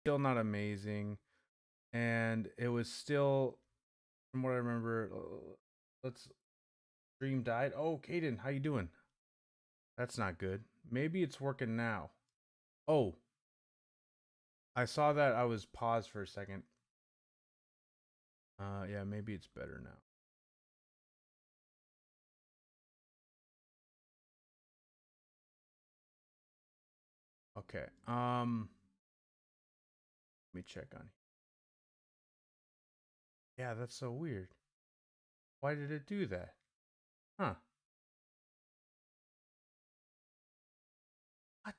still not amazing, and it was still, from what I remember, let's stream died. Oh, Caden, how you doing? That's not good. Maybe it's working now. Oh, I saw that I was paused for a second. Yeah, maybe it's better now. Okay. Let me check on. Yeah, that's so weird. Why did it do that? Huh. What?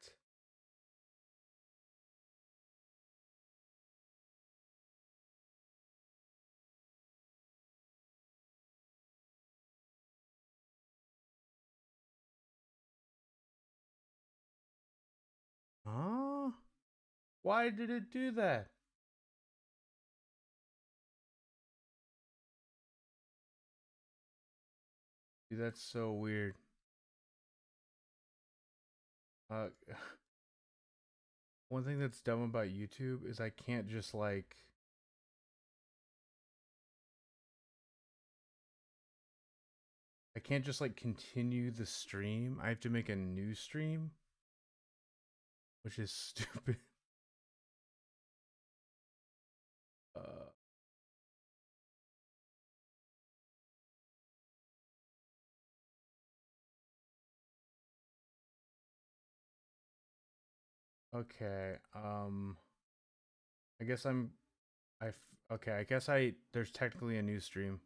Huh? Why did it do that? Dude, that's so weird. Uh, one thing that's dumb about YouTube is I can't just like continue the stream. I have to make a new stream, which is stupid. Uh, okay. I guess okay, I guess there's technically a new stream.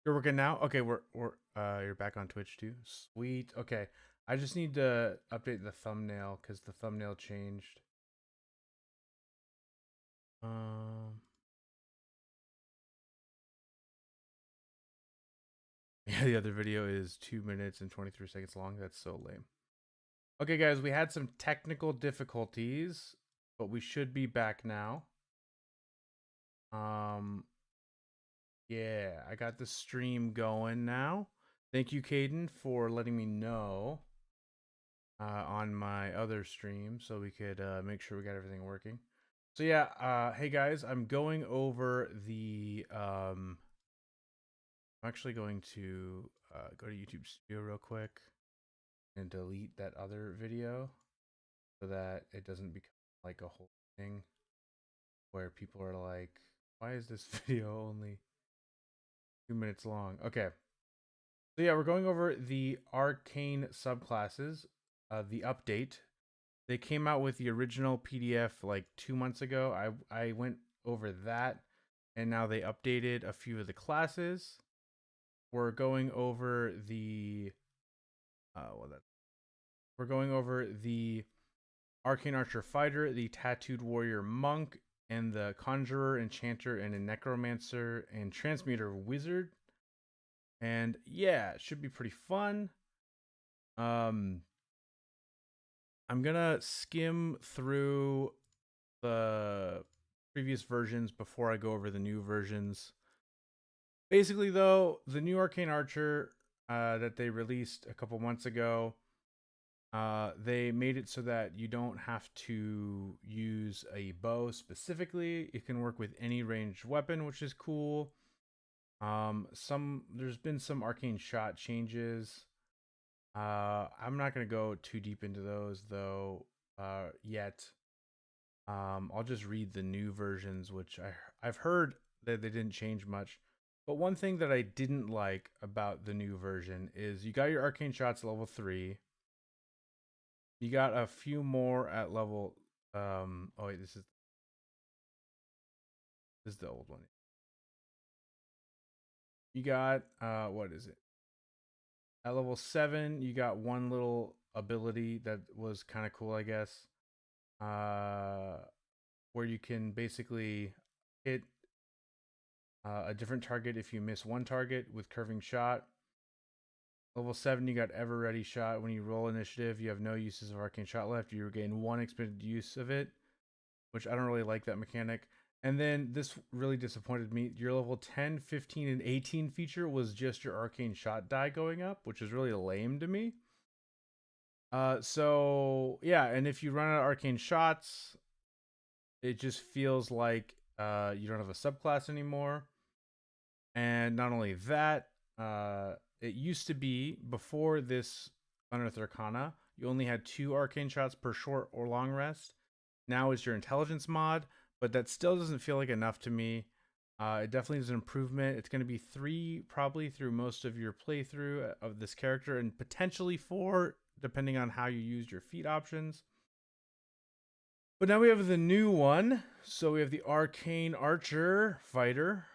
You're working now? Okay, we're you're back on Twitch too. Sweet. Okay. I just need to update the thumbnail cuz the thumbnail changed. Um Yeah, the other video is 2 minutes and 23 seconds long. That's so lame. Okay, guys, we had some technical difficulties, but we should be back now. Yeah, I got the stream going now. Thank you, Caden, for letting me know on my other stream so we could make sure we got everything working. So yeah, hey guys, I'm going over the I'm actually going to go to YouTube Studio real quick and delete that other video so that it doesn't become like a whole thing where people are like, why is this video only 2 minutes long? Okay. So yeah, we're going over the Arcane subclasses, the update. They came out with the original PDF like 2 months ago. I went over that, and now they updated a few of the classes. We're going over the we're going over the Arcane Archer Fighter, the Tattooed Warrior Monk, and the Conjurer, Enchanter, and a Necromancer and Transmuter Wizard. And yeah, it should be pretty fun. I'm gonna skim through the previous versions before I go over the new versions. Basically, though, the new Arcane Archer that they released a couple months ago, they made it so that you don't have to use a bow specifically. It can work with any ranged weapon, which is cool. There's been some arcane shot changes. I'm not gonna go too deep into those though yet. I'll just read the new versions, which I've heard that they didn't change much. But one thing that I didn't like about the new version is you got your arcane shots level 3. You got a few more at level oh wait, this is the old one. You got what is it? At level 7, you got one little ability that was kind of cool, I guess. Where you can basically hit a different target if you miss one target with curving shot. Level 7, you got Ever Ready Shot. When you roll initiative, you have no uses of Arcane Shot left. You regain 1 expended use of it, which I don't really like that mechanic. And then this really disappointed me. Your level 10, 15, and 18 feature was just your Arcane Shot die going up, which is really lame to me. So yeah, and if you run out of Arcane Shots, It just feels like you don't have a subclass anymore. And not only that, it used to be before this Unearthed Arcana, you only had 2 arcane shots per short or long rest. Now it's your intelligence mod, but that still doesn't feel like enough to me. It definitely is an improvement. It's going to be 3 probably through most of your playthrough of this character, and potentially 4 depending on how you use your feat options. But now we have the new one. So we have the Arcane Archer Fighter.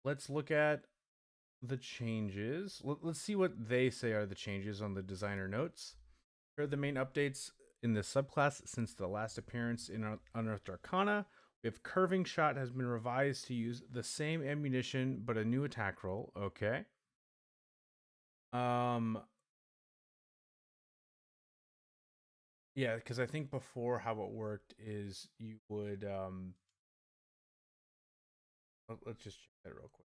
Let's look at the changes. Let's see what they say are the changes on the designer notes. Here are the main updates in the subclass since the last appearance in Unearthed Arcana. We have Curving Shot has been revised to use the same ammunition but a new attack roll. Okay. Yeah, because I think before how it worked is you would let's just check that real quick.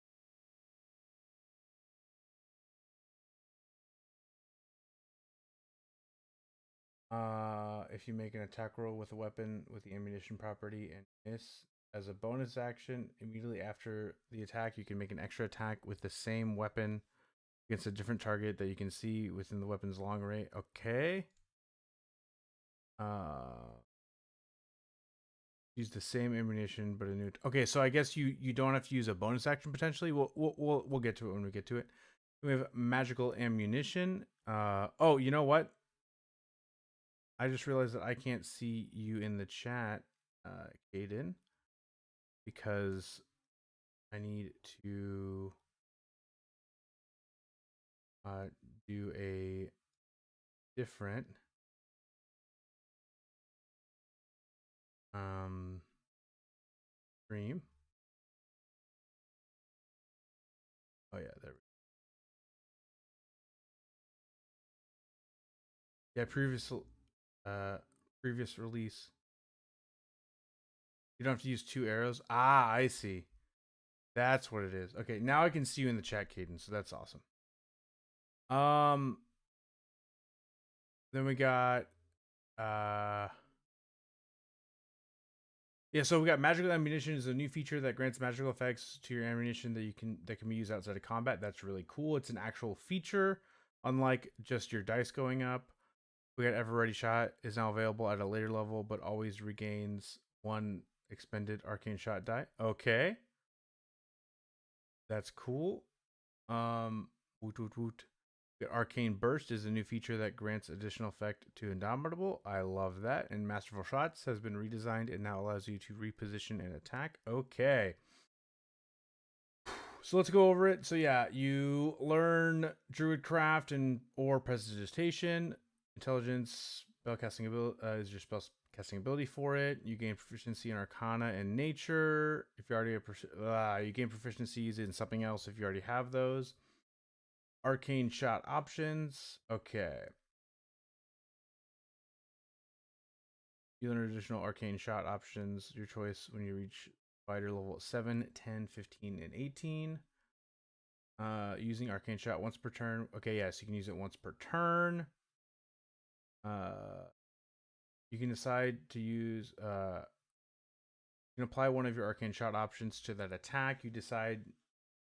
If you make an attack roll with a weapon with the ammunition property and miss as a bonus action, immediately after the attack, you can make an extra attack with the same weapon against a different target that you can see within the weapon's long range. Okay. Use the same ammunition, but a new. Okay, so I guess you don't have to use a bonus action potentially. We'll get to it when we get to it. We have magical ammunition. Oh, you know what? I just realized that I can't see you in the chat, Kaden, because I need to do a different stream. Oh yeah, there we go. Yeah, previous release. You don't have to use 2 arrows. Ah, I see. That's what it is. Okay, now I can see you in the chat, Caden, so that's awesome. Then we got yeah, so we got magical ammunition is a new feature that grants magical effects to your ammunition that can be used outside of combat. That's really cool. It's an actual feature, unlike just your dice going up. We got Ever Ready Shot is now available at a later level, but always regains 1 expended arcane shot die. Okay. That's cool. Woot woot woot. Arcane Burst is a new feature that grants additional effect to Indomitable. I love that. And Masterful Shots has been redesigned and now allows you to reposition and attack. Okay. So let's go over it. So yeah, you learn Druidcraft and or Prestidigitation. Intelligence spellcasting ability is your spell casting ability for it. You gain proficiency in Arcana and Nature. If you already have you gain proficiencies in something else if you already have those. Arcane shot options. Okay. You learn additional arcane shot options, your choice when you reach fighter level 7, 10, 15, and 18. Using arcane shot once per turn. Okay, yes, you can use it once per turn. You can decide to use you can apply one of your arcane shot options to that attack. You decide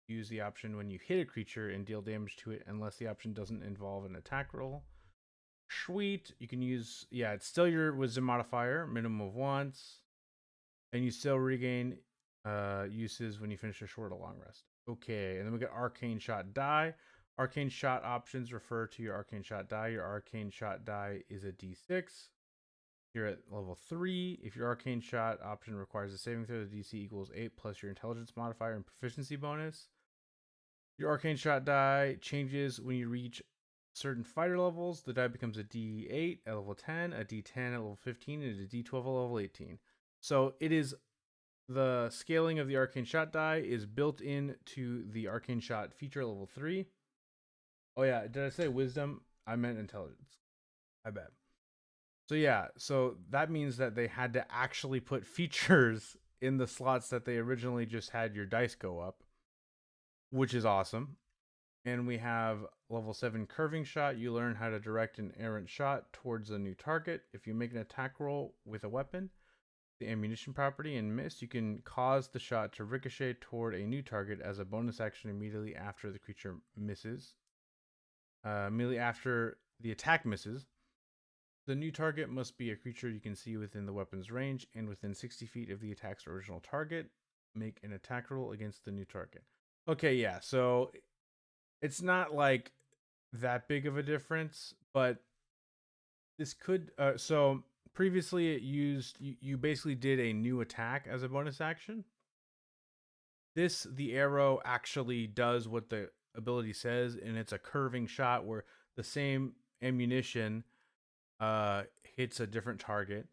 use the option when you hit a creature and deal damage to it unless the option doesn't involve an attack roll. Sweet. You can use, yeah, it's still your wisdom modifier, minimum of once. And you still regain uses when you finish a short or long rest. Okay, and then we got arcane shot die. Arcane shot options refer to your arcane shot die. Your arcane shot die is a d6. You're at level 3. If your arcane shot option requires a saving throw, the DC equals 8 plus your intelligence modifier and proficiency bonus. Your arcane shot die changes when you reach certain fighter levels. The die becomes a D8 at level 10, a D10 at level 15, and a D12 at level 18. So it is the scaling of the arcane shot die is built into the arcane shot feature level 3. Oh yeah, did I say wisdom? I meant intelligence. I bet. So yeah, so that means that they had to actually put features in the slots that they originally just had your dice go up, which is awesome. And we have level 7 curving shot. You learn how to direct an errant shot towards a new target. If you make an attack roll with a weapon, the ammunition property and miss, you can cause the shot to ricochet toward a new target as a bonus action immediately after the creature misses. Immediately after the attack misses, the new target must be a creature you can see within the weapon's range and within 60 feet of the attack's original target. Make an attack roll against the new target. Okay, yeah, so it's not like that big of a difference, but this could so previously it used you basically did a new attack as a bonus action. The arrow actually does what the ability says, and it's a curving shot where the same ammunition hits a different target.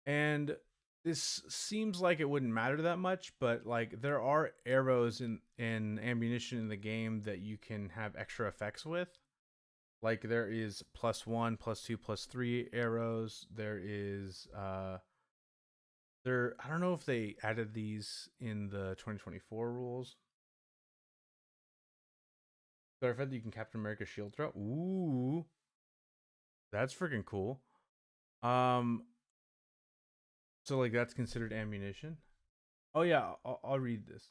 And this seems like it wouldn't matter that much, but like there are arrows in ammunition in the game that you can have extra effects with. Like there is +1, +2, +3 arrows. There is I don't know if they added these in the 2024 rules. So I've read that you can Captain America shield throw. Ooh, that's freaking cool. So like that's considered ammunition. Oh yeah, I'll read this.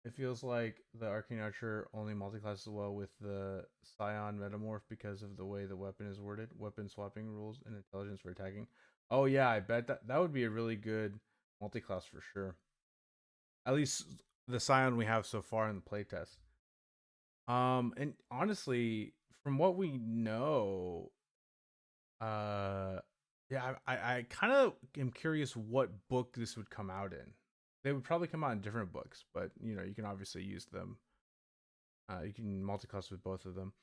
It feels like the Arcane Archer only multiclasses well with the Scion Metamorph because of the way the weapon is worded. Weapon swapping rules and intelligence for attacking. Oh yeah, I bet that would be a really good multiclass for sure. At least the Scion we have so far in the playtest. And honestly, from what we know, yeah, I kind of am curious what book this would come out in. They would probably come out in different books, but you know, you can obviously use them. You can multiclass with both of them.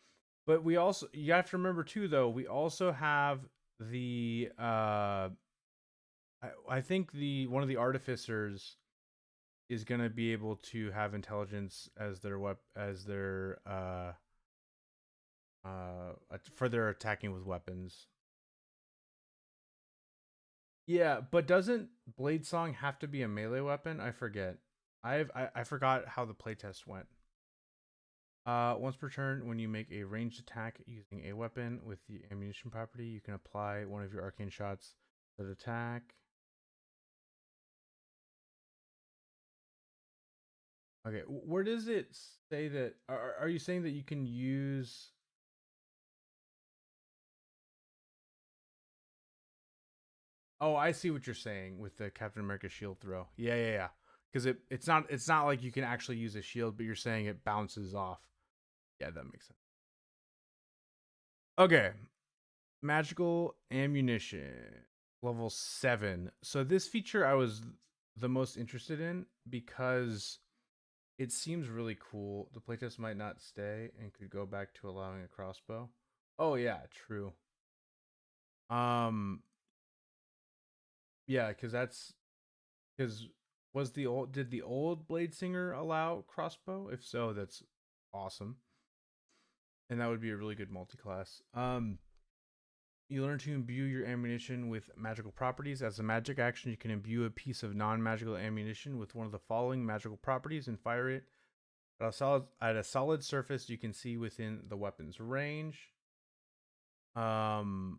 But we also you have to remember too, though, we also have the I think the one of the artificers is gonna be able to have intelligence as their for their attacking with weapons. Yeah, but doesn't Blade Song have to be a melee weapon? I forget. I forgot how the playtest went. Once per turn, when you make a ranged attack using a weapon with the ammunition property, you can apply one of your arcane shots to the attack. Okay, where does it say that? Are you saying that you can use? Oh, I see what you're saying with the Captain America shield throw. Yeah, yeah, yeah. Because it's not like you can actually use a shield, but you're saying it bounces off. Yeah, that makes sense. Okay, magical ammunition level 7. So this feature I was the most interested in because it seems really cool. The playtest might not stay and could go back to allowing a crossbow. Oh yeah, true. Um yeah, because was the old did the old Blade Singer allow crossbow? If so, that's awesome. And that would be a really good multi-class. You learn to imbue your ammunition with magical properties. As a magic action, you can imbue a piece of non-magical ammunition with one of the following magical properties and fire it at a solid surface you can see within the weapon's range. Um,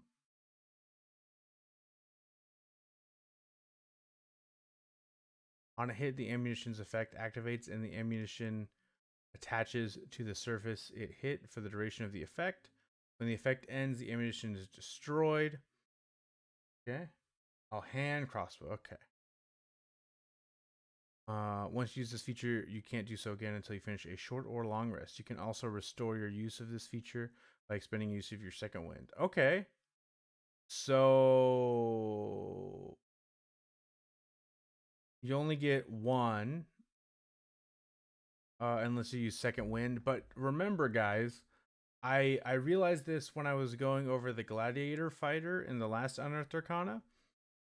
on a hit, the ammunition's effect activates and the ammunition attaches to the surface it hit for the duration of the effect. When the effect ends, the ammunition is destroyed. Okay. Oh, hand crossbow. Okay. Once you use this feature, you can't do so again until you finish a short or long rest. You can also restore your use of this feature by expending use of your second wind. Okay. So you only get one unless you use second wind. But remember, guys, I realized this when I was going over the gladiator fighter in the last Unearthed Arcana.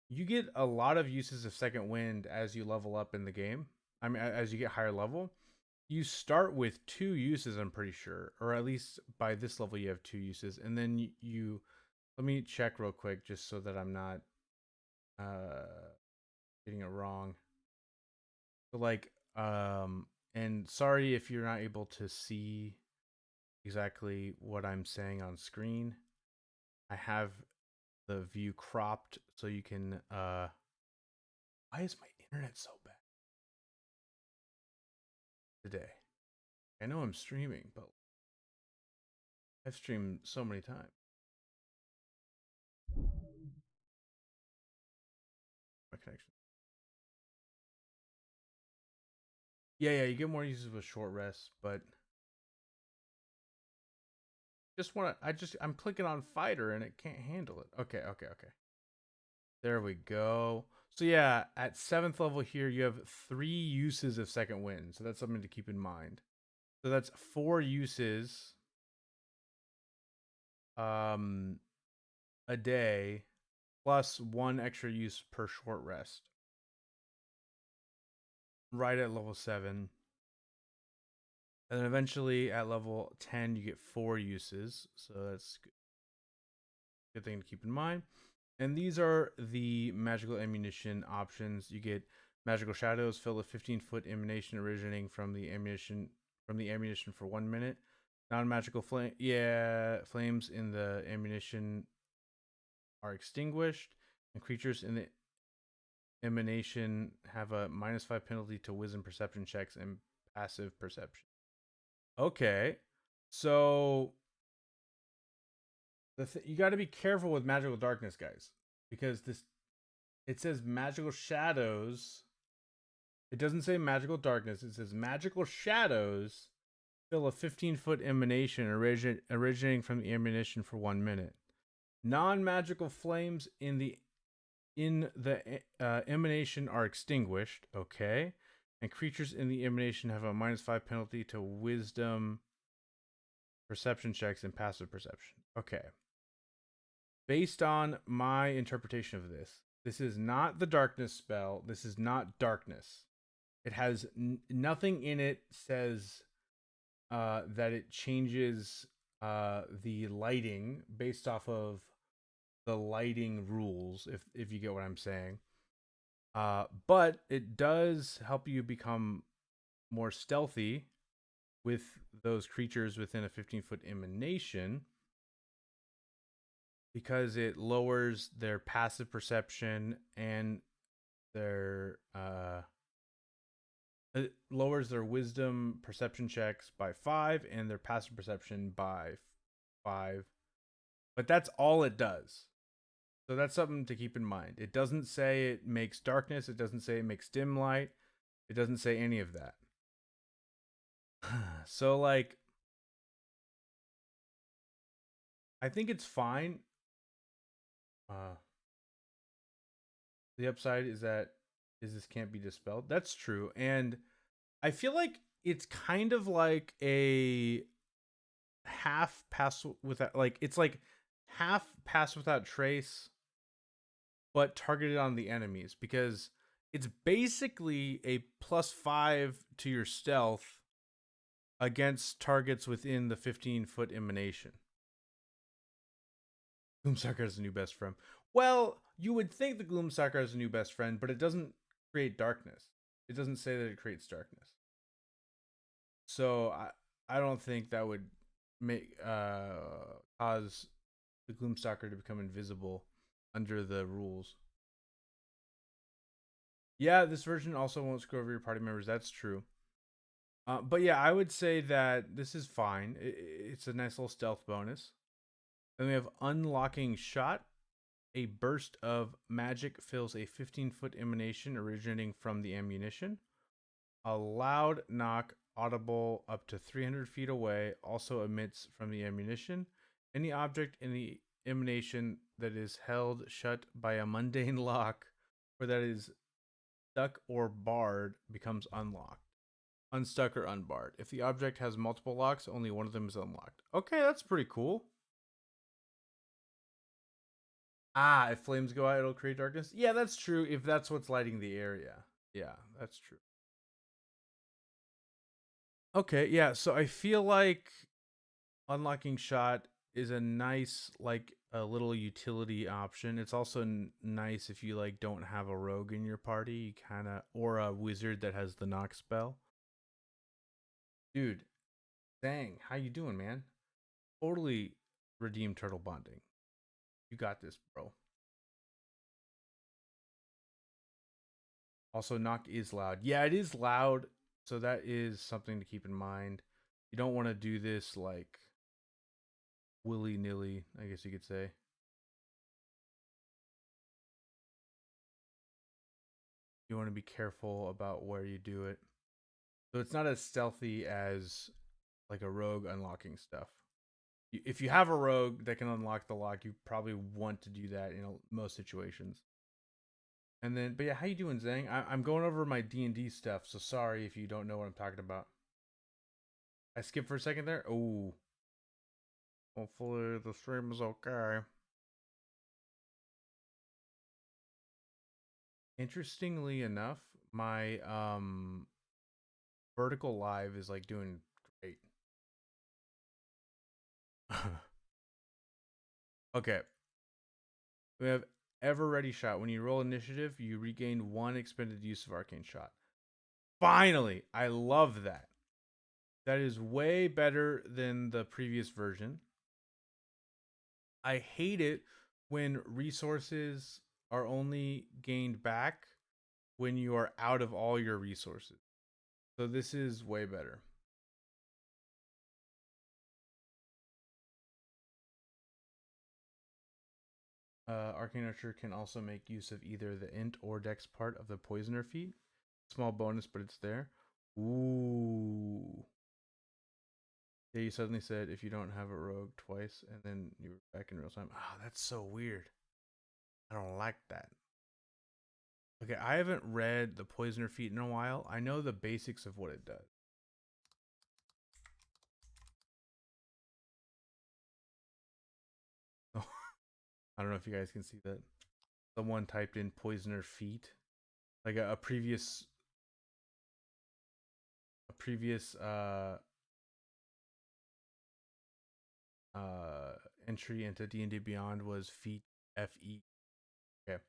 You get a lot of uses of second wind as you level up in the game. I mean, as you get higher level. You start with 2 uses, I'm pretty sure, or at least by this level you have 2 uses, and then you let me check real quick just so that I'm not getting it wrong. So like and sorry if you're not able to see exactly what I'm saying on screen. I have the view cropped so you can why is my internet so bad today? I know I'm streaming, but I've streamed so many times. My connection. Yeah, you get more uses with short rests, but I'm clicking on fighter and it can't handle it. Okay. There we go. So yeah, at 7th level here, you have 3 uses of second wind. So that's something to keep in mind. So that's 4 uses a day plus 1 extra use per short rest. Right at level 7. And then eventually at level 10, you get 4 uses. So that's a good thing to keep in mind. And these are the magical ammunition options. You get magical shadows, fill a 15-foot emanation originating from the ammunition for 1 minute. Non-magical flames in the ammunition are extinguished, and creatures in the emanation have a -5 penalty to wisdom perception checks and passive perception. Okay, so you got to be careful with magical darkness, guys, because it says magical shadows. It doesn't say magical darkness. It says magical shadows fill a 15-foot emanation originating from the ammunition for 1 minute. Non-magical flames in the emanation are extinguished. Okay, and creatures in the emanation have a -5 penalty to wisdom perception checks and passive perception. Okay. Based on my interpretation of this, this is not the darkness spell. This is not darkness. It has nothing in it says that it changes the lighting based off of the lighting rules, if you get what I'm saying. But it does help you become more stealthy with those creatures within a 15-foot emanation, because it lowers their passive perception and their it lowers their wisdom perception checks by 5 and their passive perception by 5. But that's all it does. So that's something to keep in mind. It doesn't say it makes darkness, it doesn't say it makes dim light. It doesn't say any of that. So like I think it's fine. The upside is that this can't be dispelled. That's true. And I feel like it's kind of like a half pass without, like it's like half pass without trace but targeted on the enemies, because it's basically a +5 to your stealth against targets within the 15-foot emanation. Gloomsucker is a new best friend. Well, you would think the Gloomsucker is a new best friend, but it doesn't create darkness. It doesn't say that it creates darkness. So I don't think that would make cause the Gloomstalker to become invisible under the rules. Yeah, this version also won't screw over your party members. That's true. But yeah, I would say that this is fine. It's a nice little stealth bonus. Then we have Unlocking Shot. A burst of magic fills a 15-foot emanation originating from the ammunition. A loud knock, audible up to 300 feet away, also emits from the ammunition. Any object in the emanation that is held shut by a mundane lock or that is stuck or barred becomes unlocked. Unstuck or unbarred. If the object has multiple locks, only one of them is unlocked. Okay, that's pretty cool. If flames go out, it'll create darkness. Yeah, that's true. If that's what's lighting the area. Yeah, that's true. Okay, yeah, so I feel like Unlocking Shot is a nice, like, a little utility option. It's also nice if you, like, don't have a rogue in your party, you kind of, or a wizard that has the knock spell. Dude, dang, how you doing, man? Totally redeem turtle bonding. You got this, bro. Also, knock is loud. Yeah, it is loud. So that is something to keep in mind. You don't want to do this like willy-nilly, I guess you could say. You want to be careful about where you do it. So it's not as stealthy as like a rogue unlocking stuff. If you have a rogue that can unlock the lock, you probably want to do that in most situations. And then, but yeah, how you doing, Zhang? I'm going over my D&D stuff, so sorry if you don't know what I'm talking about. I skipped for a second there. Oh, hopefully the stream is okay. Interestingly enough, my vertical live is like doing great. Okay. We have Ever Ready Shot. When you roll initiative, you regain 1 expended use of Arcane Shot. Finally! I love that. That is way better than the previous version. I hate it when resources are only gained back when you are out of all your resources. So this is way better. Arcane Archer can also make use of either the int or dex part of the poisoner feat. Small bonus, but it's there. Ooh. Yeah, you suddenly said if you don't have a rogue twice and then you're back in real time. Oh, that's so weird. I don't like that. Okay, I haven't read the poisoner feat in a while. I know the basics of what it does. Oh, I don't know if you guys can see that. Someone typed in poisoner feat. Like a previous entry into D&D Beyond was feat FE. Okay.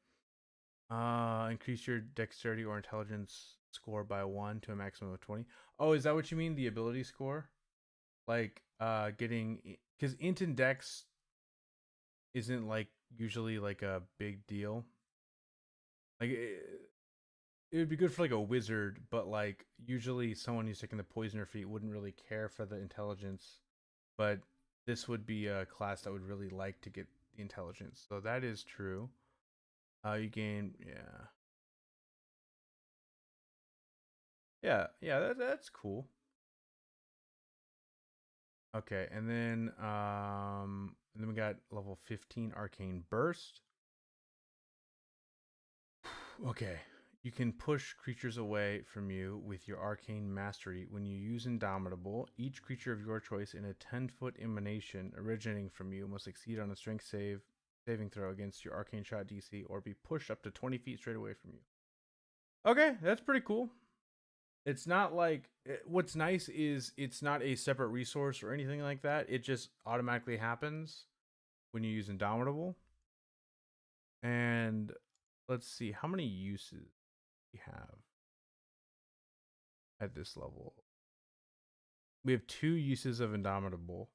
Increase your dexterity or intelligence score by 1 to a maximum of 20. Oh, is that what you mean? The ability score? Like getting, because int and dex isn't like usually like a big deal. Like it would be good for like a wizard, but like usually someone who's taking the poisoner feat wouldn't really care for the intelligence. But this would be a class that would really like to get the intelligence. So that is true. You gain, that's cool. Okay, and then we got level 15 Arcane Burst. Okay, you can push creatures away from you with your Arcane Mastery. When you use Indomitable, each creature of your choice in a 10-foot emanation originating from you must succeed on a strength saving throw against your Arcane Shot DC or be pushed up to 20 feet straight away from you. Okay, that's pretty cool. It's not like, what's nice is it's not a separate resource or anything like that. It just automatically happens when you use Indomitable. And let's see how many uses we have at this level. We have 2 uses of Indomitable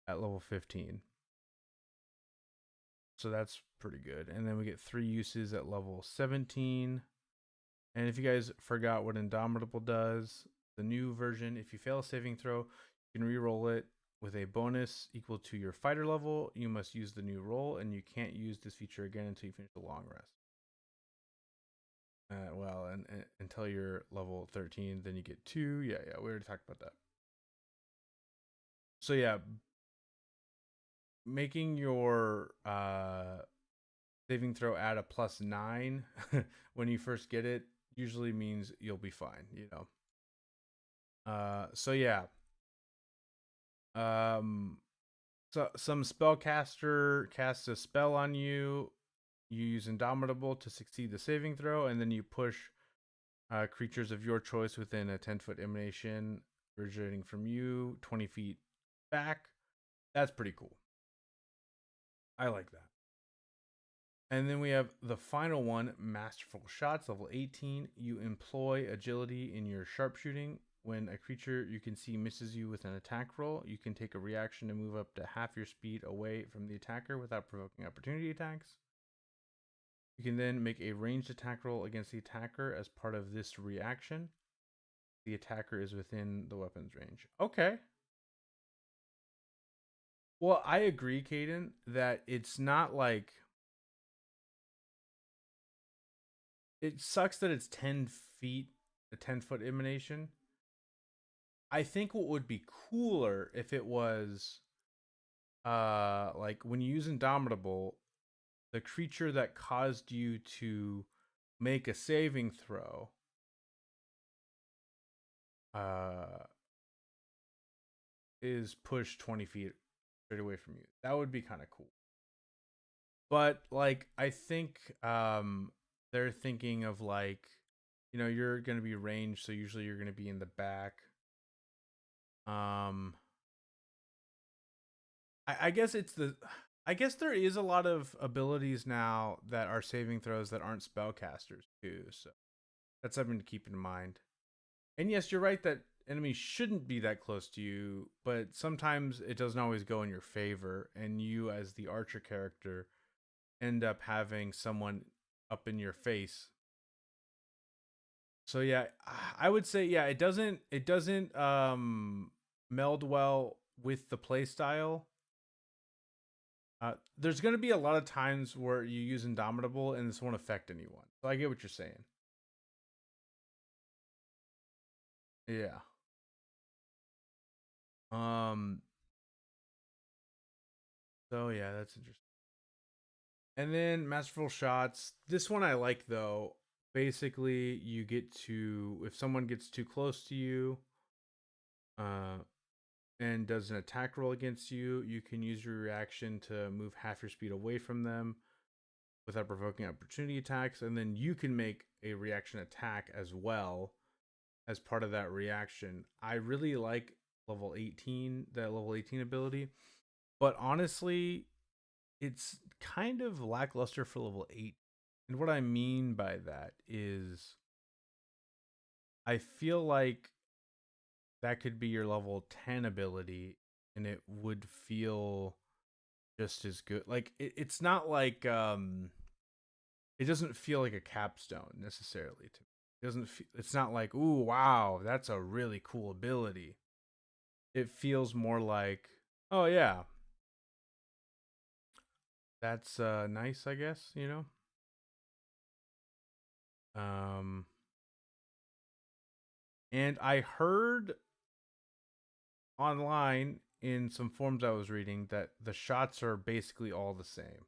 at level 15. So that's pretty good. And then we get 3 uses at level 17. And if you guys forgot what Indomitable does, the new version, if you fail a saving throw, you can re-roll it with a bonus equal to your fighter level. You must use the new roll, and you can't use this feature again until you finish the long rest. Well, and until you're level 13, then you get 2. Yeah, we already talked about that. So yeah, making your saving throw at a +9 when you first get it usually means you'll be fine, you know. So yeah. So some spellcaster casts a spell on you. You use Indomitable to succeed the saving throw, and then you push creatures of your choice within a 10-foot emanation originating from you 20 feet back. That's pretty cool. I like that. And then we have the final one, Masterful Shots, level 18. You employ agility in your sharpshooting. when a creature you can see misses you with an attack roll, you can take a reaction to move up to half your speed away from the attacker without provoking opportunity attacks. You can then make a ranged attack roll against the attacker as part of this reaction. The attacker is within the weapon's range. Okay. Well, I agree, Caden, that it's not like... It sucks that it's 10 feet, a 10-foot emanation. I think what would be cooler if it was like when you use Indomitable, the creature that caused you to make a saving throw is pushed 20 feet straight away from you. That would be kind of cool. But like I think they're thinking of like, you know, you're going to be ranged, so usually you're going to be in the back. I guess it's the... I guess there is a lot of abilities now that are saving throws that aren't spellcasters too, so that's something to keep in mind. And yes, you're right that enemies shouldn't be that close to you, but sometimes it doesn't always go in your favor, and you as the archer character end up having someone up in your face. So yeah, I would say yeah, it doesn't meld well with the playstyle. There's going to be a lot of times where you use Indomitable and this won't affect anyone. So I get what you're saying. Yeah. So yeah, that's interesting. And then Masterful Shots. This one I like though. Basically, you get to... if someone gets too close to you, and does an attack roll against you, you can use your reaction to move half your speed away from them without provoking opportunity attacks, and then you can make a reaction attack as well as part of that reaction. I really like level 18, that level 18 ability, but honestly, it's kind of lackluster for level 8. And what I mean by that is I feel like that could be your level 10 ability and it would feel just as good. Like it's not like it doesn't feel like a capstone necessarily to me. It doesn't feel, it's not like, ooh, wow, that's a really cool ability. It feels more like, oh yeah, that's nice, I guess, you know. And I heard online in some forums I was reading that the shots are basically all the same.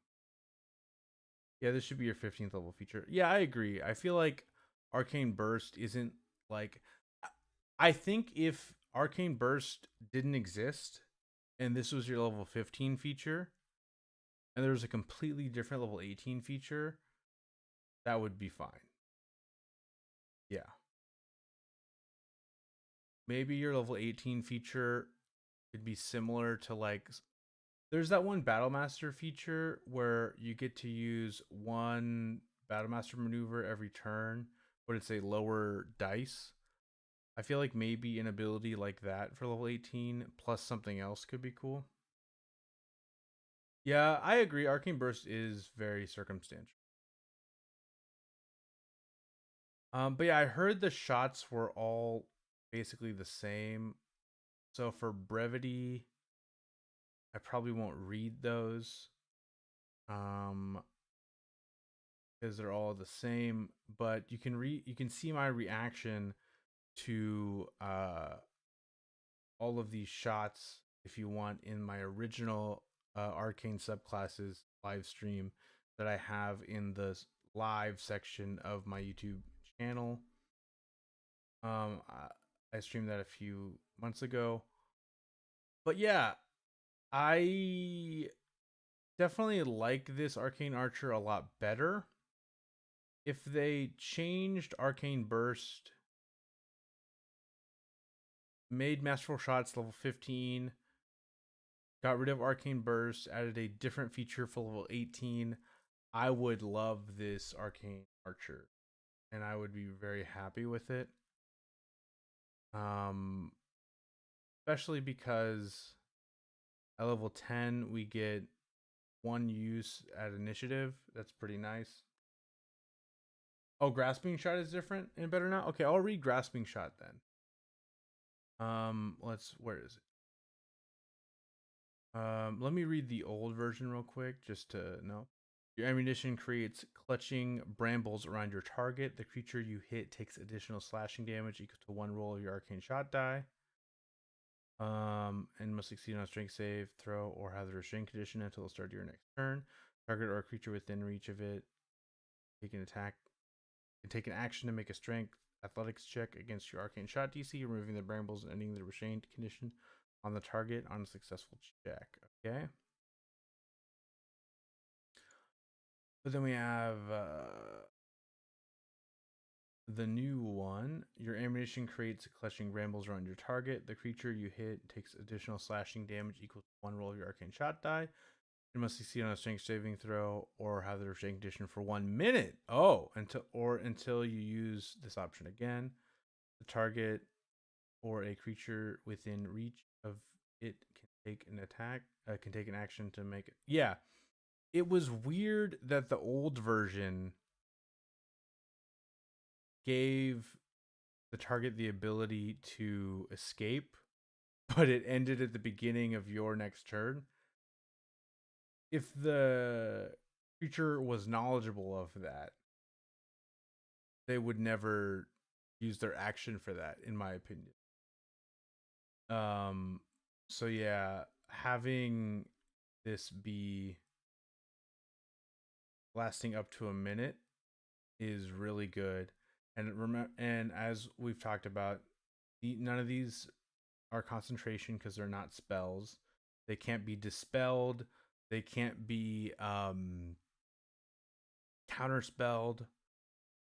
Yeah, this should be your 15th level feature. Yeah, I agree. I feel like Arcane Burst isn't like... I think if Arcane Burst didn't exist and this was your level 15 feature and there was a completely different level 18 feature, that would be fine. Yeah. Maybe your level 18 feature could be similar to like... there's that one Battlemaster feature where you get to use one Battlemaster maneuver every turn, but it's a lower dice. I feel like maybe an ability like that for level 18 plus something else could be cool. Yeah, I agree. Arcane Burst is very circumstantial. But yeah, I heard the shots were all basically the same. So for brevity, I probably won't read those. Because they're all the same, but you can see my reaction to all of these shots if you want in my original Arcane Subclasses live stream that I have in the live section of my YouTube channel. I streamed that a few months ago. But yeah, I definitely like this Arcane Archer a lot better. If they changed Arcane Burst, made Masterful Shots level 15, got rid of Arcane Burst, added a different feature for level 18, I would love this Arcane Archer. And I would be very happy with it. Um, especially because at level 10 we get one use at initiative. That's pretty nice. Oh, grasping shot is different and better now. Okay, I'll read grasping shot then. Where is it? Let me read the old version real quick just to know. Your ammunition creates clutching brambles around your target. The creature you hit takes additional slashing damage equal to one roll of your arcane shot die. And must succeed on a strength save, throw, or have the restraint condition until the start of your next turn. Target or a creature within reach of it take an attack. Can take an action to make a strength athletics check against your arcane shot DC, removing the brambles and ending the restraint condition on the target on a successful check. Okay. But then we have the new one. Your ammunition creates clutching brambles around your target. The creature you hit takes additional slashing damage equal to one roll of your arcane shot die. It must succeed on a strength saving throw or have the restraint condition for 1 minute. Oh, until you use this option again. The target or a creature within reach of it can take an attack. Can take an action to make it. Yeah, it was weird that the old version gave the target the ability to escape, but it ended at the beginning of your next turn. If the creature was knowledgeable of that, they would never use their action for that, in my opinion. Um, so yeah, having this be lasting up to a minute is really good. And as we've talked about, none of these are concentration because they're not spells. They can't be dispelled. They can't be counterspelled.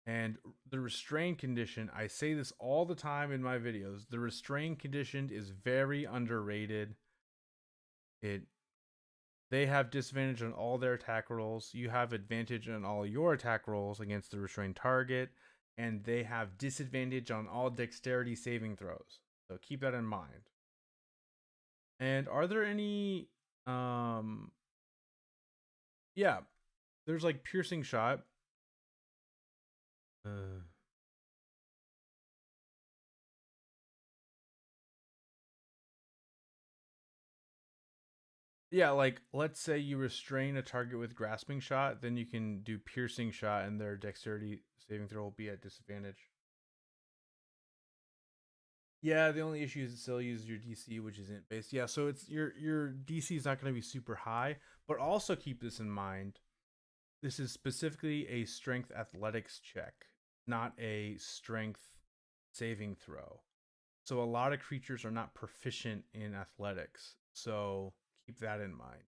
And the restrain condition, I say this all the time in my videos, the restrain condition is very underrated. They have disadvantage on all their attack rolls. You have advantage on all your attack rolls against the restrained target, and they have disadvantage on all dexterity saving throws. So keep that in mind. And are there any yeah, there's like piercing shot. Yeah, like let's say you restrain a target with grasping shot, then you can do piercing shot and their dexterity saving throw will be at disadvantage. Yeah, the only issue is it still uses your DC, which isn't based. Yeah, so it's your DC is not going to be super high, but also keep this in mind. This is specifically a strength athletics check, not a strength saving throw. So a lot of creatures are not proficient in athletics. So keep that in mind.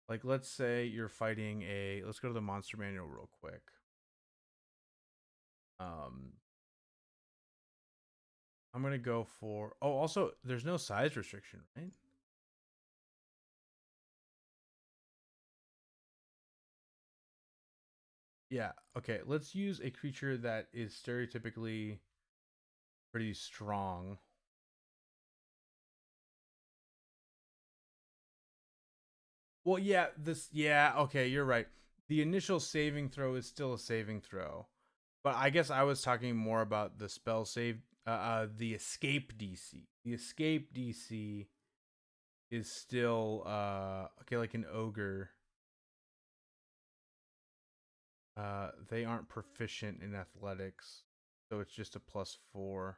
Like let's say you're fighting let's go to the monster manual real quick. I'm going to go for also there's no size restriction, right? Yeah. Okay. Let's use a creature that is stereotypically pretty strong. Well, yeah. Yeah. Okay. You're right. The initial saving throw is still a saving throw, but I guess I was talking more about the spell save. The escape DC. The escape DC is still okay. Like an ogre. They aren't proficient in athletics, so it's just a +4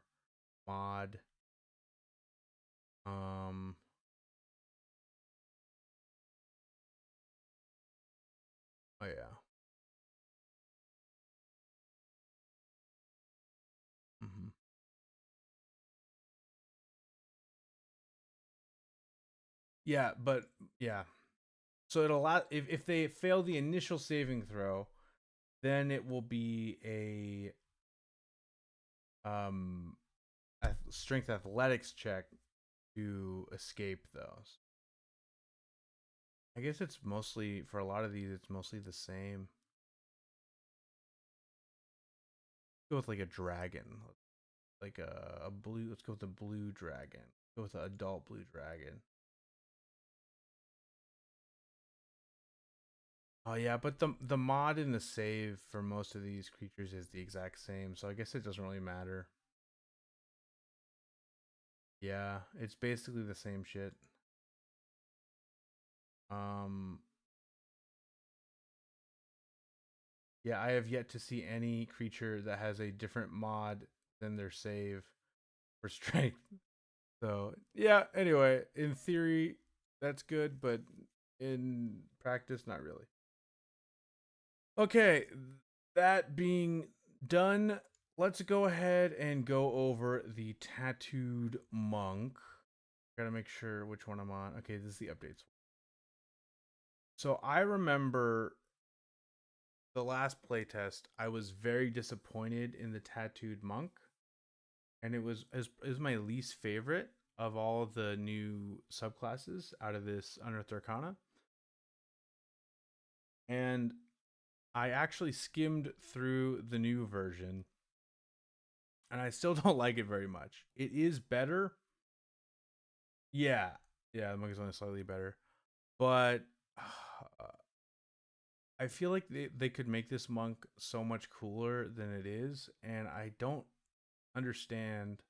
mod. Um, oh yeah. Mm-hmm. Yeah, but yeah. So it'll allow if they fail the initial saving throw, then it will be a um strength athletics check to escape those. I guess it's mostly for a lot of these it's mostly the same. Go with like a dragon. like a blue. Let's go with the blue dragon. Go with the adult blue dragon. Oh yeah, but the mod in the save for most of these creatures is the exact same, so I guess it doesn't really matter. Yeah, it's basically the same shit. Um, yeah, I have yet to see any creature that has a different mod than their save for strength. So yeah, anyway, in theory, that's good, but in practice, not really. Okay, that being done, let's go ahead and go over the tattooed monk. Gotta make sure which one I'm on. Okay, this is the updates. So I remember the last playtest, I was very disappointed in the tattooed monk, and it was my least favorite of all the new subclasses out of this Unearthed Arcana. And I actually skimmed through the new version, and I still don't like it very much. It is better. Yeah, yeah, the monk is only slightly better, but I feel like they could make this monk so much cooler than it is, and I don't understand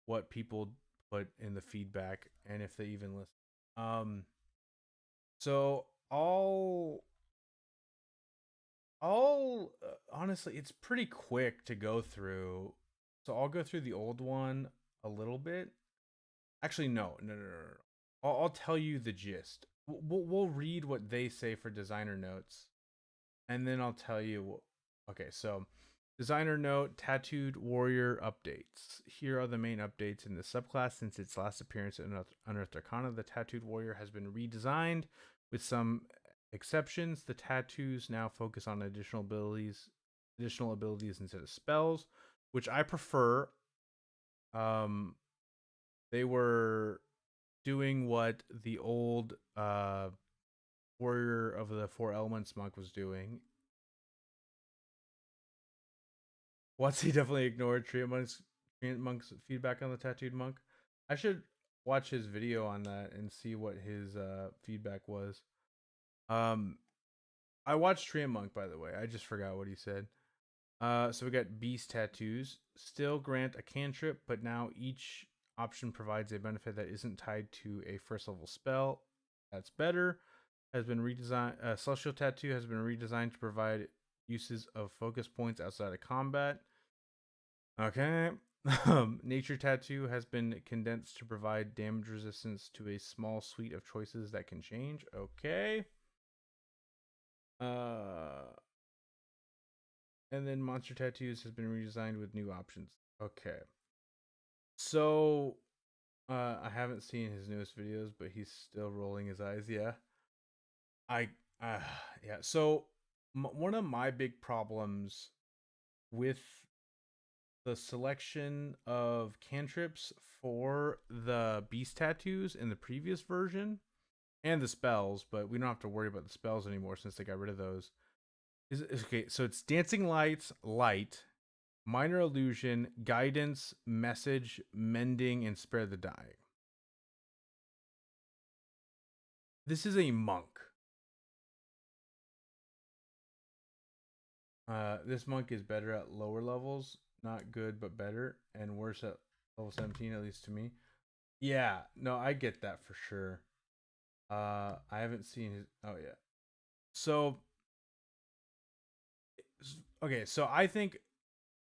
what people put in the feedback and if they even listen. Um, so honestly, it's pretty quick to go through. So I'll go through the old one a little bit. Actually, no. I'll tell you the gist. We'll read what they say for designer notes, and then I'll tell you. Okay, so designer note: Tattooed Warrior updates. Here are the main updates in the subclass since its last appearance in Unearthed Arcana. The Tattooed Warrior has been redesigned with some exceptions. The tattoos now focus on additional abilities instead of spells, which I prefer. Um, they were doing what the old Warrior of the Four Elements monk was doing. Once he definitely ignored Monk's feedback on the tattooed monk. I should watch his video on that and see what his feedback was. Um, I watched Treant Monk, by the way. I just forgot what he said. So we got beast tattoos. Still grant a cantrip, but now each option provides a benefit that isn't tied to a first level spell. That's better. Has been redesigned. Celestial tattoo has been redesigned to provide uses of focus points outside of combat. Okay. Nature tattoo has been condensed to provide damage resistance to a small suite of choices that can change. Okay. Uh, and then monster tattoos has been redesigned with new options. Okay. So, I haven't seen his newest videos, but he's still rolling his eyes. Yeah. I, uh, yeah. So, one of my big problems with the selection of cantrips for the beast tattoos in the previous version and the spells, but we don't have to worry about the spells anymore since they got rid of those. Is okay, so it's dancing lights, light, minor illusion, guidance, message, mending, and spare the dying. This is a monk. This monk is better at lower levels, not good but better, and worse at level 17, at least to me. Yeah, no, I get that for sure. I haven't seen his. Oh yeah. So okay, so I think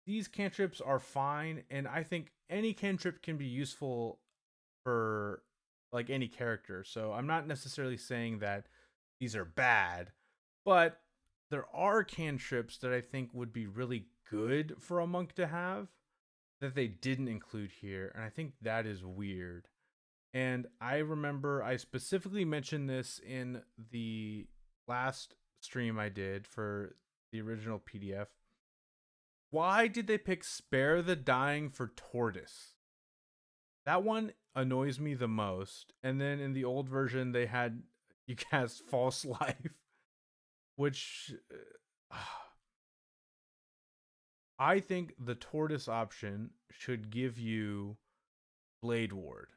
these cantrips are fine, and I think any cantrip can be useful for like any character. So I'm not necessarily saying that these are bad, but there are cantrips that I think would be really good for a monk to have that they didn't include here, and I think that is weird. And I remember I specifically mentioned this in the last stream I did for the original PDF. Why did they pick Spare the Dying for Tortoise? That one annoys me the most. And then in the old version, they had you cast False Life, which I think the tortoise option should give you Blade Ward.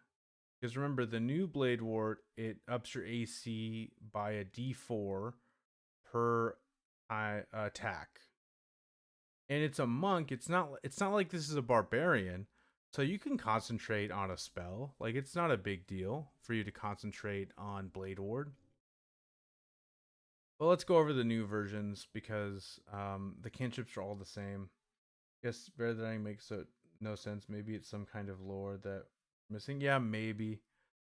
Because remember, the new Blade Ward, it ups your AC by a d4 per attack. And it's a monk. It's not like this is a barbarian. So you can concentrate on a spell. Like, it's not a big deal for you to concentrate on Blade Ward. Well, let's go over the new versions because the cantrips are all the same. Guess better than I makes no sense. Maybe it's some kind of lore that we're missing. Yeah, maybe.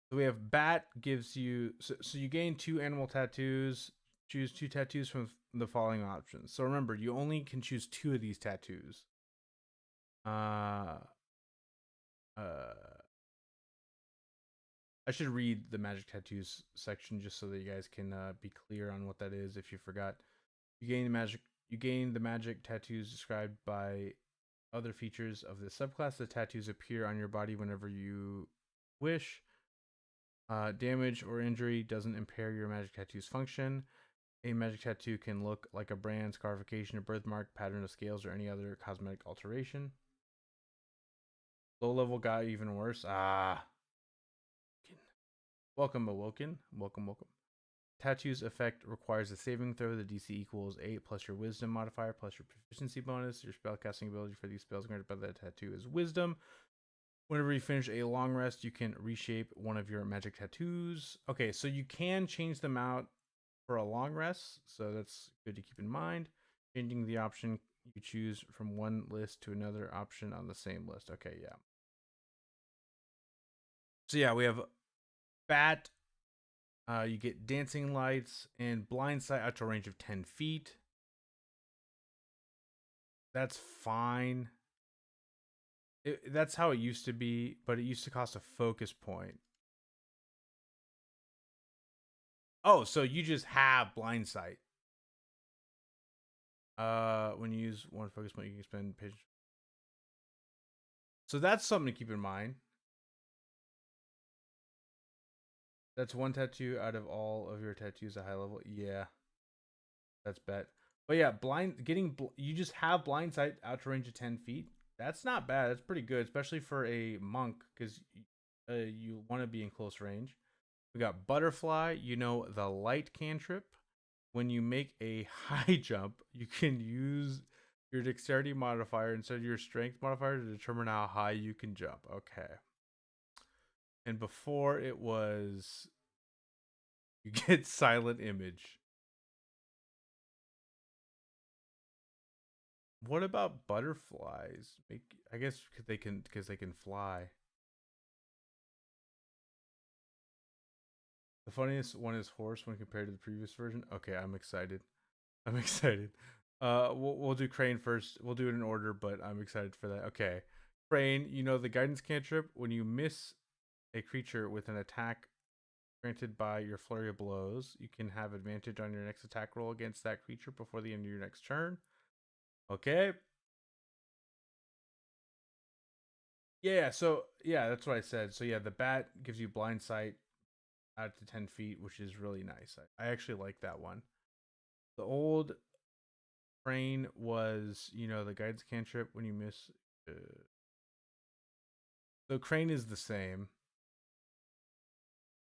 So we have Bat gives you so you gain 2 animal tattoos. Choose 2 tattoos from the following options. So remember, you only can choose 2 of these tattoos. Uh, I should read the magic tattoos section just so that you guys can be clear on what that is. If you forgot, you gain the magic tattoos described by other features of the subclass. The tattoos appear on your body whenever you wish. Damage or injury doesn't impair your magic tattoo's function. A magic tattoo can look like a brand, scarification, a birthmark, pattern of scales, or any other cosmetic alteration. Low level got even worse. Welcome, Awoken. Welcome. Tattoo's effect requires a saving throw. The DC equals 8 plus your wisdom modifier plus your proficiency bonus. Your spellcasting ability for these spells granted by the tattoo is wisdom. Whenever you finish a long rest, you can reshape one of your magic tattoos. Okay, so you can change them out for a long rest, so that's good to keep in mind. Changing the option you choose from one list to another option on the same list. Okay, yeah. So yeah, we have Bat. You get dancing lights and blind sight out to a range of 10 feet. That's fine. That's how it used to be, but it used to cost a focus point. Oh, so you just have blind sight. When you use one focus point, you can spend page. So that's something to keep in mind. That's one tattoo out of all of your tattoos at high level. Yeah, that's bet. But yeah, you just have blind sight out to range of 10 feet. That's not bad. That's pretty good, especially for a monk, because you want to be in close range. We got Butterfly, the light cantrip. When you make a high jump, you can use your dexterity modifier instead of your strength modifier to determine how high you can jump. Okay. And before it was you get silent image. What about butterflies? I guess because they can fly. The funniest one is horse when compared to the previous version. Okay, I'm excited. I'm excited. We'll do Crane first. We'll do it in order, but I'm excited for that. Okay, Crane. The guidance cantrip. When you miss a creature with an attack granted by your flurry of blows, you can have advantage on your next attack roll against that creature before the end of your next turn. Okay. Yeah. So yeah, that's what I said. So yeah, the bat gives you blind sight out to 10 feet, which is really nice. I actually like that one. The old Crane was, the guidance cantrip when you miss. So Crane is the same.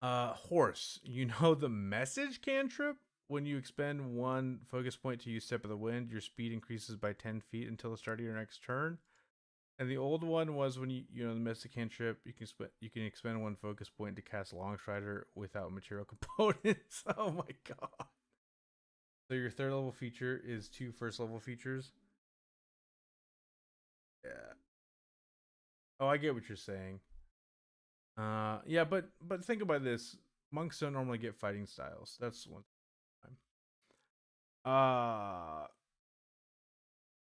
Horse, the message cantrip? When you expend one focus point to use Step of the Wind, your speed increases by 10 feet until the start of your next turn. And the old one was when the message cantrip, you can expend one focus point to cast Longstrider without material components. Oh my god. So your third level feature is 2 first level features. Yeah. Oh, I get what you're saying. Yeah, but think about this. Monks don't normally get fighting styles. That's one time.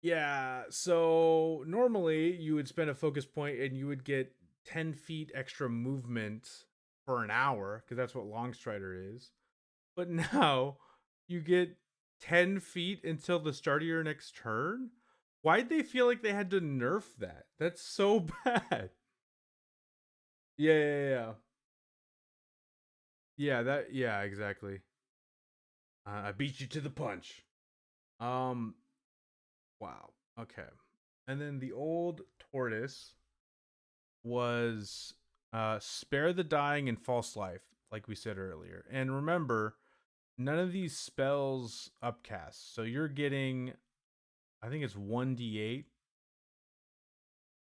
Yeah, so normally you would spend a focus point and you would get 10 feet extra movement for an hour, because that's what Longstrider is. But now you get 10 feet until the start of your next turn? Why'd they feel like they had to nerf that? That's so bad. Yeah. Yeah, exactly. I beat you to the punch. Wow. Okay. And then the old tortoise was spare the dying and false life, like we said earlier. And remember, none of these spells upcast. So you're getting, I think it's 1d8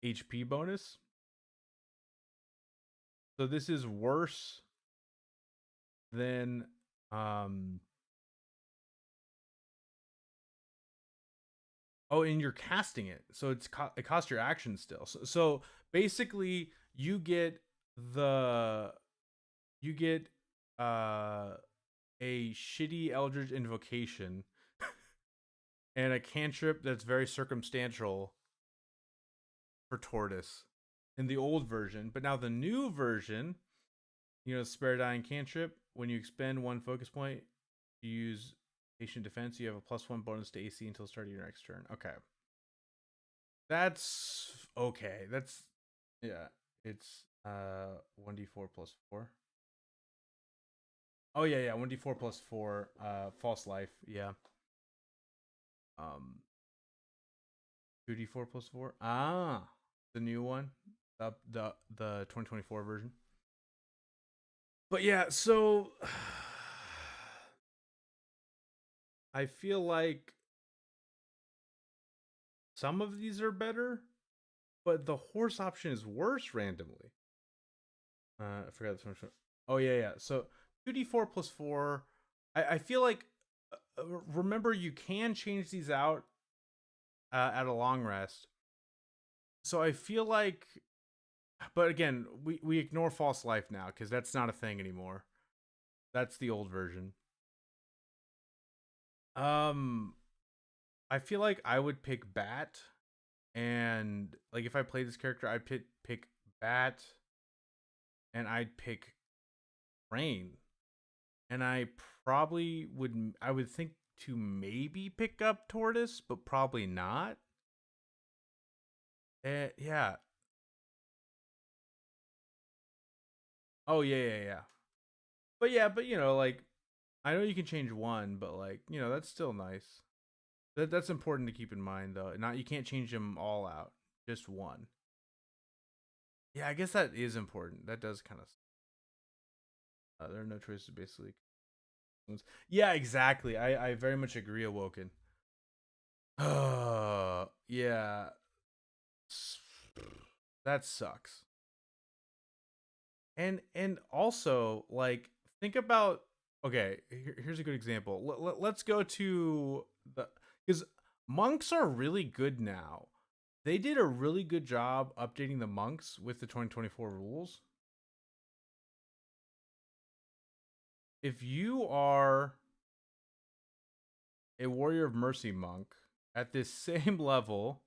HP bonus. So this is worse than oh, and you're casting it, so it costs your action still. So basically, the you get uh a shitty Eldritch Invocation and a cantrip that's very circumstantial for Tortoise in the old version. But now the new version, Spare Dying cantrip, when you expend one focus point, you use Patient Defense, you have a +1 bonus to AC until the start of your next turn. Okay. That's okay. That's yeah. It's 1d4 plus 4. Oh yeah, yeah, 1d4 plus 4 false life. Yeah. Um 2d4 plus 4. Ah, the new one. The 2024 version. But yeah, so I feel like some of these are better, but the horse option is worse randomly. I forgot this one. Oh yeah, yeah. So 2d4 plus 4. I feel like remember you can change these out at a long rest. So I feel like, but again, we ignore false life now because that's not a thing anymore. That's the old version. Um, I feel like I would pick Bat, and like if I play this character, I'd pick Bat, and I'd pick Rain, and I would think to maybe pick up Tortoise, but probably not. Yeah. Oh yeah, yeah, yeah. But yeah, but like I know you can change one, but like that's still nice. That's important to keep in mind though. Not you can't change them all out, just one. Yeah, I guess that is important. That does kind of. There are no choices basically. Yeah, exactly. I very much agree. Awoken. Yeah, that sucks. And also like think about okay, here's a good example. Let's go to the because monks are really good now. They did a really good job updating the monks with the 2024 rules. If you are a warrior of mercy monk at this same level,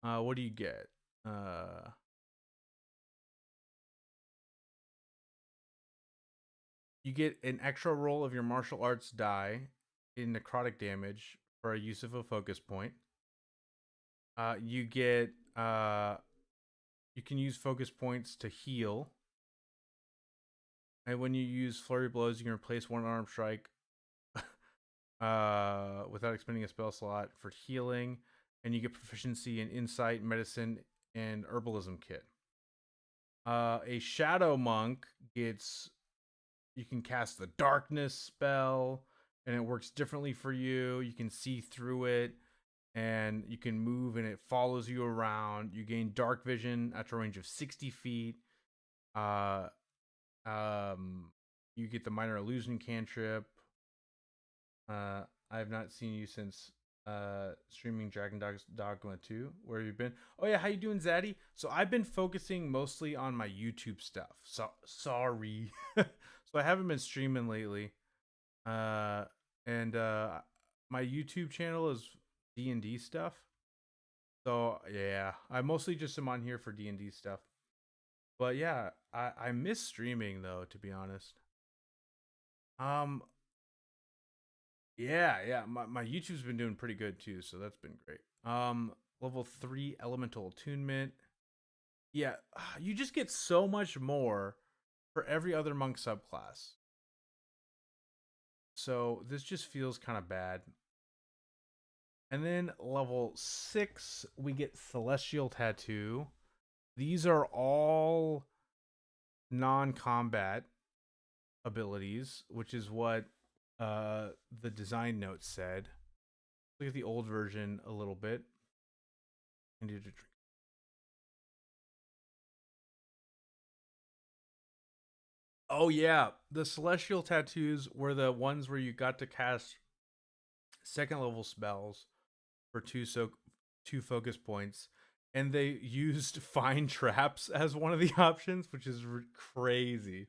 what do you get? You get an extra roll of your martial arts die in necrotic damage for a use of a focus point. You get you can use focus points to heal, and when you use flurry blows, you can replace one arm strike without expending a spell slot for healing, and you get proficiency in insight, medicine, and herbalism kit. A shadow monk gets you can cast the darkness spell, and it works differently for you. You can see through it, and you can move, and it follows you around. You gain dark vision at a range of 60 feet. Uh, you get the minor illusion cantrip. I have not seen you since streaming Dragon Dogma 2. Where have you been? Oh yeah, how you doing, Zaddy? So I've been focusing mostly on my YouTube stuff. So sorry. So I haven't been streaming lately. Uh and my YouTube channel is D&D stuff. So yeah, I mostly just am on here for D&D stuff. But yeah, I miss streaming though, to be honest. Um Yeah, yeah. My YouTube's been doing pretty good too, so that's been great. Level 3 elemental attunement. Yeah, you just get so much more for every other monk subclass. So this just feels kind of bad. And then level 6, we get Celestial Tattoo. These are all non-combat abilities, which is what the design note said. Look at the old version a little bit. I need to drink. Oh yeah, the Celestial Tattoos were the ones where you got to cast second level spells for two focus points, and they used Find Traps as one of the options, which is crazy.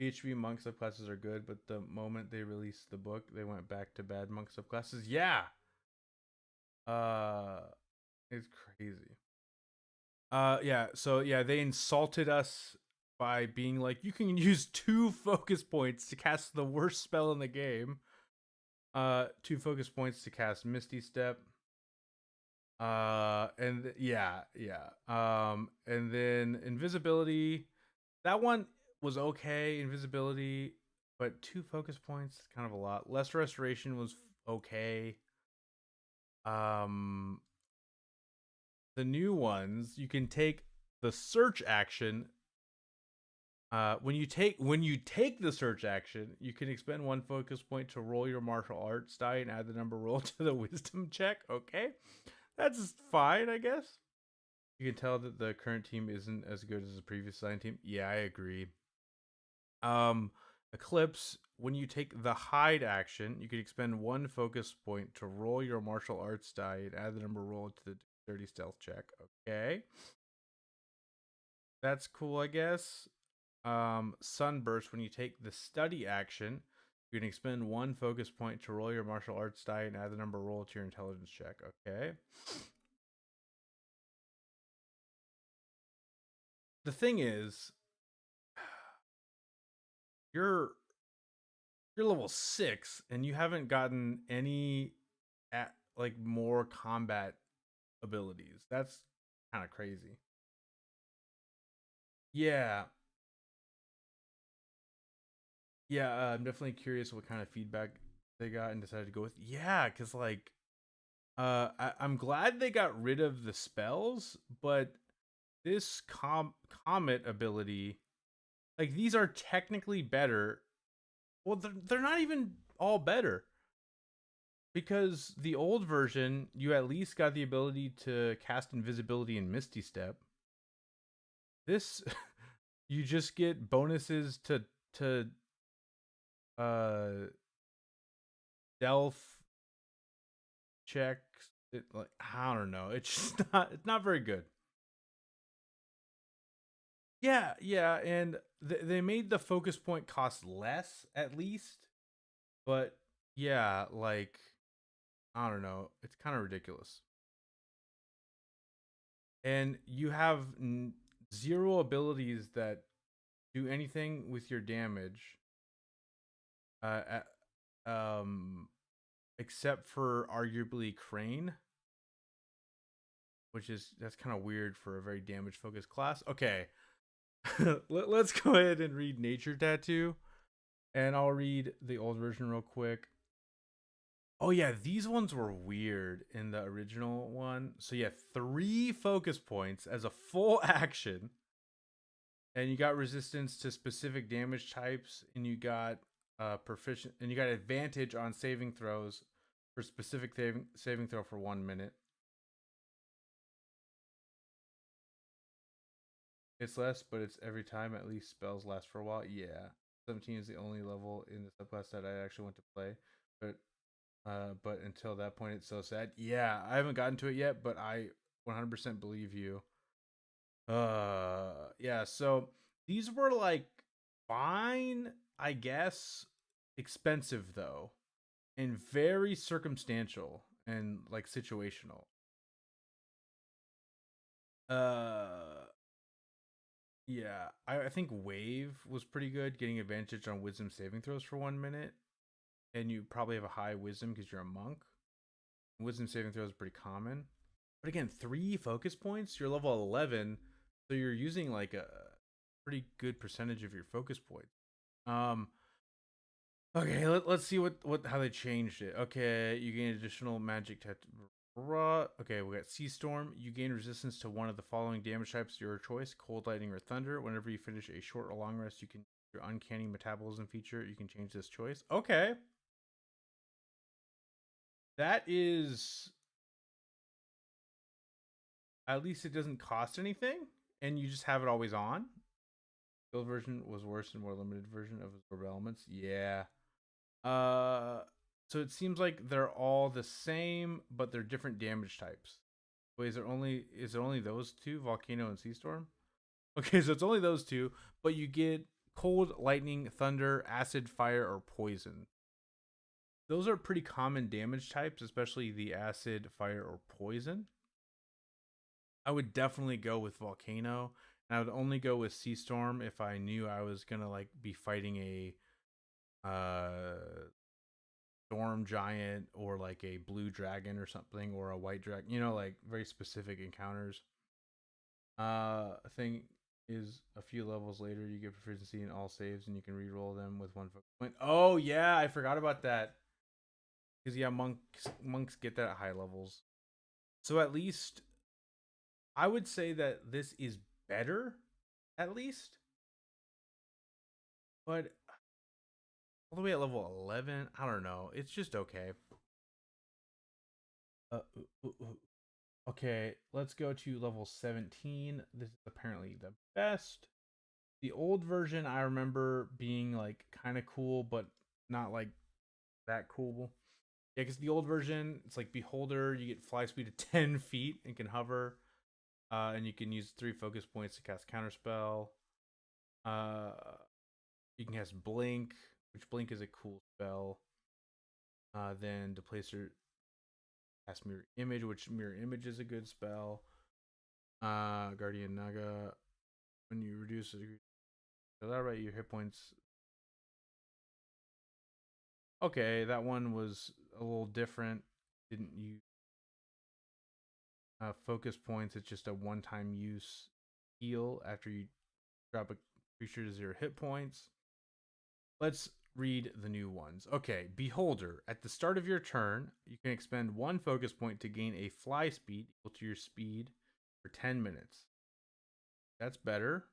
PHB monk subclasses are good, but the moment they released the book, they went back to bad monk subclasses. Yeah, uh, it's crazy. Yeah. So yeah, they insulted us by being like, you can use 2 focus points to cast the worst spell in the game. 2 focus points to cast Misty Step. And yeah. And then invisibility. That one was okay. Invisibility, but 2 focus points is kind of a lot. Less restoration was okay. Um, the new ones, you can take the search action. When you take the search action, you can expend 1 focus point to roll your martial arts die and add the number roll to the wisdom check. Okay, that's fine, I guess. You can tell that the current team isn't as good as the previous design team. Yeah, I agree. Um, Eclipse, when you take the hide action, you can expend 1 focus point to roll your martial arts die and add the number roll to the dirty stealth check. Okay, that's cool, I guess. Sunburst, when you take the study action, you can expend 1 focus point to roll your martial arts die and add the number roll to your intelligence check. Okay. The thing is, you're you're level 6 and you haven't gotten any like more combat abilities. That's kind of crazy. Yeah. Yeah, I'm definitely curious what kind of feedback they got and decided to go with. Yeah, cuz like I'm glad they got rid of the spells, but this comet ability, like these are technically better. Well, they're not even all better, because the old version, you at least got the ability to cast invisibility and Misty Step. This, you just get bonuses to uh stealth checks. Like, I don't know. It's just not very good. Yeah, and they made the focus point cost less at least, but yeah, like I don't know. It's kind of ridiculous. And you have 0 abilities that do anything with your damage, uh, um, except for arguably Crane, which is that's kind of weird for a very damage focused class. Okay, let's go ahead and read Nature Tattoo, and I'll read the old version real quick. Oh yeah, these ones were weird in the original one. So yeah, 3 focus points as a full action, and you got resistance to specific damage types, and you got proficient, and you got advantage on saving throws for specific saving throw for 1 minute. It's less, but it's every time. At least spells last for a while. Yeah, 17 is the only level in the subclass that I actually want to play, but until that point, it's so sad. Yeah, I haven't gotten to it yet, but I 100% believe you. Yeah. So these were like fine, I guess. Expensive though, and very circumstantial and like situational. Uh, yeah, I think Wave was pretty good, getting advantage on Wisdom saving throws for 1 minute, and you probably have a high Wisdom because you're a monk. Wisdom saving throws is pretty common, but again, 3 focus points. You're level 11, so you're using like a pretty good percentage of your focus points. Um, Okay, let's see what how they changed it. Okay, you gain additional magic okay, we got Sea Storm. You gain resistance to one of the following damage types, your choice: cold, lightning, or thunder. Whenever you finish a short or long rest, you can your uncanny metabolism feature. You can change this choice. Okay, that is at least it doesn't cost anything, and you just have it always on. Build version was worse and more limited version of absorb elements. Yeah. Uh, so it seems like they're all the same, but they're different damage types. Wait, is it only those two, Volcano and Sea Storm? Okay, so it's only those two, but you get cold, lightning, thunder, acid, fire, or poison. Those are pretty common damage types, especially the acid, fire, or poison. I would definitely go with Volcano, and I would only go with Sea Storm if I knew I was gonna like be fighting a storm giant or like a blue dragon or something or a white dragon, like very specific encounters. Thing is a few levels later you get proficiency in all saves and you can re-roll them with one focus point. Oh yeah, I forgot about that. Because yeah, monks get that at high levels. So at least I would say that this is better, at least. But all the way at level 11, I don't know. It's just okay. Uh, Okay, let's go to level 17. This is apparently the best. The old version I remember being like kind of cool, but not like that cool. Yeah, because the old version, it's like Beholder, you get fly speed of 10 feet and can hover. And you can use 3 focus points to cast Counterspell. Uh, you can cast Blink, which Blink is a cool spell. Then Deplacer cast Mirror Image, which Mirror Image is a good spell. Guardian Naga, when you reduce a degree, so that right, your hit points. Okay, that one was a little different. Didn't use focus points. It's just a one-time use heal after you drop a creature to 0 hit points. Let's read the new ones. Okay, Beholder. At the start of your turn, you can expend 1 focus point to gain a fly speed equal to your speed for 10 minutes. That's better.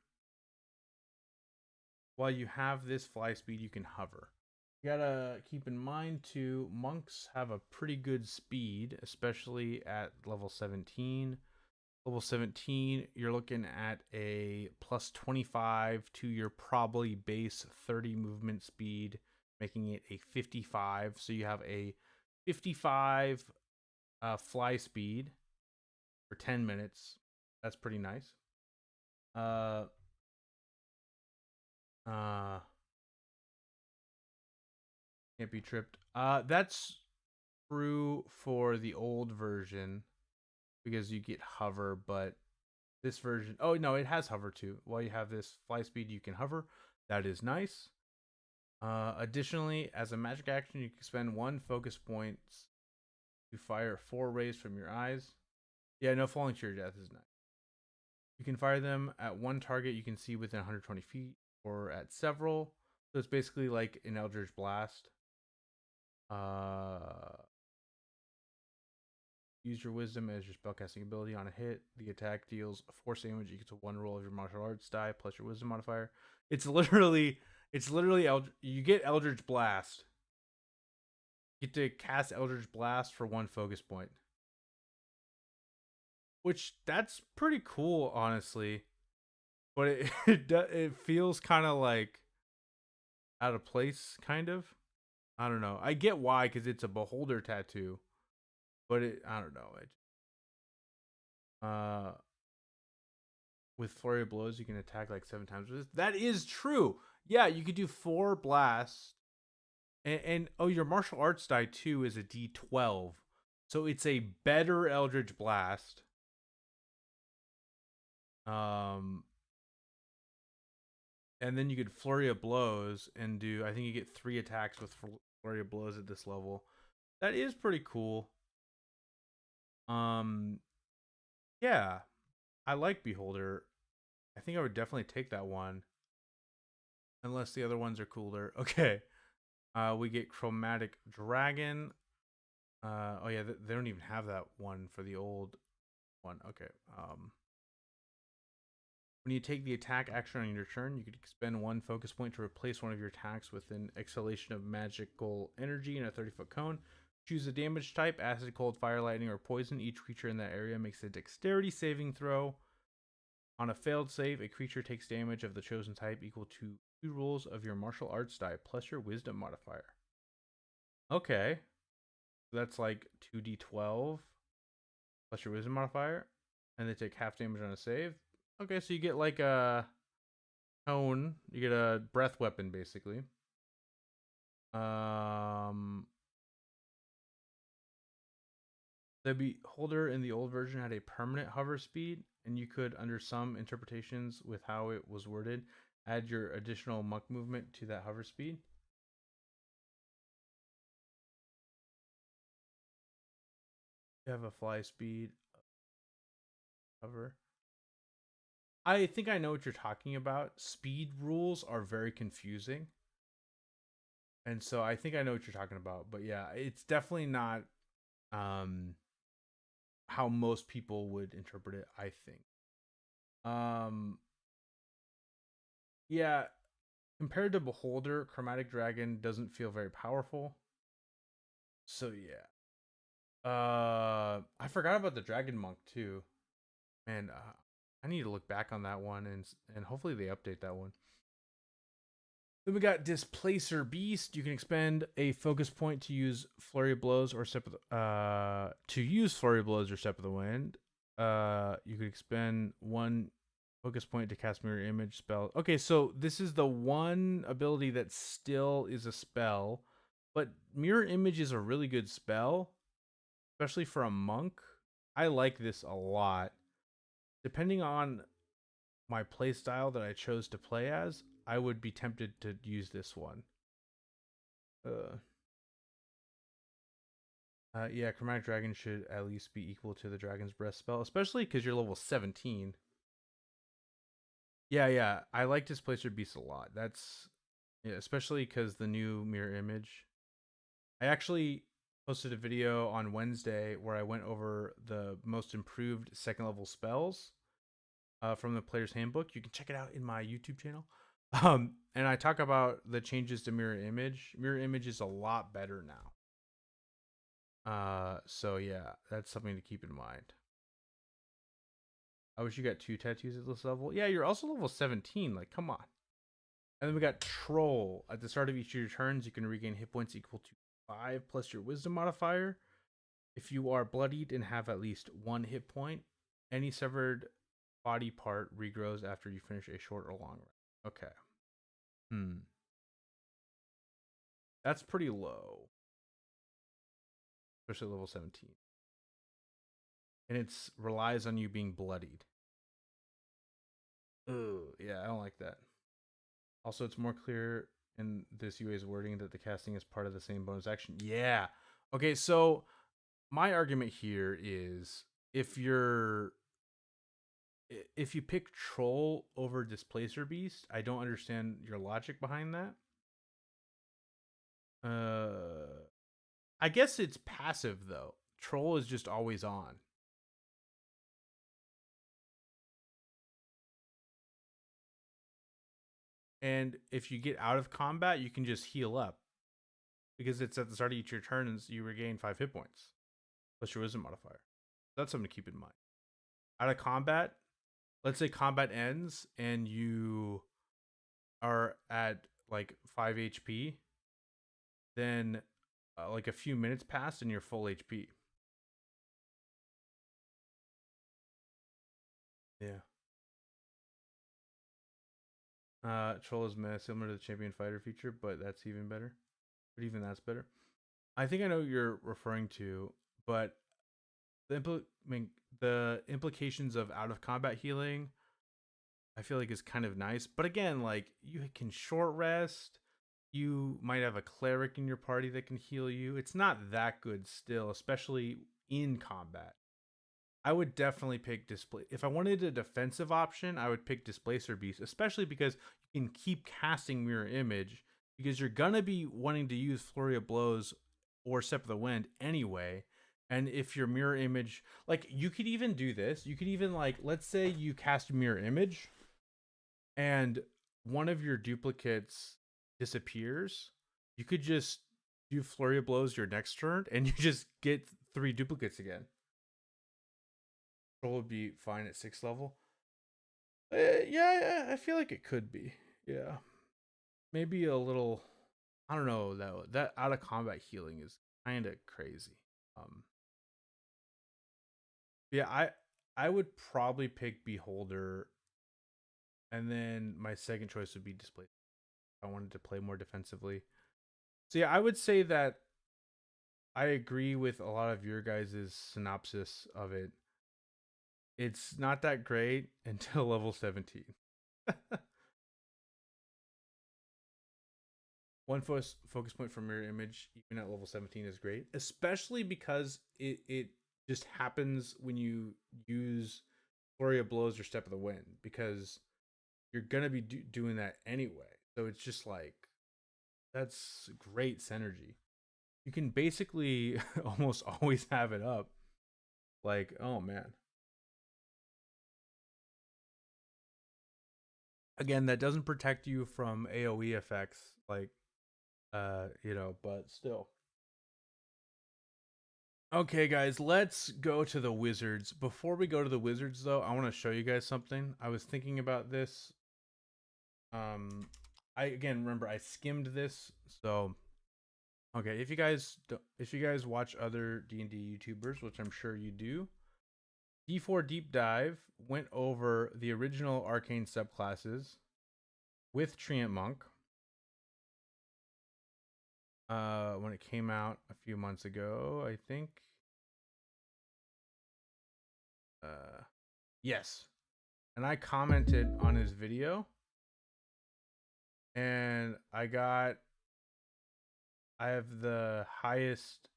While you have this fly speed, you can hover. You gotta keep in mind too, monks have a pretty good speed, especially at level 17. Level 17, you're looking at a plus 25 to your probably base 30 movement speed, making it a 55. So you have a 55 fly speed for 10 minutes. That's pretty nice. Uh, uh, can't be tripped. That's true for the old version because you get hover, but this version, oh no, it has hover too. While you have this fly speed, you can hover. That is nice. Additionally, as a magic action, you can spend 1 focus point to fire 4 rays from your eyes. Yeah, no falling to your death is nice. You can fire them at 1 target you can see within 120 feet or at several. So it's basically like an Eldritch Blast. Use your wisdom as your spellcasting ability on a hit. The attack deals force damage equal to 1 roll of your martial arts die plus your wisdom modifier. It's literally you get Eldritch Blast. You get to cast Eldritch Blast for 1 focus point. Which that's pretty cool, honestly. But it feels kind of like out of place, kind of. I don't know. I get why, because it's a beholder tattoo, but I don't know. Uh, with flurry of blows, you can attack like 7 times. That is true. Yeah, you could do 4 blasts, and oh, your martial arts die too is a D12, so it's a better Eldritch Blast. Um, and then you could flurry of blows and do. I think you get 3 attacks with flurry of blows at this level. That is pretty cool. Um, yeah, I like Beholder. I think I would definitely take that one, unless the other ones are cooler. Okay. We get Chromatic Dragon. Oh yeah, they don't even have that one for the old one. Okay. When you take the attack action on your turn, you can expend 1 focus point to replace one of your attacks with an exhalation of magical energy in a 30-foot cone. Choose a damage type: acid, cold, fire, lightning, or poison. Each creature in that area makes a dexterity saving throw. On a failed save, a creature takes damage of the chosen type equal to 2 rolls of your martial arts die plus your wisdom modifier. Okay. That's like 2d12 plus your wisdom modifier. And they take half damage on a save. Okay, so you get like a cone. You get a breath weapon, basically. The beholder in the old version had a permanent hover speed, and you could, under some interpretations with how it was worded, add your additional monk movement to that hover speed. You have a fly speed hover. I think I know what you're talking about. Speed rules are very confusing. And so I think I know what you're talking about. But yeah, it's definitely not how most people would interpret it, I think. Yeah, compared to Beholder, Chromatic Dragon doesn't feel very powerful. So yeah. I forgot about the Dragon Monk too. Man, I need to look back on that one and hopefully they update that one. Then we got Displacer Beast. You can expend a focus point to use Flurry of Blows or Step of the Step of the Wind. You could expend 1 focus point to cast Mirror Image spell. Okay, so this is the one ability that still is a spell, but Mirror Image is a really good spell, especially for a monk. I like this a lot. Depending on my play style that I chose to play as, I would be tempted to use this one. Yeah, Chromatic Dragon should at least be equal to the Dragon's Breath spell, especially because you're level 17. Yeah, I like Displacer Beast a lot. That's yeah, especially because the new mirror image. I actually posted a video on Wednesday where I went over the most improved 2nd level spells from the player's handbook. You can check it out in my YouTube channel. And I talk about the changes to mirror image. Mirror image is a lot better now. So yeah, that's something to keep in mind. I wish you got 2 tattoos at this level. Yeah, you're also level 17. Like, come on. And then we got Troll. At the start of each of your turns, you can regain hit points equal to 5 plus your wisdom modifier. If you are bloodied and have at least 1 hit point, any severed body part regrows after you finish a short or long rest. Okay. That's pretty low. Especially level 17. And it relies on you being bloodied. Ugh, yeah, I don't like that. Also, it's more clear in this UA's wording that the casting is part of the same bonus action. Yeah. Okay, so my argument here is if you pick Troll over Displacer Beast, I don't understand your logic behind that. I guess it's passive though. Troll is just always on. And if you get out of combat, you can just heal up. Because it's at the start of each of your turns, you regain 5 hit points. Plus your wisdom modifier. That's something to keep in mind. Out of combat, let's say combat ends and you are at like 5 HP, then like a few minutes pass and you're full HP. Yeah. Troll is meh, similar to the champion fighter feature, but that's even better. But even that's better. I think I know what you're referring to, but the implications of out of combat healing, I feel like is kind of nice. But again, like you can short rest. You might have a cleric in your party that can heal you. It's not that good still, especially in combat. I would definitely pick If I wanted a defensive option, I would pick Displacer Beast, especially because you can keep casting Mirror Image because you're gonna be wanting to use Flurry of Blows or Step of the Wind anyway. And if your mirror image, like you could even do this, you could even like, let's say you cast mirror image and one of your duplicates disappears, you could just do Flurry of Blows your next turn and you just get 3 duplicates again. Control would be fine at 6th level. Yeah, I feel like it could be. Yeah. Maybe a little, I don't know, that out of combat healing is kind of crazy. Yeah, I would probably pick Beholder, and then my second choice would be Displacement if I wanted to play more defensively. So yeah, I would say that I agree with a lot of your guys' synopsis of it. It's not that great until level 17. One focus point for mirror image, even at level 17, is great, especially because it just happens when you use Flurry of Blows or Step of the Wind, because you're gonna be doing that anyway. So it's just like, that's great synergy. You can basically almost always have it up. Like, oh man. Again, that doesn't protect you from AoE effects, like, but still. Okay, guys, let's go to the wizards. Before we go to the wizards, though, I want to show you guys something. I was thinking about this. I again remember I skimmed this, so okay. If you guys watch other D&D YouTubers, which I'm sure you do, D4 Deep Dive went over the original Arcane subclasses with Treant Monk. When it came out a few months ago, I think. Yes. And I commented on his video, and I have the highest,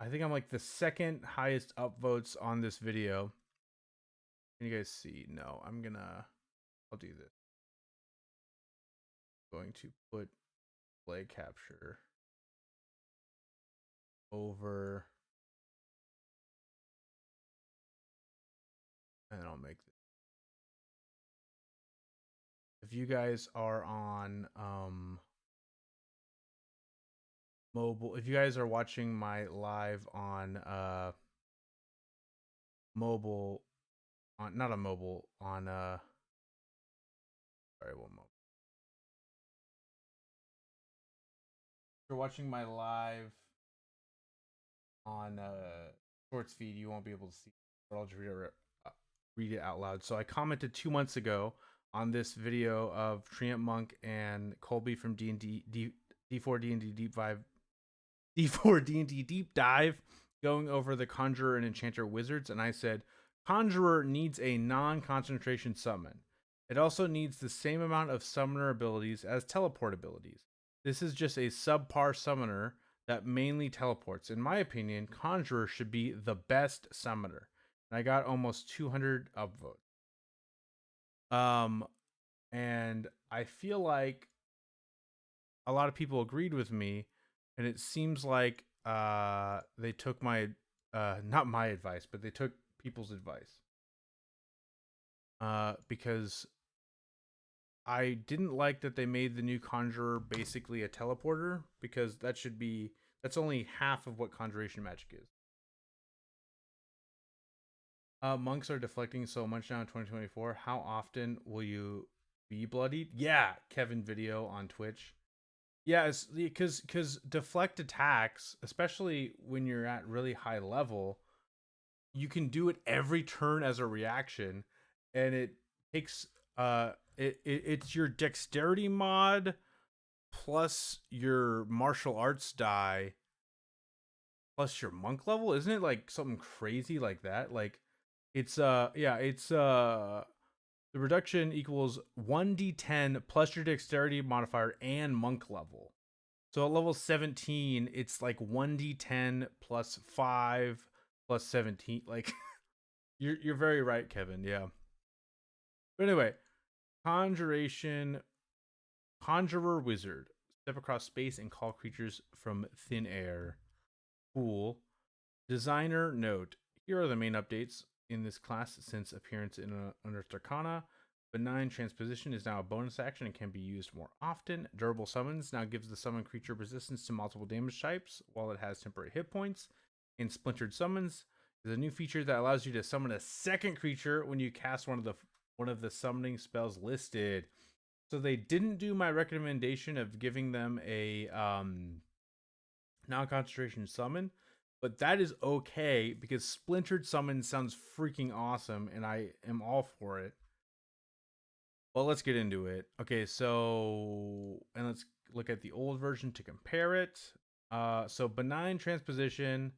I think I'm like the second highest upvotes on this video. Can you guys see? No, I'll do this. I'm going to put play capture over, and then I'll make this. If you guys are on mobile, if you guys are watching my live on mobile, on not on mobile, on sorry, one moment. If you're watching my live on Shorts feed, you won't be able to see, but I'll just read it out loud. So I commented 2 months ago on this video of Treant Monk and Colby from D&D D4 D&D Deep Dive going over the Conjurer and Enchanter wizards, and I said Conjurer needs a non-concentration summon. It also needs the same amount of summoner abilities as teleport abilities. This is just a subpar summoner that mainly teleports. In my opinion, Conjurer should be the best summoner. And I got almost 200 upvotes. And I feel like a lot of people agreed with me, and it seems like they took my not my advice, but they took people's advice. Because I didn't like that they made the new Conjurer basically a teleporter, because that's only half of what Conjuration magic is. Monks are deflecting so much now in 2024. How often will you be bloodied? Yeah, Kevin video on Twitch. Yeah, because deflect attacks, especially when you're at really high level, you can do it every turn as a reaction, and it takes it's your dexterity mod plus your martial arts die plus your monk level. Isn't it like something crazy like that? Like it's the reduction equals 1d10 plus your dexterity modifier and monk level. So at level 17, it's like 1d10 plus 5 plus 17. Like you're very right, Kevin. Yeah. But anyway, Conjurer Wizard. Step across space and call creatures from thin air. Cool. Designer note. Here are the main updates in this class since appearance in Unearthed Arcana. Benign Transposition is now a bonus action and can be used more often. Durable Summons now gives the summoned creature resistance to multiple damage types while it has temporary hit points. And Splintered Summons is a new feature that allows you to summon a second creature when you cast one of the summoning spells listed. So they didn't do my recommendation of giving them a non-concentration summon, but that is okay because Splintered Summon sounds freaking awesome and I am all for it. Well, let's get into it. Okay, so and let's look at the old version to compare it. So Benign Transposition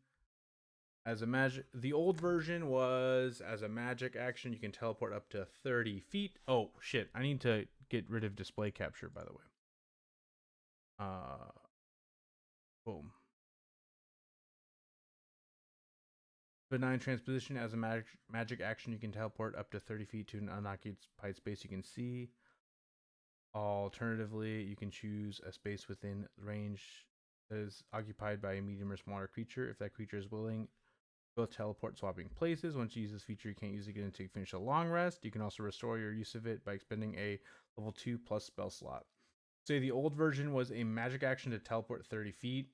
as a magic. The old version was as a magic action. You can teleport up to 30 feet. Oh shit! I need to get rid of display capture, by the way. Boom. Benign Transposition as a magic action. You can teleport up to 30 feet to an unoccupied space you can see. Alternatively, you can choose a space within range that is occupied by a medium or smaller creature. If that creature is willing, you'll teleport swapping places. Once you use this feature, you can't use it again until you finish a long rest. You can also restore your use of it by expending a level 2 plus spell slot. Say the old version was a magic action to teleport 30 feet,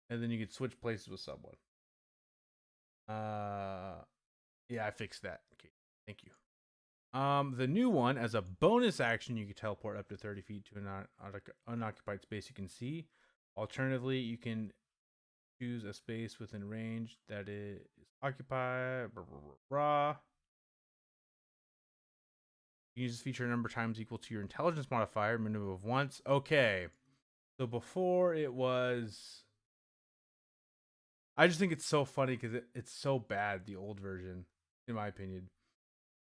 and then you could switch places with someone. Yeah, I fixed that. Okay, thank you. The new one, as a bonus action, you can teleport up to 30 feet to an unoccupied space you can see. Alternatively, you can choose a space within range that is occupied. You use this feature a number of times equal to your intelligence modifier, minimum of once. Okay. So before it was... I just think it's so funny because it's so bad, the old version, in my opinion.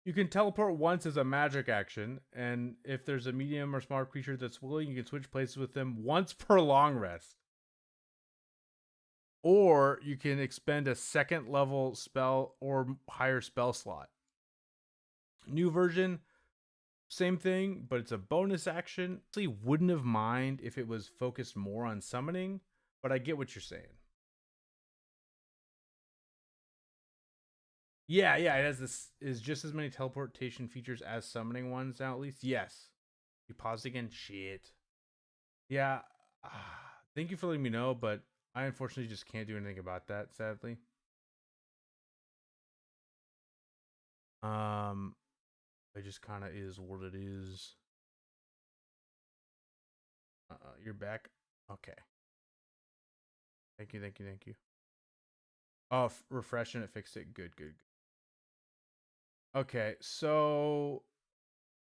You can teleport once as a magic action, and if there's a medium or smaller creature that's willing, you can switch places with them once per long rest. Or you can expend a second level spell or higher spell slot. New version, same thing, but it's a bonus action. Actually, wouldn't have mind if it was focused more on summoning, but I get what you're saying. Yeah, it has this is just as many teleportation features as summoning ones now, at least. Yes. You paused again? Shit. Yeah. Thank you for letting me know, but I unfortunately just can't do anything about that, sadly. It just kind of is what it is. You're back? Okay. Thank you. Oh, refresh and it fixed it. Good. Okay, so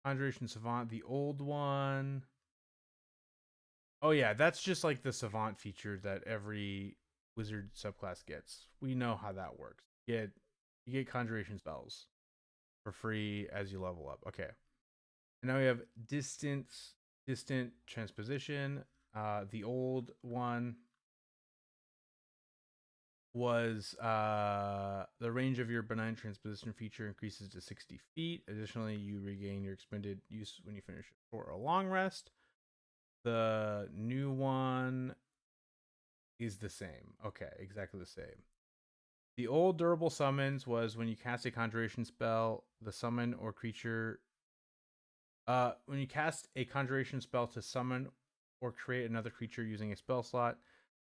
Conjuration Savant, the old one. Oh yeah, that's just like the Savant feature that every wizard subclass gets. We know how that works. You get conjuration spells for free as you level up. Okay. And now we have distant transposition. The old one was the range of your benign transposition feature increases to 60 feet. Additionally, you regain your expended use when you finish for a long rest. The new one is the same. Okay, exactly the same. The old durable summons was when you cast a conjuration spell, the summon or creature. When you cast a conjuration spell to summon or create another creature using a spell slot,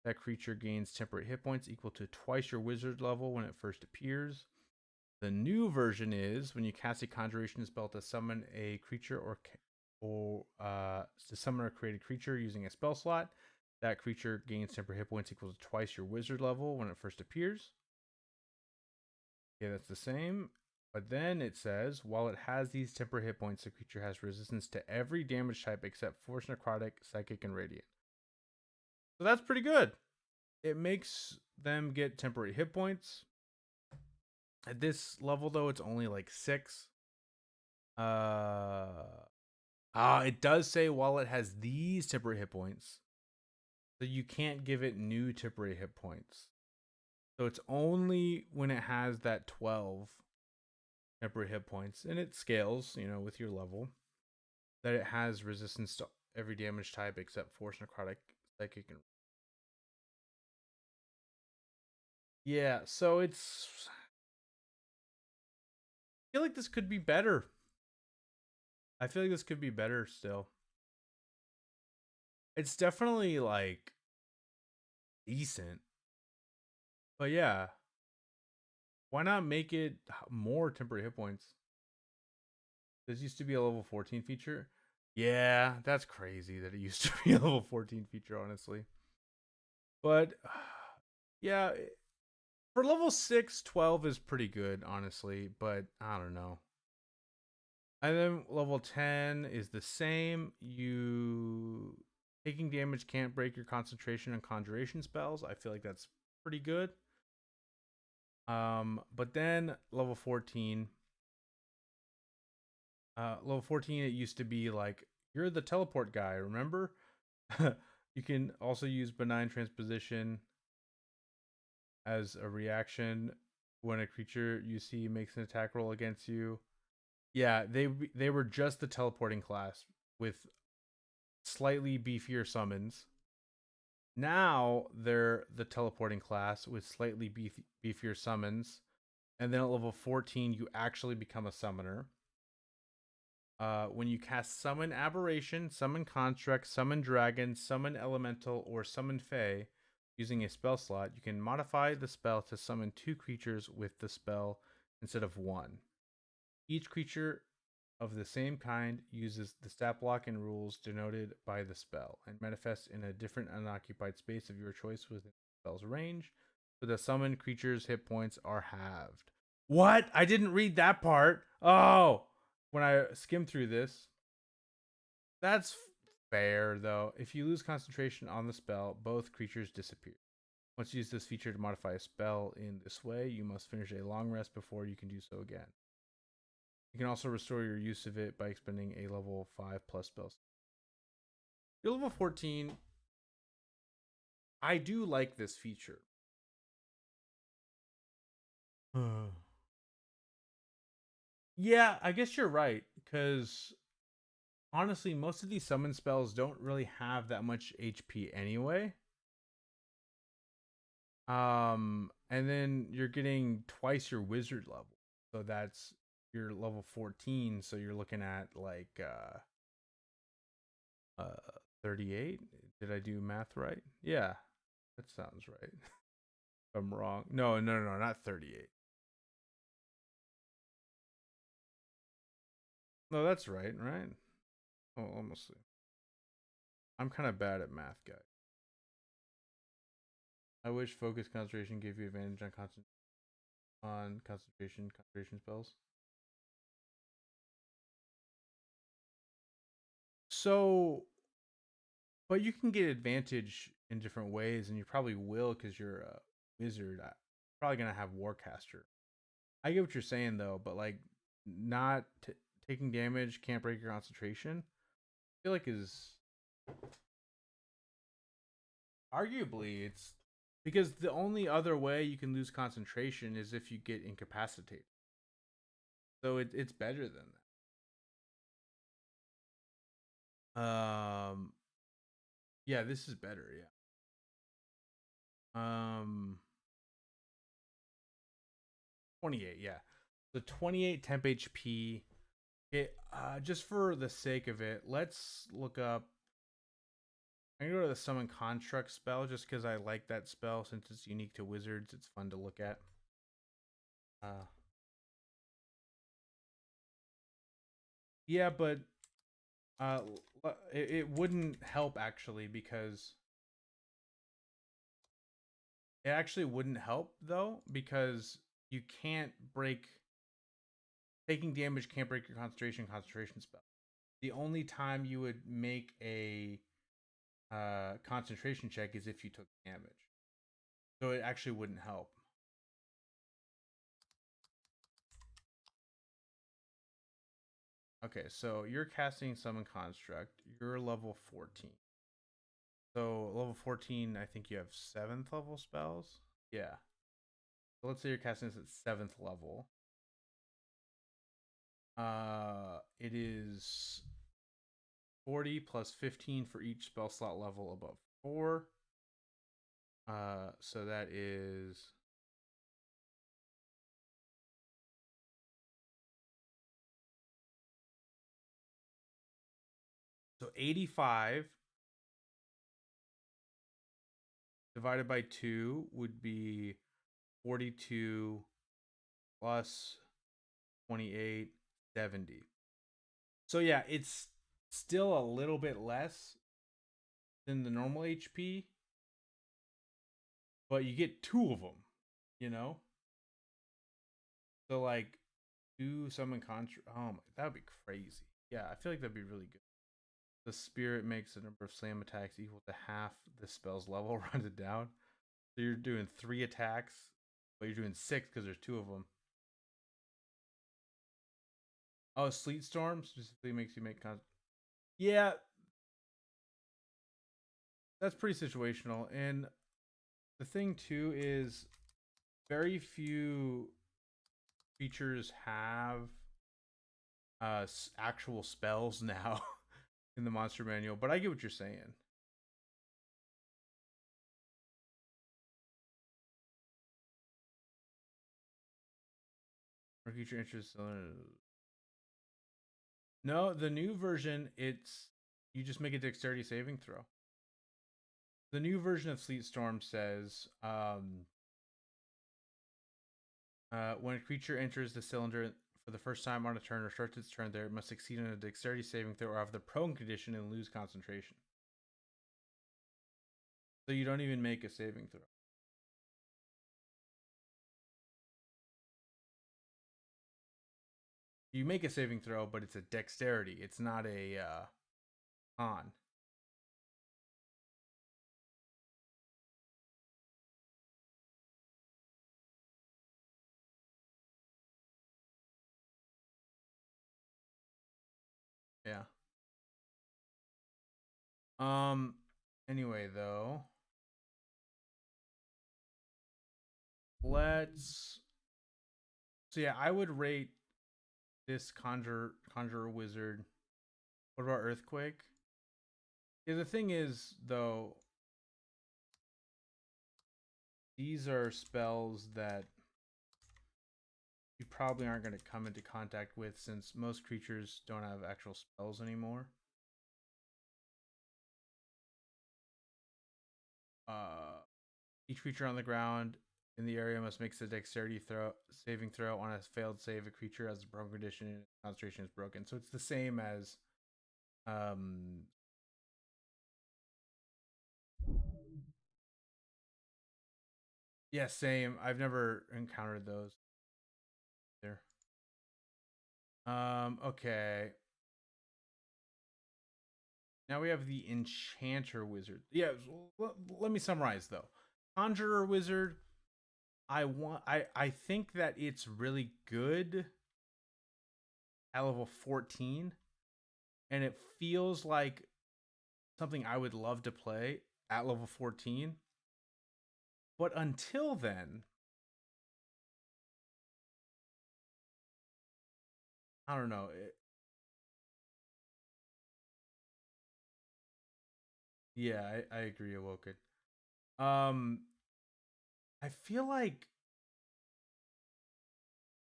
that creature gains temporary hit points equal to twice your wizard level when it first appears. The new version is when you cast a conjuration spell to summon a creature or to summon or create a creature using a spell slot, that creature gains temporary hit points equal to twice your wizard level when it first appears. Okay, that's the same. But then it says, while it has these temporary hit points, the creature has resistance to every damage type except Force, Necrotic, Psychic, and Radiant. So that's pretty good. It makes them get temporary hit points. At this level, though, it's only like 6. It does say while it has these temporary hit points, so you can't give it new temporary hit points. So it's only when it has that 12 temporary hit points, and it scales, with your level, that it has resistance to every damage type except force, necrotic, psychic, and yeah. So it's. I feel like this could be better. I feel like this could be better still. It's definitely like decent, but yeah. Why not make it more temporary hit points? This used to be a level 14 feature. Yeah, that's crazy that it used to be a level 14 feature, honestly. But yeah, for level 6, 12 is pretty good, honestly. But I don't know. And then level 10 is the same. You taking damage can't break your concentration and conjuration spells. I feel like that's pretty good. But then level 14, it used to be like you're the teleport guy, remember? You can also use benign transposition as a reaction when a creature you see makes an attack roll against you. Yeah, they were just the teleporting class with slightly beefier summons. Now they're the teleporting class with slightly beefier summons. And then at level 14, you actually become a summoner. When you cast Summon Aberration, Summon Construct, Summon Dragon, Summon Elemental, or Summon Fae using a spell slot, you can modify the spell to summon 2 creatures with the spell instead of 1. Each creature of the same kind uses the stat block and rules denoted by the spell and manifests in a different unoccupied space of your choice within the spell's range, so the summoned creature's hit points are halved. What? I didn't read that part. Oh, when I skimmed through this. That's fair, though. If you lose concentration on the spell, both creatures disappear. Once you use this feature to modify a spell in this way, you must finish a long rest before you can do so again. You can also restore your use of it by expending a level 5 plus spell. You're level 14. I do like this feature. Yeah, I guess you're right, because honestly, most of these summon spells don't really have that much HP anyway. And then you're getting twice your wizard level. So that's your level 14, so you're looking at like 38. Did I do math right? Yeah. That sounds right. If I'm wrong. No, not 38. No, that's right, right? Oh, almost. I'm kind of bad at math, guy. I wish focus concentration gave you advantage on concentration spells. So, but you can get advantage in different ways, and you probably will because you're a wizard. Probably gonna have Warcaster. I get what you're saying though, but like not taking damage can't break your concentration. I feel like is arguably it's because the only other way you can lose concentration is if you get incapacitated. So it's better than that. Yeah, this is better. Yeah. 28. Yeah. So 28 temp HP. Okay, just for the sake of it, let's look up. I'm gonna go to the summon construct spell just because I like that spell since it's unique to wizards. It's fun to look at. Uh, yeah, but uh, it wouldn't help actually because it actually wouldn't help though because you can't break taking damage can't break your concentration spell. The only time you would make a concentration check is if you took damage. So it actually wouldn't help. Okay, so you're casting Summon Construct. You're level 14. So level 14, I think you have 7th level spells. Yeah. So let's say you're casting this at 7th level. It is 40 plus 15 for each spell slot level above 4. So that is so 85 divided by 2 would be 42 plus 28, 70. So yeah, it's still a little bit less than the normal HP, but you get 2 of them, you know? So like 2 summon contra. Oh my, that would be crazy. Yeah, I feel like that'd be really good. The spirit makes the number of slam attacks equal to half the spell's level, runs it down. So you're doing 3 attacks, but you're doing 6 because there's 2 of them. Oh, Sleet Storm specifically makes you make Yeah, that's pretty situational. And the thing too is very few creatures have actual spells now in the monster manual, but I get what you're saying. Or creature interest. No, the new version, it's you just make a dexterity saving throw. The new version of Sleet Storm says when a creature enters the cylinder for the first time on a turn or starts its turn there, it must succeed in a dexterity saving throw or have the prone condition and lose concentration. So you don't even make a saving throw. You make a saving throw, but it's a dexterity. It's not a con. Yeah. Anyway, though, let's. So yeah, I would rate this conjurer wizard. What about earthquake? Yeah, the thing is, though, these are spells that you probably aren't going to come into contact with since most creatures don't have actual spells anymore. Each creature on the ground in the area must make a dexterity saving throw. On a failed save, a creature has a broken condition and concentration is broken. So it's the same as yeah, same. I've never encountered those there. Okay. Now we have the Enchanter Wizard. Yeah, let me summarize though. Conjurer Wizard, I think that it's really good at level 14, and it feels like something I would love to play at level 14. But until then, I don't know. Yeah, I agree, Awoken. I feel like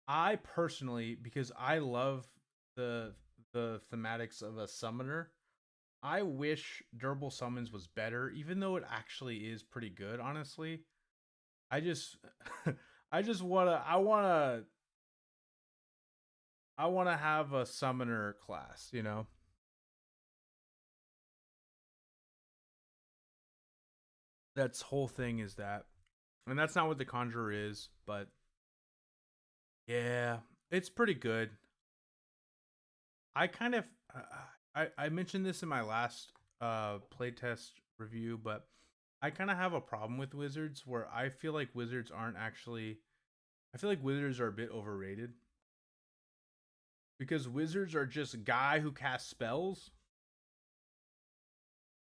I personally, because I love the thematics of a summoner, I wish durable summons was better, even though it actually is pretty good, honestly. I just I just wanna have a summoner class, you know? That's whole thing is that. And that's not what the conjurer is, but yeah, it's pretty good. I kind of I mentioned this in my last playtest review, but I kind of have a problem with wizards where I feel like wizards aren't actually I feel like wizards are a bit overrated. Because wizards are just a guy who casts spells,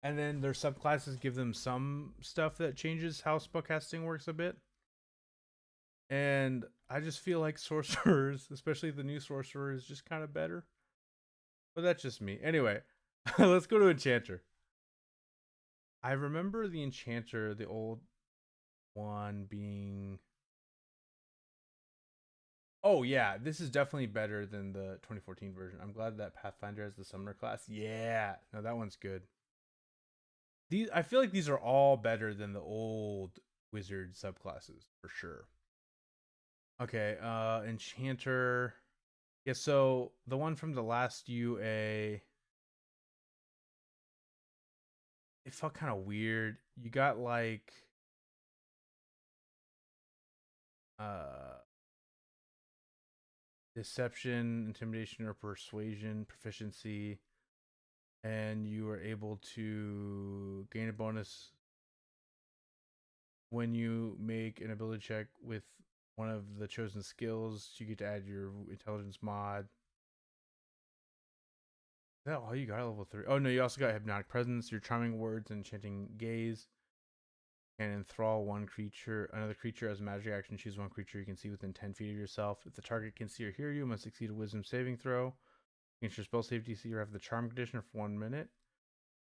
and then their subclasses give them some stuff that changes how spellcasting works a bit. And I just feel like sorcerers, especially the new sorcerer, is just kind of better. But that's just me. Anyway, Let's go to Enchanter. I remember the Enchanter, the old one being. Oh yeah, this is definitely better than the 2014 version. I'm glad that Pathfinder has the Summoner class. Yeah, no, that one's good. These I feel like these are all better than the old Wizard subclasses for sure. Okay, Enchanter. Yeah, so the one from the last UA, it felt kind of weird. You got like uh deception, intimidation, or persuasion proficiency, and you are able to gain a bonus when you make an ability check with one of the chosen skills. You get to add your intelligence mod. Is that all you got at level 3? Oh no, you also got hypnotic presence, your charming words, and enchanting gaze. And enthrall another creature as a magic action. Choose one creature you can see within 10 feet of yourself. If the target can see or hear you, must succeed a wisdom saving throw. Against your spell save DC, or have the charm condition for 1 minute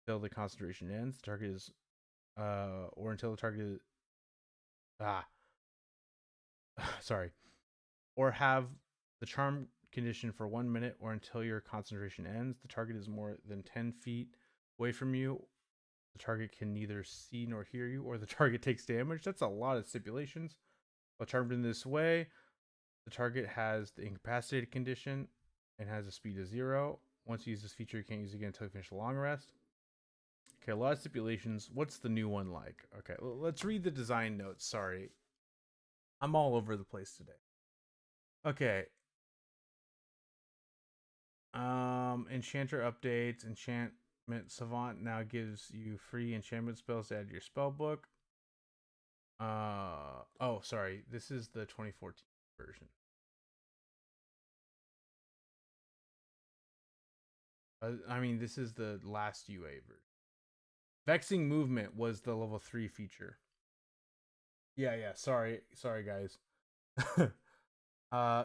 until the concentration ends. The target is, or until the target is, ah, sorry, or have the charm condition for 1 minute or until your concentration ends. The target is more than 10 feet away from you. The target can neither see nor hear you, or the target takes damage. That's a lot of stipulations. While charmed in this way, the target has the incapacitated condition and has a speed of 0. Once you use this feature, you can't use it again until you finish the long rest. Okay, a lot of stipulations. What's the new one like? Okay, let's read the design notes. Sorry, I'm all over the place today. Okay. Enchanter updates. Enchantment Savant now gives you free enchantment spells to add to your spell book. Oh, sorry. This is the 2014 version. I mean, this is the last UA version. Vexing Movement was the level 3 feature. Yeah. Sorry, guys.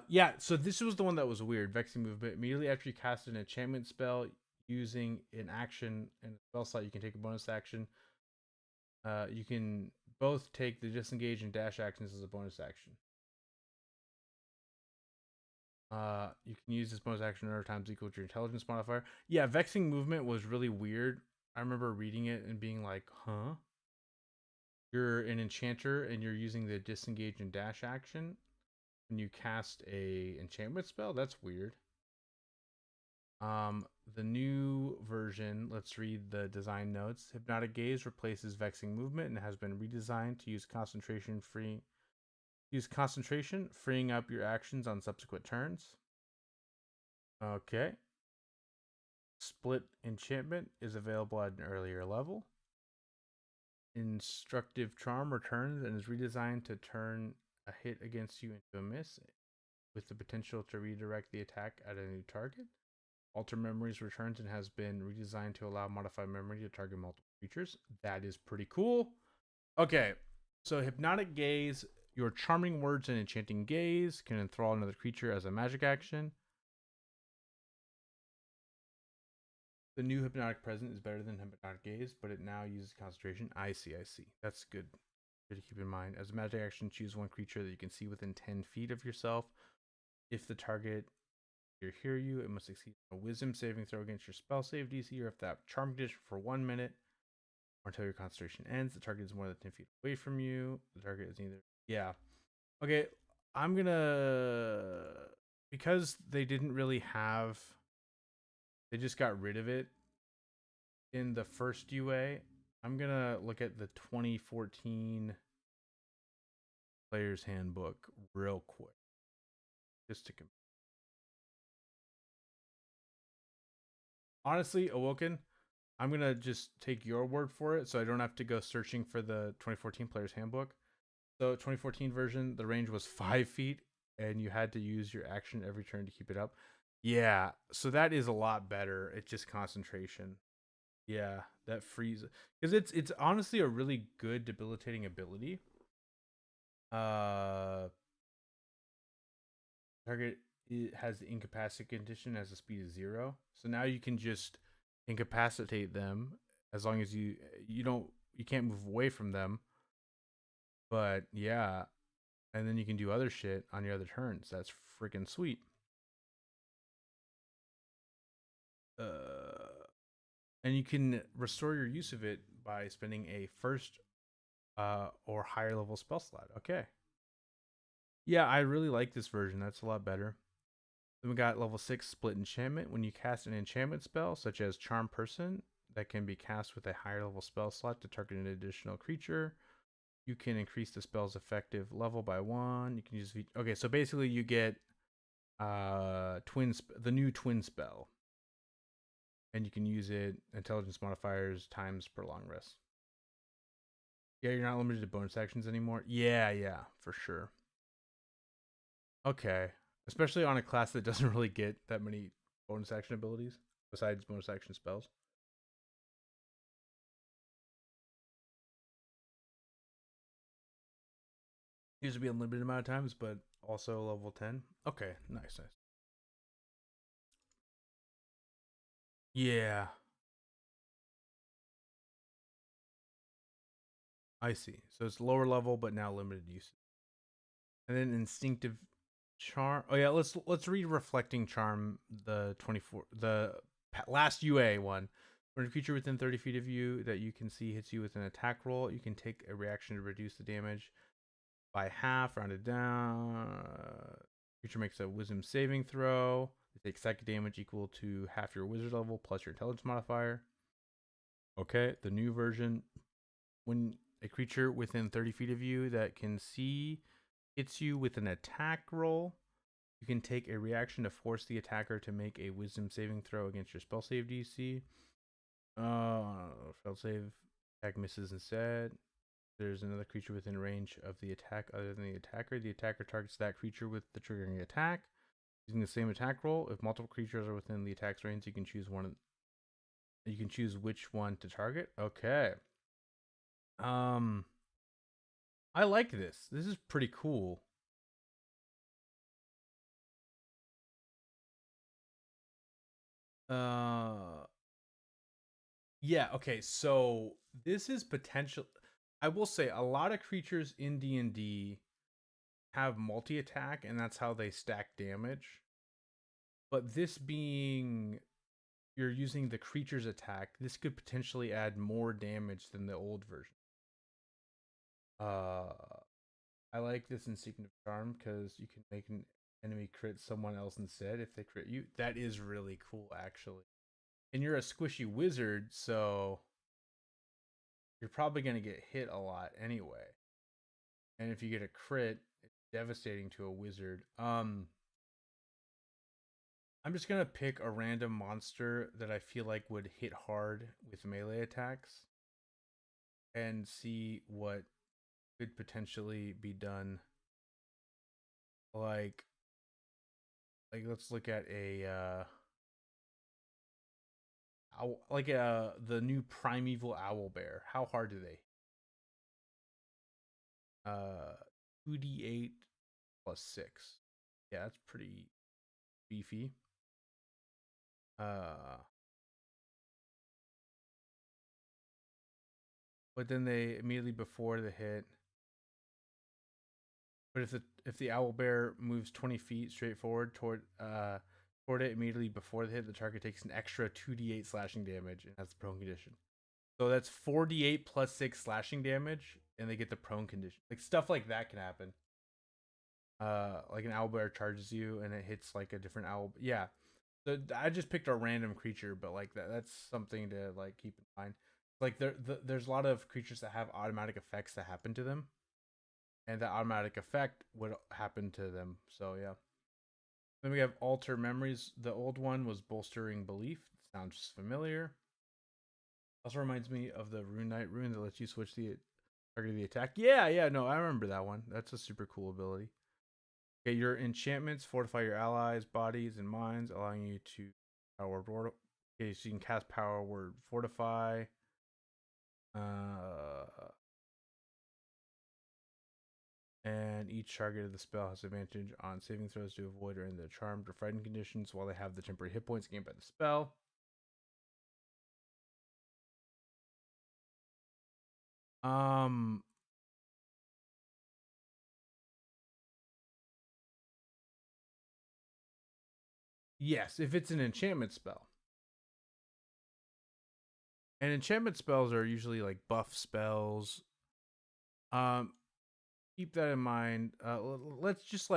Yeah. So this was the one that was weird. Vexing Movement. Immediately after you cast an enchantment spell using an action and a spell slot, you can take a bonus action. You can both take the disengage and dash actions as a bonus action. You can use this bonus action number of times equal to your intelligence modifier. Yeah, Vexing Movement was really weird. I remember reading it and being like, huh? You're an enchanter and you're using the disengage and dash action when you cast a enchantment spell? That's weird. The new version, let's read the design notes. Hypnotic Gaze replaces Vexing Movement and has been redesigned to use concentration, freeing up your actions on subsequent turns. Okay. Split Enchantment is available at an earlier level. Instructive Charm returns and is redesigned to turn a hit against you into a miss, with the potential to redirect the attack at a new target. Alter Memories returns and has been redesigned to allow modified memory to target multiple creatures. That is pretty cool. Okay, so Hypnotic Gaze, your charming words and enchanting gaze can enthrall another creature as a magic action. The new Hypnotic Present is better than Hypnotic Gaze, but it now uses concentration. I see. That's good. Good to keep in mind. As a magic action, choose one creature that you can see within 10 feet of yourself. If the target hear you, it must succeed a wisdom saving throw against your spell save DC, or if that charm condition for 1 minute or until your concentration ends. The target is more than 10 feet away from you. The target is either. Yeah. Okay. I'm gonna. Because they didn't really have. They just got rid of it in the first UA. I'm gonna look at the 2014 Player's Handbook real quick. Just to compare. Honestly, Awoken, I'm gonna just take your word for it, so I don't have to go searching for the 2014 Player's Handbook. So 2014 version, the range was 5 feet, and you had to use your action every turn to keep it up. Yeah, so that is a lot better. It's just concentration. Yeah, that frees because it's honestly a really good debilitating ability. Uh, Target, it has the incapacity condition as a speed of 0, so now you can just incapacitate them as long as you can't move away from them. But yeah, and then you can do other shit on your other turns. That's freaking sweet. And you can restore your use of it by spending a first or higher level spell slot. Okay. Yeah, I really like this version. That's a lot better. Then we got level 6 split enchantment. When you cast an enchantment spell, such as Charm Person, that can be cast with a higher level spell slot to target an additional creature, you can increase the spell's effective level by 1. You can use okay, so basically you get the new twin spell, and you can use it intelligence modifiers times per long rest. Yeah, you're not limited to bonus actions anymore. Yeah, for sure. Okay, especially on a class that doesn't really get that many bonus action abilities besides bonus action spells. Used to be unlimited amount of times, but also level 10. Okay, nice. Yeah, I see. So it's lower level, but now limited use. And then instinctive charm. Oh yeah, let's read reflecting charm, the 24, the last UA one. When a creature within 30 feet of you that you can see hits you with an attack roll, you can take a reaction to reduce the damage by half, rounded down. Creature makes a wisdom saving throw. It takes psychic damage equal to half your wizard level plus your intelligence modifier. Okay, the new version. When a creature within 30 feet of you that can see hits you with an attack roll, you can take a reaction to force the attacker to make a wisdom saving throw against your spell save DC. Failed save. Attack misses instead. There's another creature within range of the attack other than the attacker. The attacker targets that creature with the triggering attack. Using the same attack roll, if multiple creatures are within the attack's range, you can choose one. You can choose which one to target. Okay. I like this. This is pretty cool. Yeah, okay. So this is potential. I will say a lot of creatures in D&D have multi-attack and that's how they stack damage. But this being you're using the creature's attack, this could potentially add more damage than the old version. Uh I like this Instinctive Charm because you can make an enemy crit someone else instead if they crit you. That is really cool, actually. And you're a squishy wizard, so you're probably going to get hit a lot anyway. And if you get a crit, it's devastating to a wizard. I'm just going to pick a random monster that I feel like would hit hard with melee attacks and see what could potentially be done. Like let's look at a the new primeval owl bear. How hard do they? 2d8 plus 6. Yeah, that's pretty beefy. But then they immediately before the hit. But if the owl bear moves 20 feet straight forward toward it immediately before the hit, the target takes an extra 2d8 slashing damage, and that's the prone condition. So that's 4d8 plus 6 slashing damage, and they get the prone condition. Like stuff like that can happen. Like an owl bear charges you, and it hits like a different owl. Yeah. So I just picked a random creature, but like that's something to like keep in mind. Like there's a lot of creatures that have automatic effects that happen to them, and that automatic effect would happen to them. So yeah. Then we have Alter Memories. The old one was Bolstering Belief. Sounds familiar. Also reminds me of the Rune Knight rune that lets you switch the target of the attack. Yeah, no, I remember that one. That's a super cool ability. Okay, your enchantments fortify your allies' bodies and minds, allowing you to power word. Okay, so you can cast power word fortify. And each target of the spell has advantage on saving throws to avoid or end the charmed or frightened conditions while they have the temporary hit points gained by the spell. Um, yes, if it's an enchantment spell. And enchantment spells are usually like buff spells. Um, keep that in mind. Let's just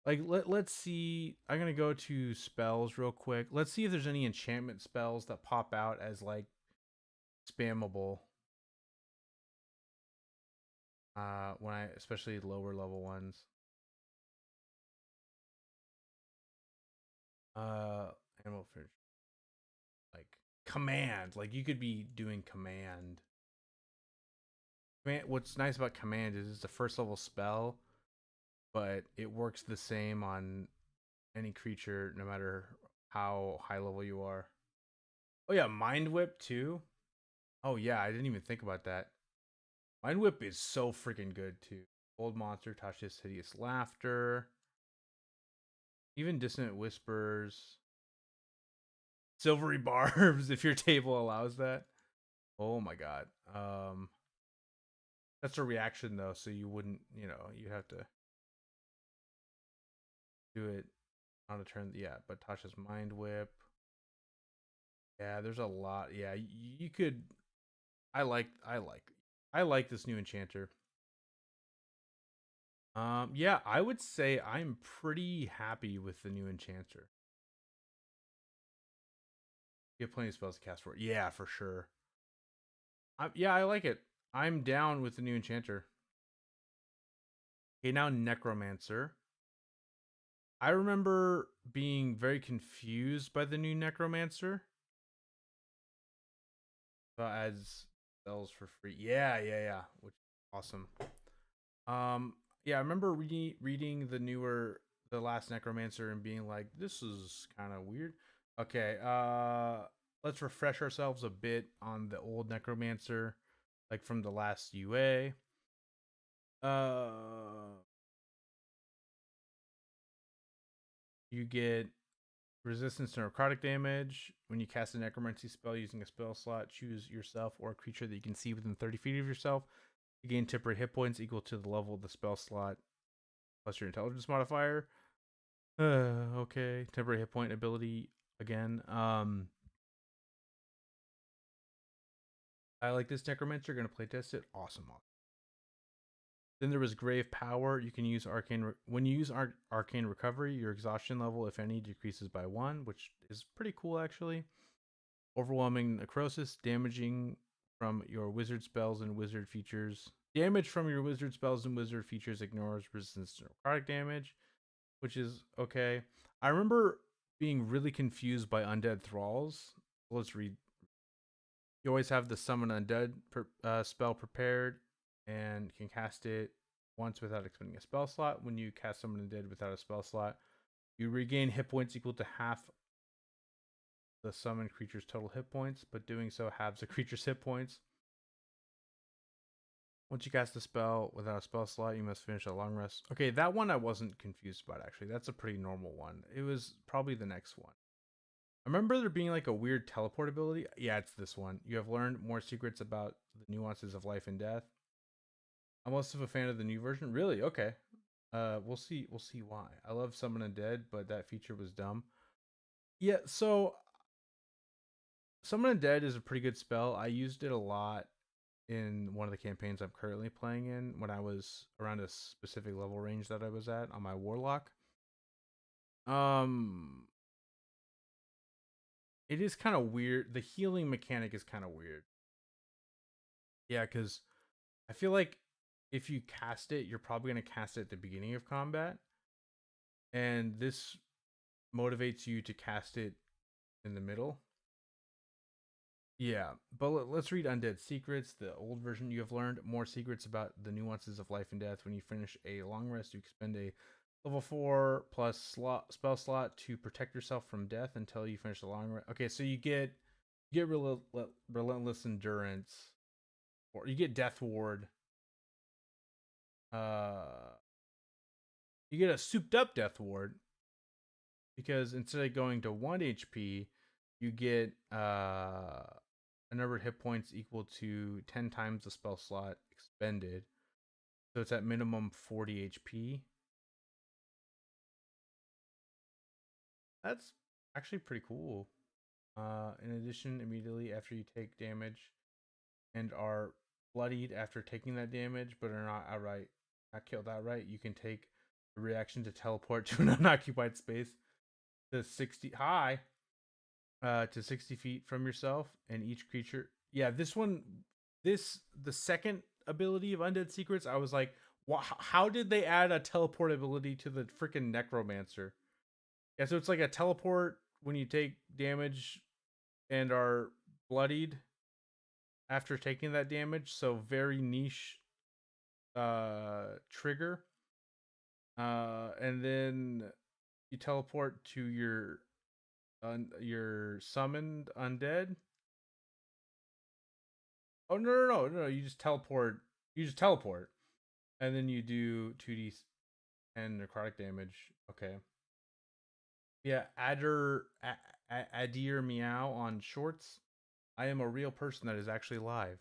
let's see. I'm gonna go to spells real quick. Let's see if there's any enchantment spells that pop out as like spammable. When I especially lower level ones. Uh, animal fish like command. Like you could be doing command. What's nice about command is it's a first level spell, but it works the same on any creature, no matter how high level you are. Oh yeah, mind whip too. Oh yeah, I didn't even think about that. Mind whip is so freaking good too. Old monster, touches hideous laughter, even dissonant whispers, silvery barbs if your table allows that. Oh my god. That's a reaction though, so you wouldn't, you have to do it on a turn. Yeah, but Tasha's mind whip. Yeah, there's a lot. Yeah, you could. I like this new enchanter. Yeah, I would say I'm pretty happy with the new enchanter. You have plenty of spells to cast for it. Yeah, for sure. Yeah, I like it. I'm down with the new enchanter. Okay, now necromancer. I remember being very confused by the new necromancer. As spells for free. Yeah. Which is awesome. Um, yeah, I remember reading the last necromancer and being like, this is kind of weird. Okay, let's refresh ourselves a bit on the old necromancer, like from the last UA. Uh, you get resistance to necrotic damage when you cast a necromancy spell using a spell slot. Choose yourself or a creature that you can see within 30 feet of yourself. You gain temporary hit points equal to the level of the spell slot plus your intelligence modifier. Okay. Temporary hit point ability again. I like this necromancer. Gonna playtest it. Awesome. Then there was Grave Power. You can use Arcane. When you use Arcane Recovery, your exhaustion level, if any, decreases by 1, which is pretty cool actually. Overwhelming Necrosis, damaging from your wizard spells and wizard features. Damage from your wizard spells and wizard features ignores resistance to necrotic damage, which is okay. I remember being really confused by Undead Thralls. Let's read. You always have the Summon Undead spell prepared and can cast it once without expending a spell slot. When you cast Summon Undead without a spell slot, you regain hit points equal to half the summoned creature's total hit points, but doing so halves the creature's hit points. Once you cast a spell without a spell slot, you must finish a long rest. Okay, that one I wasn't confused about actually. That's a pretty normal one. It was probably the next one. I remember there being like a weird teleport ability. Yeah, it's this one. You have learned more secrets about the nuances of life and death. I'm less of a fan of the new version. Really? Okay. We'll see. We'll see why. I love Summon Undead, but that feature was dumb. Yeah. So Summon Undead is a pretty good spell. I used it a lot in one of the campaigns I'm currently playing in when I was around a specific level range that I was at on my Warlock. Um, it is kind of weird. The healing mechanic is kind of weird. Yeah, because I feel like if you cast it, you're probably going to cast it at the beginning of combat, and this motivates you to cast it in the middle. Yeah, but let's read Undead Secrets, the old version. You have learned more secrets about the nuances of life and death. When you finish a long rest, you expend a level 4 plus spell slot to protect yourself from death until you finish the long rest. Okay, so you get relentless endurance, or you get death ward. Uh, you get a souped up death ward because instead of going to 1 HP, you get a number of hit points equal to 10 times the spell slot expended. So it's at minimum 40 HP. That's actually pretty cool. In addition, immediately after you take damage and are bloodied after taking that damage, but are not killed outright, you can take a reaction to teleport to an unoccupied space to 60 high, to 60 feet from yourself, and each creature. Yeah, the second ability of Undead Secrets, I was like, how did they add a teleport ability to the freaking Necromancer? Yeah, so it's like a teleport when you take damage and are bloodied after taking that damage. So very niche trigger. And then you teleport to your summoned undead. Oh no! You just teleport. And then you do 2d10 necrotic damage. Okay. Yeah, Adir Meow on shorts. I am a real person that is actually live.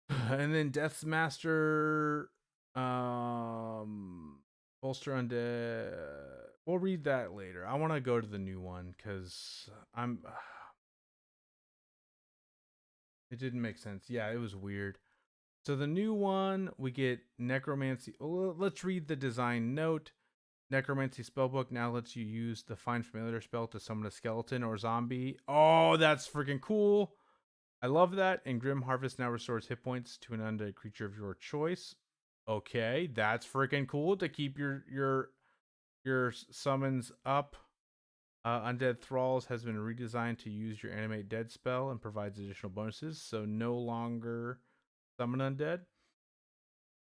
And then Death's Master, Bolster Undead. We'll read that later. I want to go to the new one because it didn't make sense. Yeah, it was weird. So the new one, we get Necromancy. Let's read the design note. Necromancy spellbook now lets you use the Find Familiar spell to summon a skeleton or zombie. Oh, that's freaking cool. I love that. And Grim Harvest now restores hit points to an undead creature of your choice. Okay, that's freaking cool to keep your summons up. Undead Thralls has been redesigned to use your Animate Dead spell and provides additional bonuses, so no longer summon undead.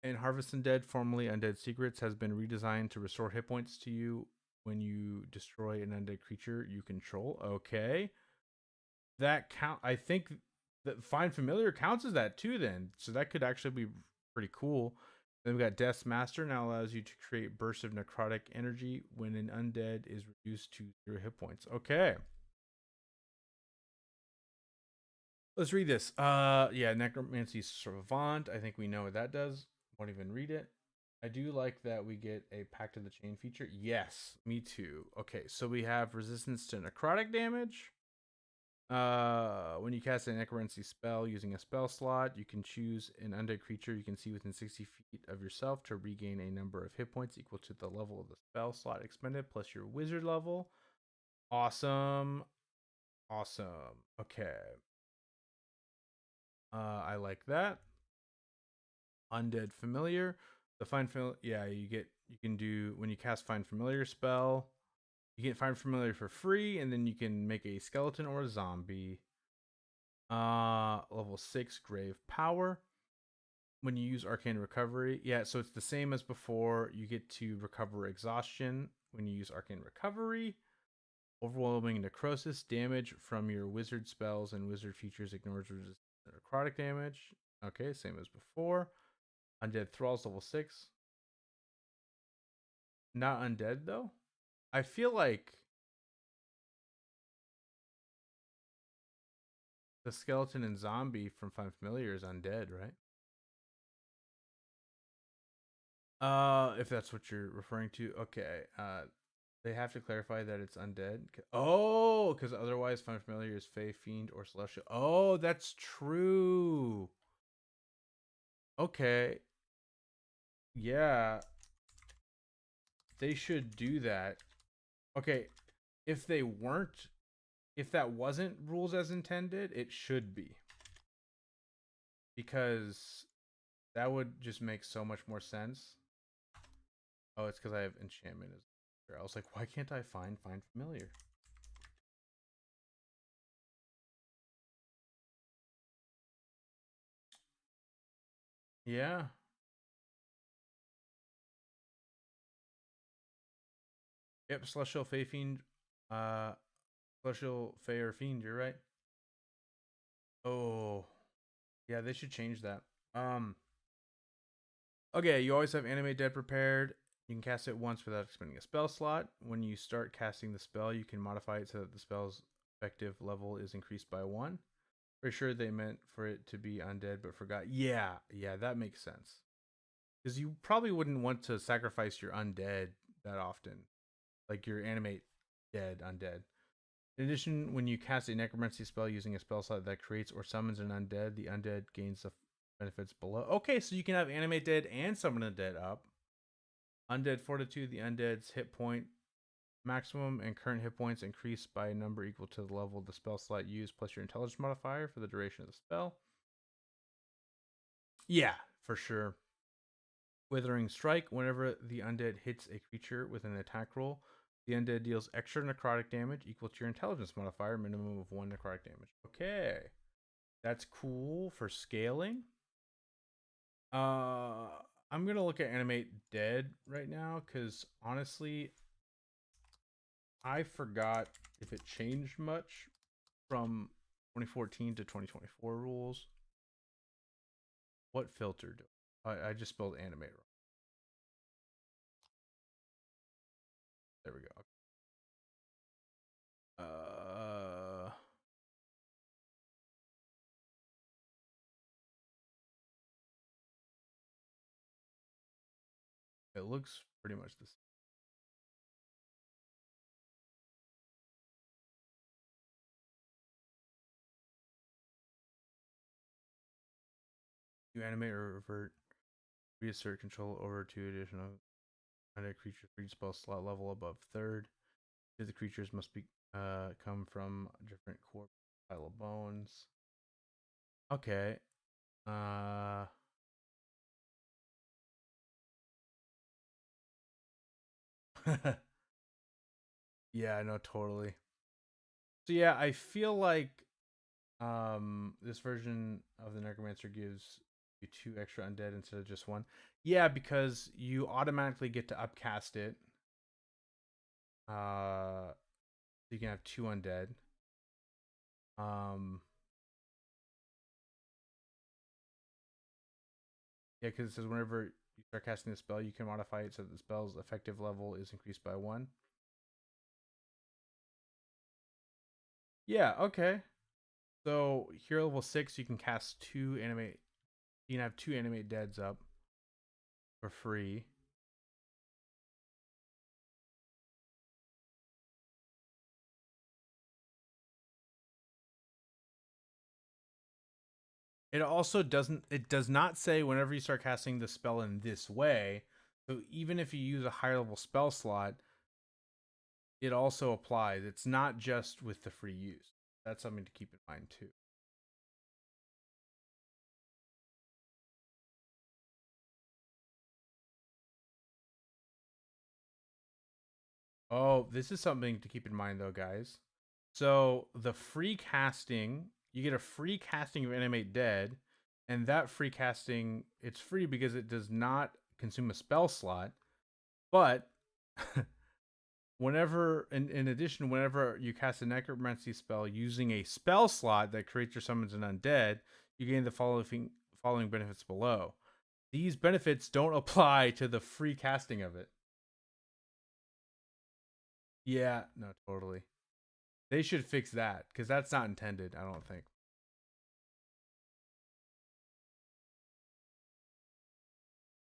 And Harvest Undead, formerly Undead Secrets, has been redesigned to restore hit points to you when you destroy an undead creature you control. Okay. That count. I think that Find Familiar counts as that too then. So that could actually be pretty cool. Then we got Death's Master now allows you to create bursts of necrotic energy when an undead is reduced to 0 hit points. Okay. Let's read this. Yeah, Necromancy Savant. I think we know what that does. Won't even read it. I do like that we get a Pact of the Chain feature. Yes, me too. Okay, so we have resistance to necrotic damage. When you cast a necromancy spell using a spell slot, you can choose an undead creature you can see within 60 feet of yourself to regain a number of hit points equal to the level of the spell slot expended plus your wizard level. Awesome. Okay. I like that. Undead Familiar. The Find Familiar, yeah, you can do when you cast Find Familiar spell, you get Find Familiar for free, and then you can make a skeleton or a zombie. Level 6 Grave Power. When you use Arcane Recovery, yeah, so it's the same as before. You get to recover exhaustion when you use Arcane Recovery. Overwhelming Necrosis damage from your wizard spells and wizard features ignores necrotic damage. Okay, same as before. Undead Thralls level 6. Not undead though. I feel like the skeleton and zombie from Find Familiar is undead, right? If that's what you're referring to, okay. They have to clarify that it's undead. Oh, because otherwise Find Familiar is Fey, Fiend, or Celestial. Oh, that's true. Okay. Yeah. They should do that. Okay. If they weren't, if that wasn't rules as intended, it should be. Because that would just make so much more sense. Oh, it's because I have enchantment. I was like, why can't I find Familiar? Yeah. Yep, Celestial Fey Fiend. Celestial Fey or Fiend, you're right. Oh. Yeah, they should change that. Okay, you always have Animate Dead prepared. You can cast it once without expending a spell slot. When you start casting the spell, you can modify it so that the spell's effective level is increased by 1. Pretty sure they meant for it to be undead, but forgot. Yeah, that makes sense. Because you probably wouldn't want to sacrifice your undead that often, like your animate dead undead. In addition, when you cast a necromancy spell using a spell slot that creates or summons an undead, the undead gains the benefits below. Okay, so you can have animate dead and summon a dead up. Undead fortitude, the undead's hit point maximum and current hit points increase by a number equal to the level of the spell slot used plus your intelligence modifier for the duration of the spell. Yeah, for sure. Withering Strike, whenever the undead hits a creature with an attack roll, the undead deals extra necrotic damage equal to your intelligence modifier, minimum of 1 necrotic damage. Okay. That's cool for scaling. I'm going to look at Animate Dead right now because honestly, I forgot if it changed much from 2014 to 2024 rules. What filter do I just spelled animate wrong. There we go. It looks pretty much the same. You animate or revert, reassert control over 2 additional undead creatures for each spell slot level above 3rd. The creatures must be come from a different core pile of bones. Okay. Yeah, I know, totally. So yeah, I feel like this version of the necromancer gives you 2 extra undead instead of just 1. Yeah, because you automatically get to upcast it. You can have 2 undead. Yeah, because it says whenever you start casting the spell, you can modify it so that the spell's effective level is increased by 1. Yeah, okay. So hero level 6, you can cast 2 animate. You can have 2 animate deads up for free. It also doesn't. It does not say whenever you start casting the spell in this way. So even if you use a higher level spell slot, it also applies. It's not just with the free use. That's something to keep in mind too. Oh, this is something to keep in mind though, guys. So the free casting, you get a free casting of Animate Dead, and that free casting, it's free because it does not consume a spell slot. But whenever, in addition, whenever you cast a necromancy spell using a spell slot that creates or summons an undead, you gain the following benefits below. These benefits don't apply to the free casting of it. Yeah, no, totally. They should fix that because that's not intended, I don't think.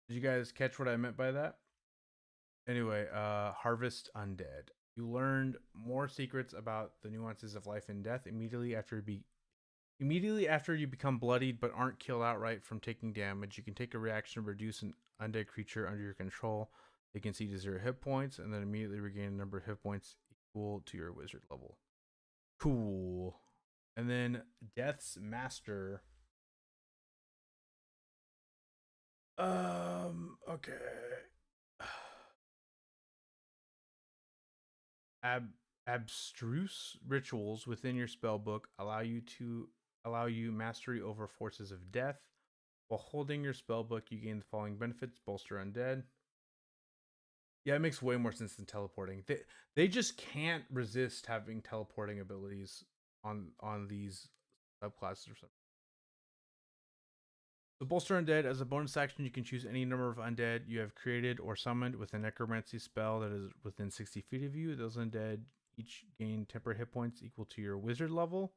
Did you guys catch what I meant by that? Anyway, Harvest Undead. You learned more secrets about the nuances of life and death immediately after you become bloodied but aren't killed outright from taking damage. You can take a reaction to reduce an undead creature under your control. They can see to 0 hit points and then immediately regain a number of hit points equal to your wizard level. Cool. And then Death's Master. Okay. Abstruse rituals within your spellbook allow you mastery over forces of death. While holding your spellbook, you gain the following benefits: bolster undead. Yeah, it makes way more sense than teleporting. They just can't resist having teleporting abilities on these subclasses or something. The bolster undead, as a bonus action, you can choose any number of undead you have created or summoned with a necromancy spell that is within 60 feet of you. Those undead each gain temporary hit points equal to your wizard level.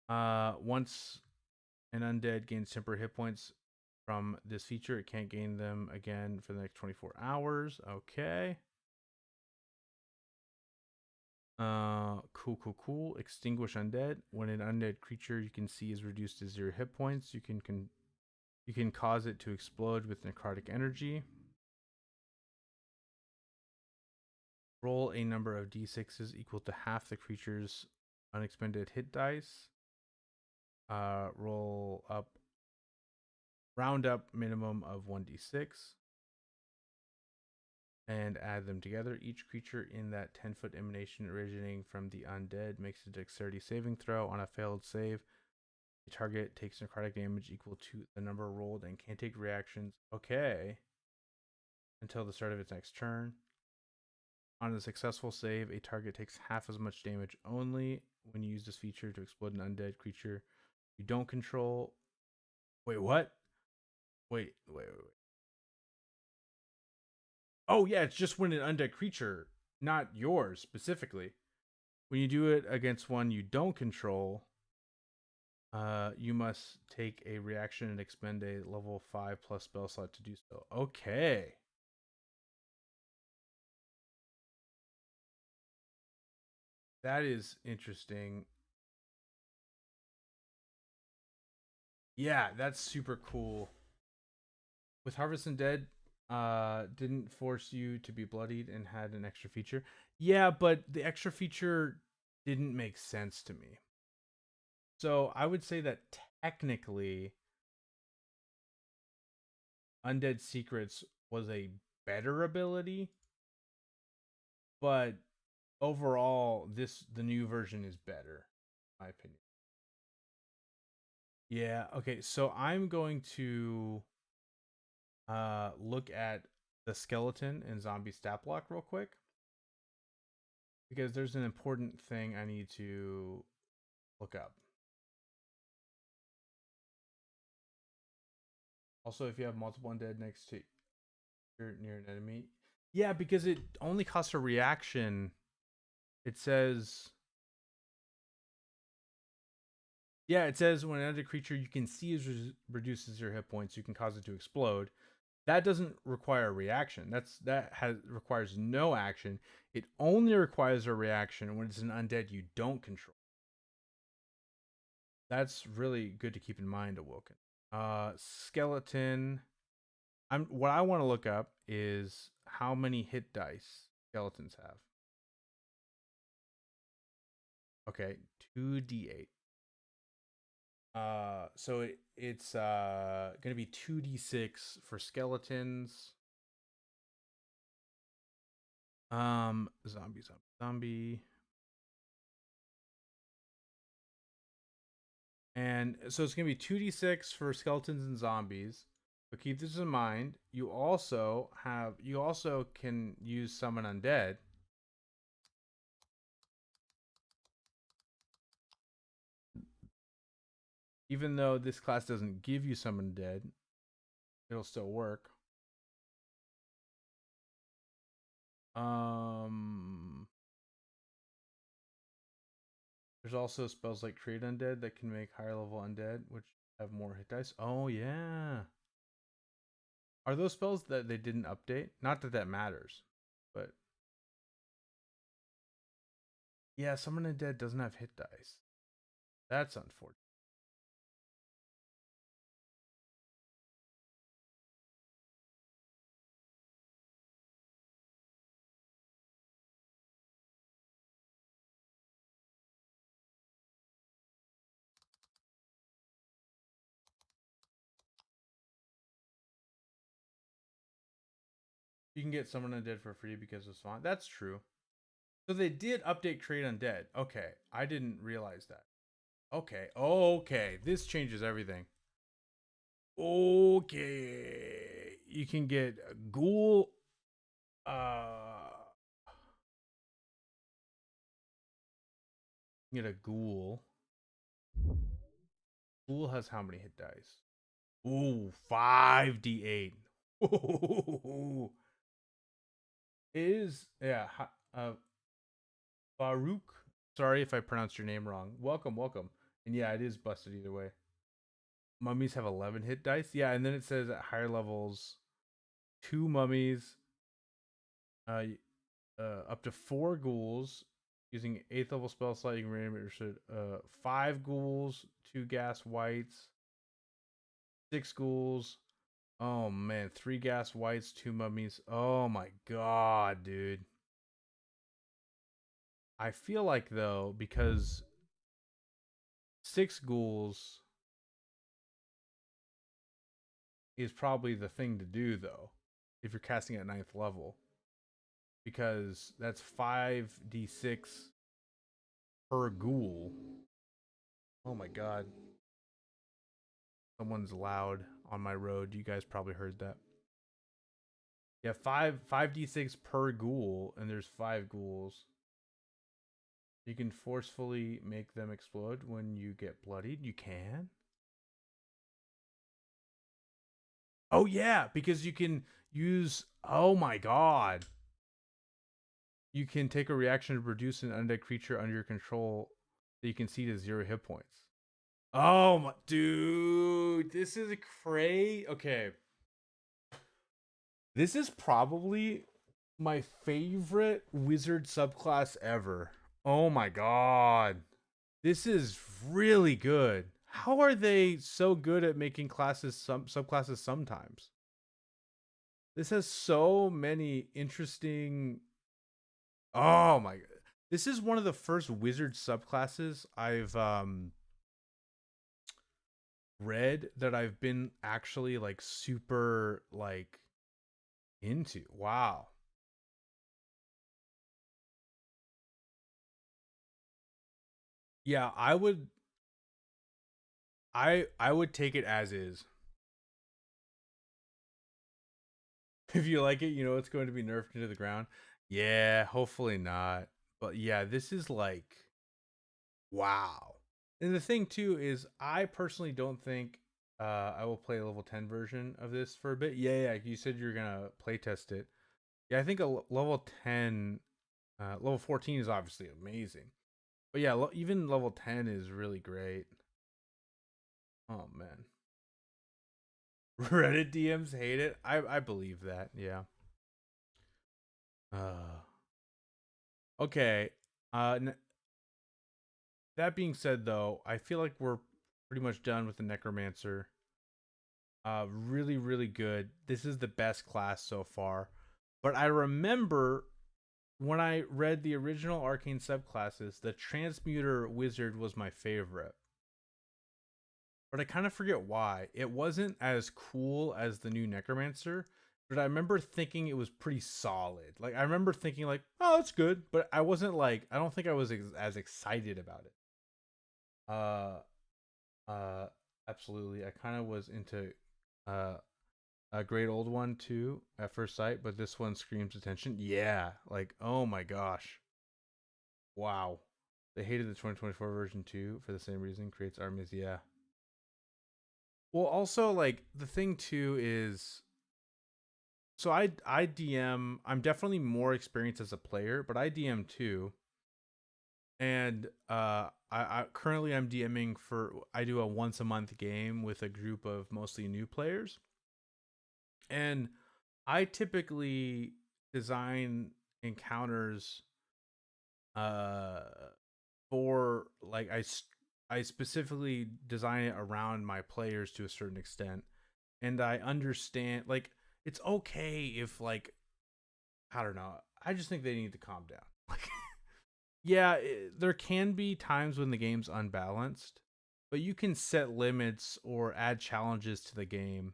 Once an undead gains temporary hit points from this feature, it can't gain them again for the next 24 hours. Okay. Cool. Extinguish undead. When an undead creature you can see is reduced to 0 hit points, you can cause it to explode with necrotic energy. Roll a number of d6s equal to half the creature's unexpended hit dice. Round up minimum of 1d6 and add them together. Each creature in that 10-foot emanation originating from the undead makes a dexterity saving throw. On a failed save, the target takes necrotic damage equal to the number rolled and can't take reactions. Okay. Until the start of its next turn. On a successful save, a target takes half as much damage only. When you use this feature to explode an undead creature you don't control. Wait, what? Wait. Oh, yeah, it's just when an undead creature, not yours specifically. When you do it against one you don't control, you must take a reaction and expend a level 5 plus spell slot to do so. Okay. That is interesting. Yeah, that's super cool. With Harvest Undead, didn't force you to be bloodied and had an extra feature. Yeah, but the extra feature didn't make sense to me. So I would say that technically Undead Secrets was a better ability, but overall the new version is better, in my opinion. Yeah, okay, so I'm going to look at the skeleton and zombie stat block real quick, because there's an important thing I need to look up. Also, if you have multiple undead next to near an enemy, yeah, because it only costs a reaction. It says, yeah, it says when another creature you can see is reduces your hit points, you can cause it to explode. That doesn't require a reaction. Requires no action. It only requires a reaction when it's an undead you don't control. That's really good to keep in mind, Awoken. Skeleton. What I want to look up is how many hit dice skeletons have. Okay, 2d8. So it's gonna be 2d6 for skeletons. Zombie. And so it's gonna be 2d6 for skeletons and zombies. But keep this in mind. You also can use summon undead. Even though this class doesn't give you summon undead, it'll still work. There's also spells like Create Undead that can make higher level undead, which have more hit dice. Oh, yeah. Are those spells that they didn't update? Not that that matters, but yeah, Summon Undead doesn't have hit dice. That's unfortunate. You can get Summon Undead for free because of Swan. That's true. So they did update Create Undead. Okay, I didn't realize that. Okay. This changes everything. Okay. You can get a ghoul. Get a ghoul. Ghoul has how many hit dice? Ooh, 5d8. Ooh. Is, yeah, Farouk. Sorry if I pronounced your name wrong. Welcome. And yeah, it is busted either way. Mummies have 11 hit dice. Yeah, and then it says at higher levels, 2 mummies, uh, up to 4 ghouls using 8th level spell slot. You can randomly 5 ghouls, 2 gas whites, 6 ghouls. Oh man, 3 gas whites, 2 mummies. Oh my god, dude. I feel like though, because 6 ghouls is probably the thing to do though, if you're casting at 9th level, because that's 5d6 per ghoul. Oh my god. Someone's loud on my road. You guys probably heard that. Yeah, 5d6 per ghoul, and there's 5 ghouls. You can forcefully make them explode when you get bloodied. You can? Oh yeah, because you can use, oh my god. You can take a reaction to produce an undead creature under your control that you can see to 0 hit points. Oh my dude, this is a okay. This is probably my favorite wizard subclass ever. Oh my god. This is really good. How are they so good at making subclasses sometimes? This has so many interesting. Oh my god. This is one of the first wizard subclasses I've read that I've been actually like super like into. Wow. Yeah, I would take it as is. If you like it, you know it's going to be nerfed into the ground. Yeah, hopefully not. But yeah, this is like wow. And the thing too is I personally don't think I will play a level 10 version of this for a bit. Yeah, you said you're going to play test it. Yeah, I think a level 10 level 14 is obviously amazing. But yeah, even level 10 is really great. Oh man. Reddit DMs hate it. I believe that. Yeah. Uh okay. That being said though, I feel like we're pretty much done with the necromancer. Really really good. This is the best class so far. But I remember when I read the original Arcane subclasses, the transmuter wizard was my favorite. But I kind of forget why. It wasn't as cool as the new necromancer, but I remember thinking it was pretty solid. Like I remember thinking like, "Oh, that's good," but I wasn't like I don't think I was as excited about it. Uh uh absolutely. I kind of was into uh a great old one too at first sight, but this one screams attention. Yeah, like oh my gosh. Wow. They hated the 2024 version too for the same reason, creates armies. Yeah. Well, also like the thing too is so I DM. I'm definitely more experienced as a player, but I DM too. And I currently I'm DMing for I do a once a month game with a group of mostly new players. And I typically design encounters uh for like I specifically design it around my players to a certain extent. And I understand like it's okay if like I don't know. I just think they need to calm down. Like yeah, there can be times when the game's unbalanced, but you can set limits or add challenges to the game.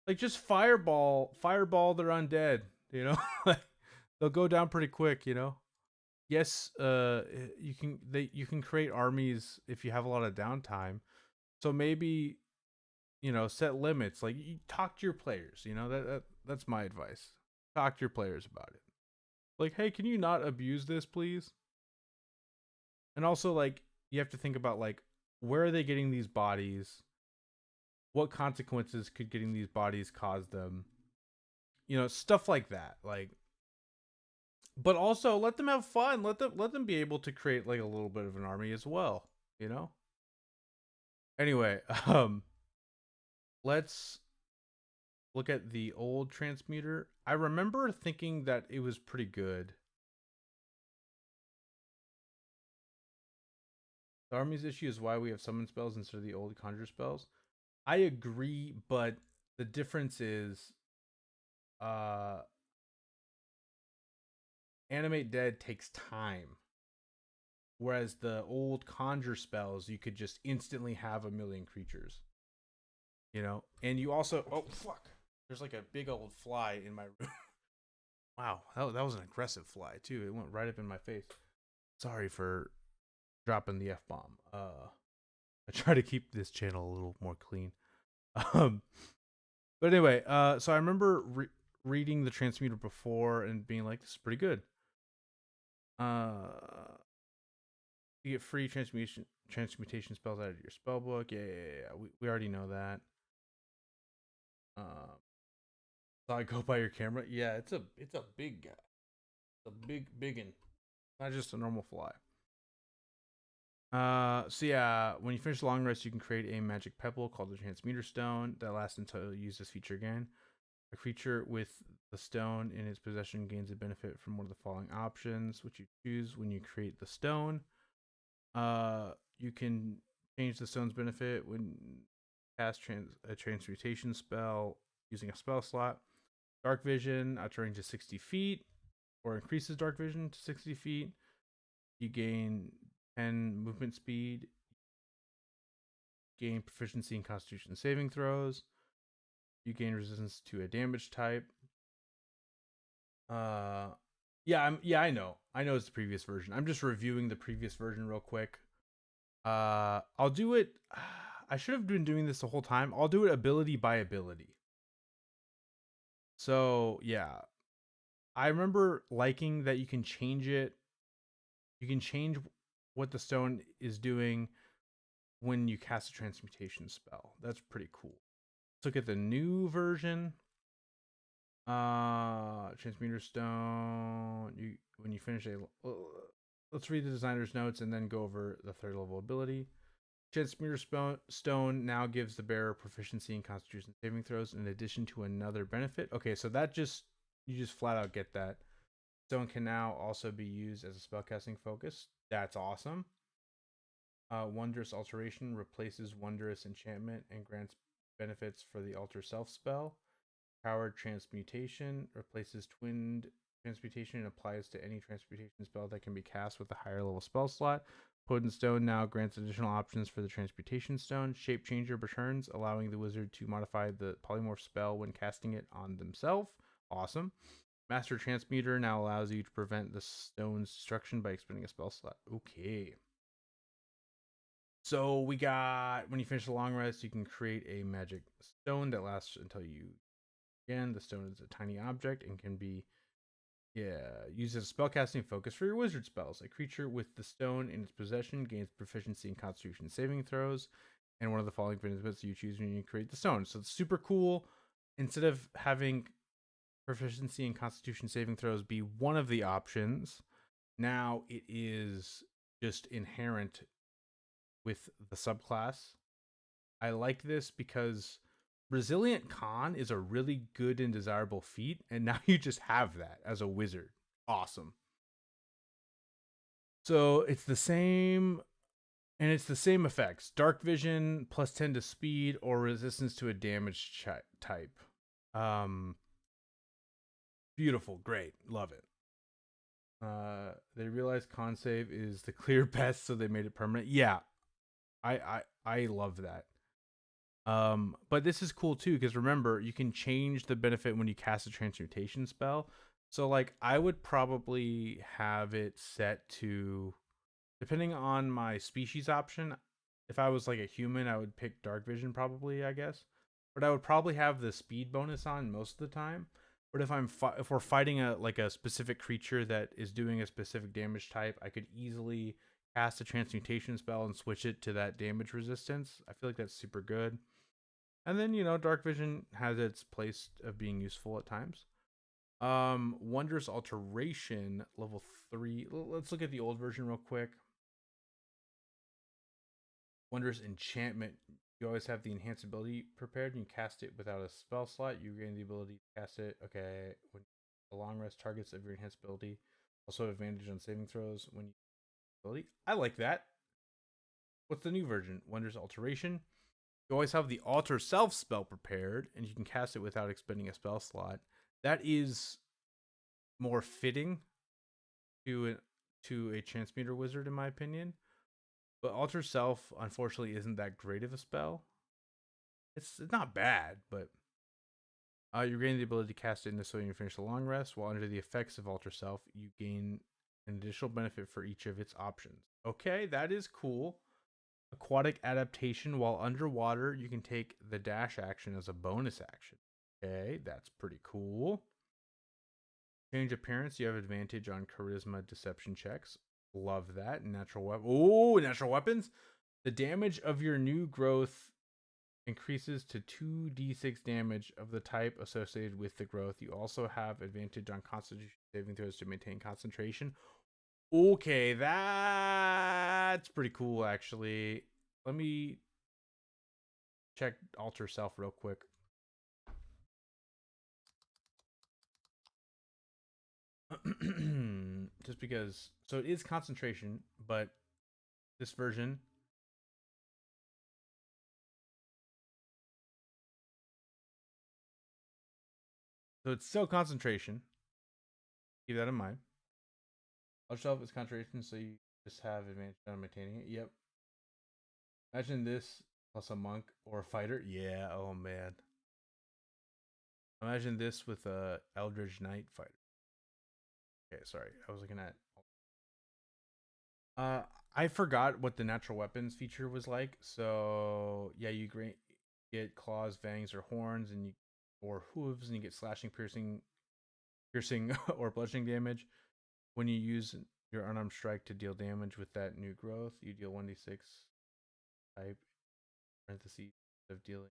Like just fireball their undead, you know? Like they'll go down pretty quick, you know? Yes, you can create armies if you have a lot of downtime. So maybe, you know, set limits. Like you talk to your players, you know? That's my advice. Talk to your players about it. Like, "Hey, can you not abuse this, please?" And also like you have to think about like where are they getting these bodies? What consequences could getting these bodies cause them? You know, stuff like that. Like but also let them have fun. Let them be able to create like a little bit of an army as well, you know? Anyway, let's look at the old transmuter. I remember thinking that it was pretty good. The army's issue is why we have summon spells instead of the old conjure spells. I agree, but the difference is uh animate dead takes time. Whereas the old conjure spells, you could just instantly have a million creatures. You know? And you also oh fuck. There's like a big old fly in my room. Wow, that was an aggressive fly too. It went right up in my face. Sorry for dropping the F bomb. I try to keep this channel a little more clean. Um, but anyway, so I remember reading the transmuter before and being like, "This is pretty good." You get free transmutation spells out of your spell book. Yeah. We already know that. So I go by your camera. Yeah, it's a big guy. It's a big one. Not just a normal fly. So yeah, when you finish the long rest, you can create a magic pebble called the Transmuter Stone that lasts until you use this feature again. A creature with the stone in its possession gains a benefit from one of the following options, which you choose when you create the stone. You can change the stone's benefit when cast a transmutation spell using a spell slot. Dark vision out to range of 60 feet, or increases dark vision to 60 feet. You gain 10 movement speed. Gain proficiency in Constitution saving throws. You gain resistance to a damage type. I know. I know it's the previous version. I'm just reviewing the previous version real quick. I'll do it. I should have been doing this the whole time. I'll do it ability by ability. So yeah, I remember liking that you can change it. You can change what the stone is doing when you cast a transmutation spell. That's pretty cool. Let's look at the new version. Transmuter Stone. When you finish a, let's read the designer's notes and then go over the third level ability. Transmuter Stone now gives the bearer proficiency in Constitution saving throws in addition to another benefit. Okay, so that just you just flat out get that. Stone can now also be used as a spellcasting focus. That's awesome. Wondrous Alteration replaces Wondrous Enchantment and grants benefits for the Alter Self spell. Powered Transmutation replaces Twinned Transmutation and applies to any transmutation spell that can be cast with a higher level spell slot. Potent Stone now grants additional options for the Transmutation Stone. Shape Changer returns, allowing the wizard to modify the polymorph spell when casting it on themselves. Awesome. Master Transmuter now allows you to prevent the stone's destruction by expending a spell slot. Okay. So we got, when you finish the long rest, you can create a magic stone that lasts until you again. The stone is a tiny object and can be used as a spellcasting focus for your wizard spells. A creature with the stone in its possession gains proficiency in Constitution saving throws, and one of the following benefits you choose when you create the stone. So it's super cool. Instead of having proficiency in Constitution saving throws be one of the options, now it is just inherent with the subclass. I like this because Resilient Con is a really good and desirable feat, and now you just have that as a wizard. Awesome. So it's the same, and it's the same effects: Dark Vision, plus 10 to speed, or resistance to a damage type. Beautiful, great, love it. They realized con save is the clear best, so they made it permanent. Yeah, I love that. But this is cool too, because remember, you can change the benefit when you cast a transmutation spell. So like I would probably have it set to, depending on my species option, if I was like a human, I would pick dark vision probably, I guess. But I would probably have the speed bonus on most of the time. But if we're fighting a specific creature that is doing a specific damage type, I could easily cast a transmutation spell and switch it to that damage resistance. I feel like that's super good. And then, dark vision has its place of being useful at times. Wondrous Alteration, level 3. Let's look at the old version real quick. Wondrous Enchantment. You always have the enhanced ability prepared and you cast it without a spell slot. You gain the ability to cast it. Okay. When the long rest targets of your enhanced ability also have advantage on saving throws when you ability. I like that. What's the new version? Wondrous Alteration. You always have the Alter Self spell prepared, and you can cast it without expending a spell slot. That is more fitting to a Transmuter Wizard, in my opinion. But Alter Self, unfortunately, isn't that great of a spell. It's not bad, but you gain the ability to cast it in this way when you finish the long rest. While under the effects of Alter Self, you gain an additional benefit for each of its options. Okay, that is cool. Aquatic Adaptation. While underwater, you can take the dash action as a bonus action. Okay, that's pretty cool. Change appearance. You have advantage on charisma deception checks. Love that. Natural weapon. Oh, natural weapons. The damage of your new growth increases to 2d6 damage of the type associated with the growth. You also have advantage on constitution saving throws to maintain concentration. Okay, that's pretty cool, actually. Let me check Alter Self real quick. Just because. So it is concentration, but this version. So it's still concentration. Keep that in mind. Alter Self is concentration, so you just have advantage on maintaining it. Yep. Imagine this plus a monk or a fighter. Yeah, oh man. Imagine this with a Eldritch Knight fighter. Okay, sorry. I was looking at I forgot what the natural weapons feature was like. So yeah, you get claws, fangs, or horns, and you or hooves, and you get slashing, piercing, or bludgeoning damage. When you use your unarmed strike to deal damage with that new growth, you deal 1d6 type parentheses of dealing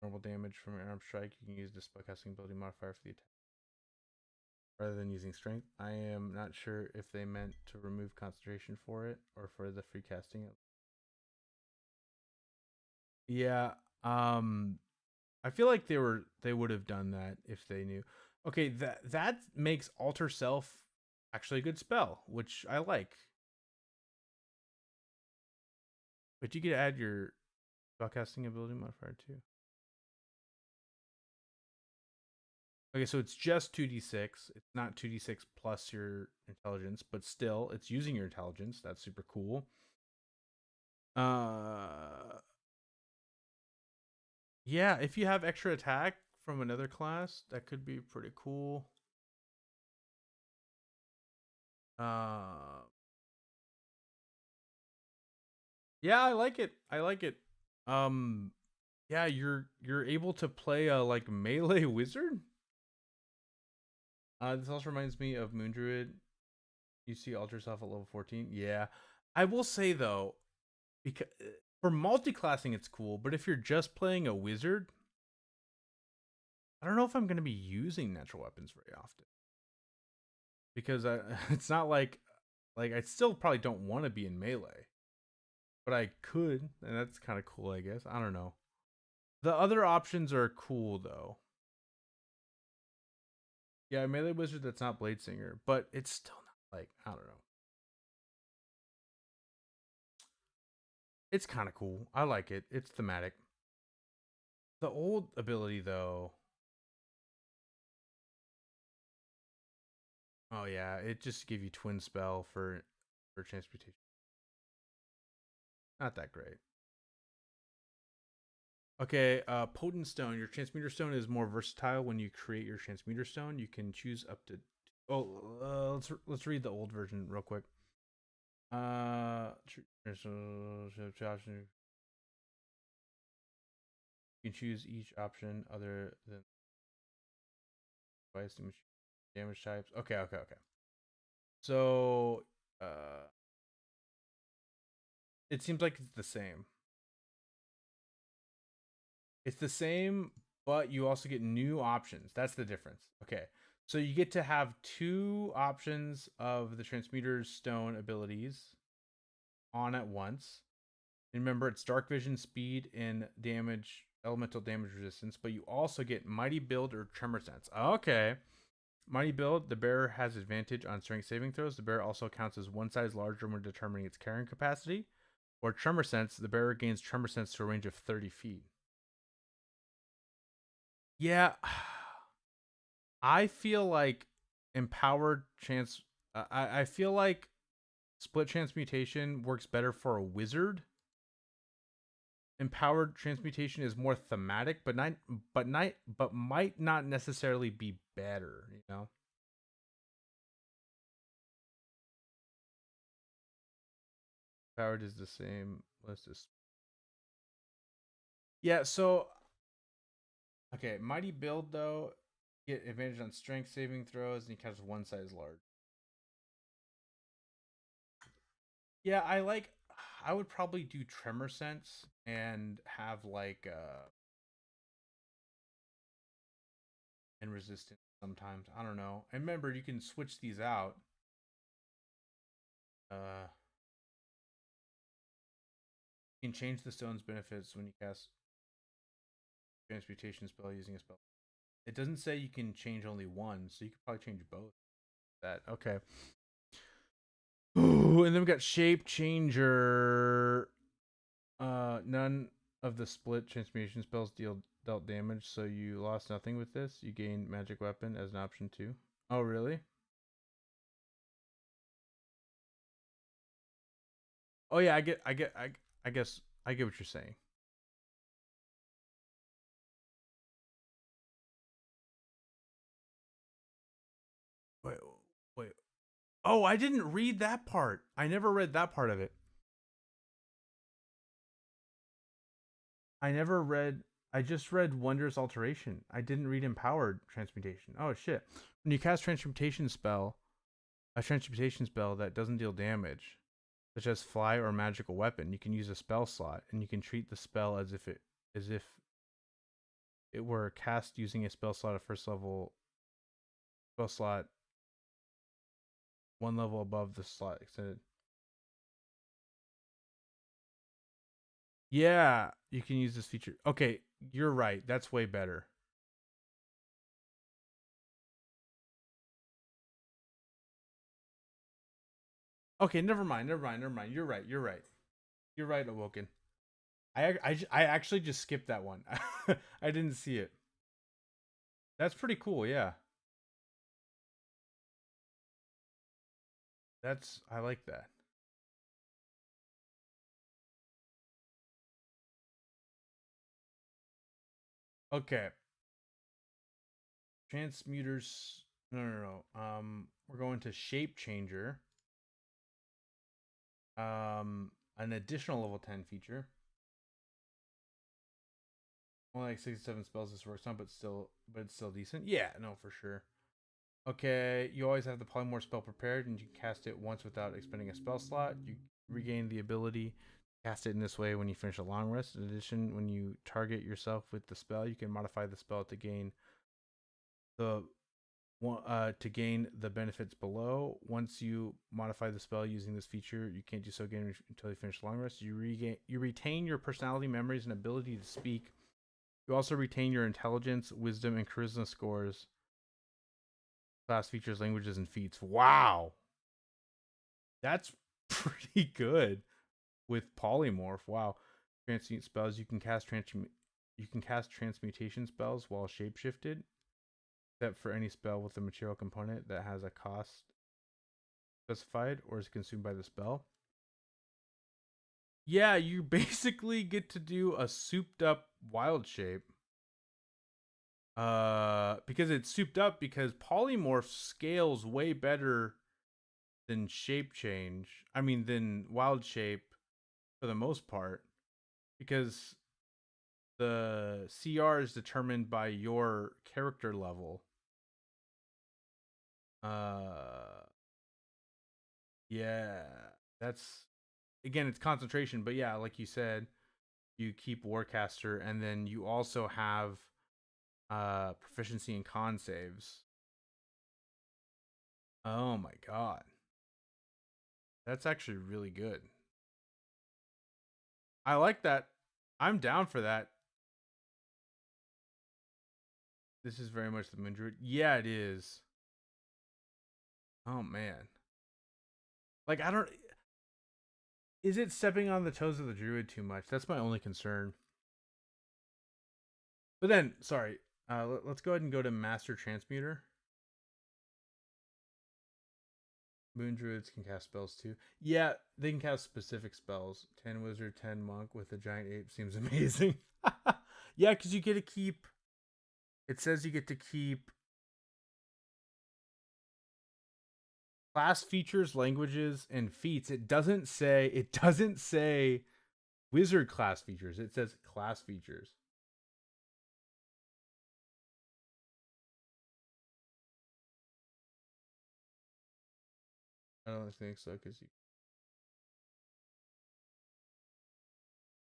normal damage from an unarmed strike. You can use the spellcasting ability modifier for the attack rather than using strength. I am not sure if they meant to remove concentration for it or for the free casting. Yeah, I feel like they would have done that if they knew. Okay, that makes Alter Self actually a good spell, which I like. But you could add your spellcasting ability modifier too. Okay, so it's just 2d6. It's not 2d6 plus your intelligence, but still, it's using your intelligence. That's super cool. Yeah, if you have extra attack from another class, that could be pretty cool. Yeah, I like it. I like it. Yeah, you're able to play a like melee wizard. This also reminds me of Moon Druid. You see Alter Self at level 14. Yeah, I will say though, because for multi-classing it's cool, but if you're just playing a wizard, I don't know if I'm going to be using natural weapons very often because it's not like I still probably don't want to be in melee, but I could, and that's kind of cool, I guess. I don't know. The other options are cool though. Yeah, melee wizard that's not Blade Singer, but it's still not like I don't know. It's kind of cool. I like it. It's thematic. The old ability though. Oh yeah, it just give you twin spell for transmutation. Not that great. Okay, potent stone. Your transmuter stone is more versatile when you create your transmuter stone. You can choose up to. Oh, let's read the old version real quick. You can choose each option other than device damage types. Okay. So, it seems like it's the same. It's the same, but you also get new options. That's the difference. Okay. So you get to have two options of the transmuter's stone abilities. on at once. Remember, it's dark vision, speed, and damage, elemental damage resistance, but you also get mighty build or tremor sense. Okay. Mighty build, the bearer has advantage on strength saving throws. The bearer also counts as one size larger when determining its carrying capacity. Or tremor sense, the bearer gains tremor sense to a range of 30 feet. Yeah, I feel like empowered chance. I feel like split transmutation works better for a wizard. Empowered transmutation is more thematic, but might not necessarily be better. You know, empowered is the same. Let's just yeah. So okay, mighty build though, get advantage on strength saving throws, and he counts one size large. Yeah, I like. I would probably do tremor sense and have like and resistance sometimes. I don't know. And remember, you can switch these out. Uh, you can change the stone's benefits when you cast transmutation spell using a spell. It doesn't say you can change only one, so you could probably change both. That okay. Ooh, and then we got shape changer. None of the split transmutation spells dealt damage, so you lost nothing with this. You gained magic weapon as an option too. Oh, really? Oh yeah, I guess I get what you're saying. Wait, wait. Oh, I didn't read that part. I never read that part of it. I never read. I just read Wondrous Alteration. I didn't read Empowered Transmutation. Oh shit! When you cast a transmutation spell that doesn't deal damage, such as fly or magical weapon, you can use a spell slot, and you can treat the spell as if it were cast using a spell slot at first level spell slot one level above the slot extended. Yeah, you can use this feature. Okay, you're right. That's way better. Okay, never mind. You're right. You're right. You're right, Awoken. I actually just skipped that one. I didn't see it. That's pretty cool. Yeah, I like that. Okay, transmuters. No. We're going to shape changer. An additional level 10 feature. Only like 67 spells this works on, but it's still decent. Yeah, no, for sure. Okay, you always have the polymorph spell prepared, and you can cast it once without expending a spell slot. You regain the ability to cast it in this way when you finish a long rest. In addition, when you target yourself with the spell, you can modify the spell the to gain the benefits below. Once you modify the spell using this feature, you can't do so again until you finish the long rest. You retain your personality, memories, and ability to speak. You also retain your intelligence, wisdom, and charisma scores. Class features, languages, and feats. Wow, that's pretty good with polymorph. Wow, transmute spells. You can cast transmutation spells while shapeshifted, except for any spell with a material component that has a cost specified or is consumed by the spell. Yeah, you basically get to do a souped up wild shape. Because it's souped up because polymorph scales way better than shape change. I mean, than wild shape for the most part, because the CR is determined by your character level. Uh, yeah, that's again, it's concentration, but yeah, like you said, you keep Warcaster, and then you also have proficiency in con saves. Oh my god, that's actually really good. I like that. I'm down for that. This is very much the Moon Druid. Yeah, it is. Oh man. Like I don't. Is it stepping on the toes of the druid too much? That's my only concern. But then, sorry. Let's go ahead and go to Master Transmuter. Moon Druids can cast spells too. Yeah, they can cast specific spells. 10 Wizard, 10 Monk with a giant ape seems amazing. Yeah, because you get to keep. It says you get to keep class features, languages, and feats. It doesn't say. It doesn't say wizard class features. It says class features. I don't think so because you.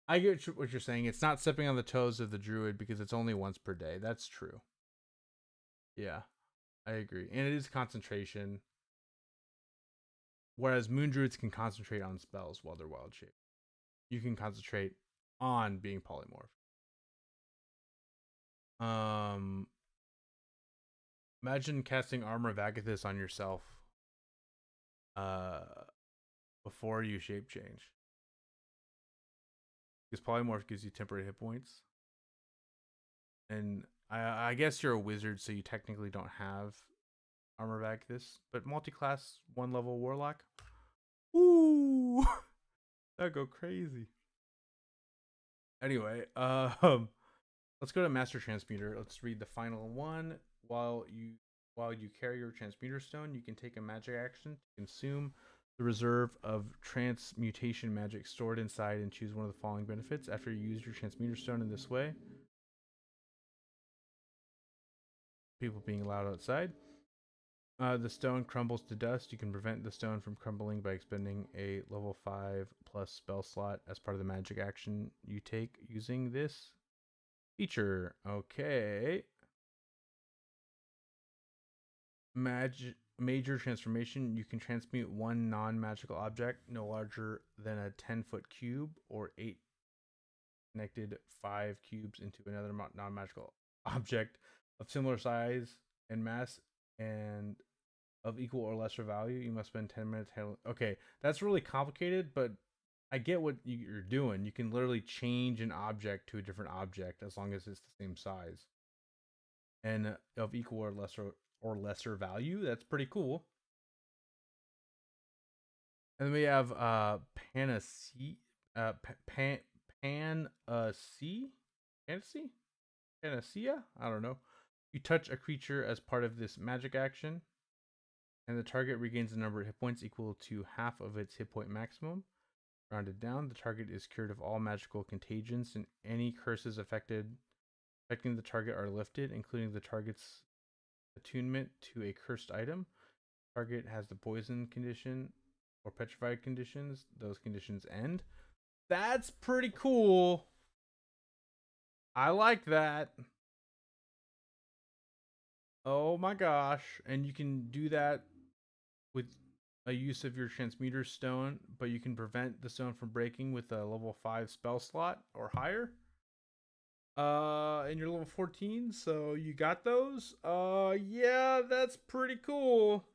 I get what you're saying. It's not stepping on the toes of the druid because it's only once per day. That's true. Yeah, I agree. And it is concentration. Whereas moon druids can concentrate on spells while they're wild shape. You can concentrate on being polymorph. Imagine casting Armor of Agathis on yourself uh before you shape change. Because polymorph gives you temporary hit points. And I guess you're a wizard, so you technically don't have Armor of Agathis, but multi-class 1-level warlock. Ooh, that'd go crazy. Anyway, let's go to Master Transmuter. Let's read the final one. While you carry your Transmuter Stone, you can take a magic action to consume the reserve of transmutation magic stored inside and choose one of the following benefits. After you use your Transmuter Stone in this way, people being allowed outside. The stone crumbles to dust. You can prevent the stone from crumbling by expending a level 5 plus spell slot as part of the magic action you take using this feature. Okay. Major transformation. You can transmute one non-magical object no larger than a 10-foot cube or 8 connected 5 cubes into another non-magical object of similar size and mass and of equal or lesser value. You must spend 10 minutes handling. Okay, that's really complicated, but I get what you're doing. You can literally change an object to a different object as long as it's the same size and of equal or lesser value. That's pretty cool. And then we have Panacea, Panacea. I don't know. You touch a creature as part of this magic action, and the target regains a number of hit points equal to half of its hit point maximum. Rounded down, the target is cured of all magical contagions, and any curses affecting the target are lifted, including the target's attunement to a cursed item. Target has the poison condition or petrified conditions. Those conditions end. That's pretty cool. I like that. Oh my gosh. And you can do that with a use of your transmuter stone, but you can prevent the stone from breaking with a level 5 spell slot or higher. And you're level 14, so you got those. Yeah, that's pretty cool.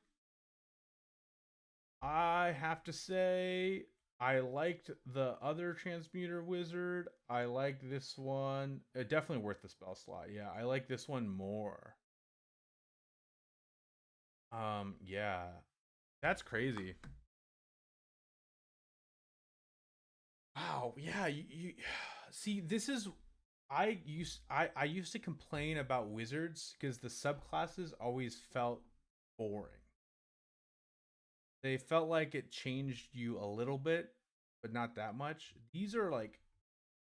I have to say I liked the other transmuter wizard. I like this one. Definitely worth the spell slot. Yeah, I like this one more. Yeah. That's crazy. Wow, yeah, you see this is I used to complain about wizards because the subclasses always felt boring. They felt like it changed you a little bit, but not that much. These are like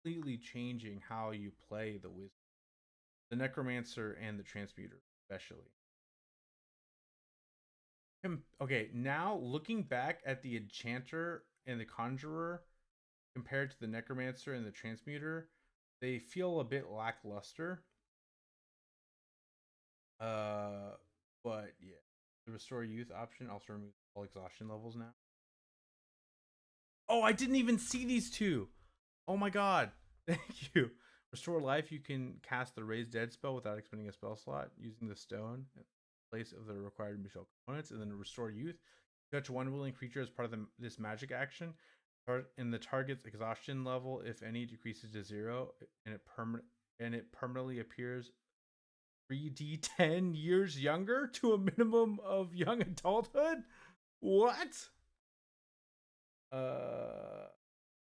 completely changing how you play the wizard, the necromancer and the transmuter, especially. Okay, now looking back at the enchanter and the conjurer compared to the necromancer and the transmuter, they feel a bit lackluster. Uh, but yeah, the restore youth option also removes all exhaustion levels now. Oh, I didn't even see these two. Oh my god. Thank you. Restore life. You can cast the Raise Dead spell without expending a spell slot using the stone in place of the required spell components, and then restore youth. Touch one willing creature as part of this magic action. And the target's exhaustion level, if any, decreases to 0, and it permanently appears 3d10 years younger to a minimum of young adulthood. What?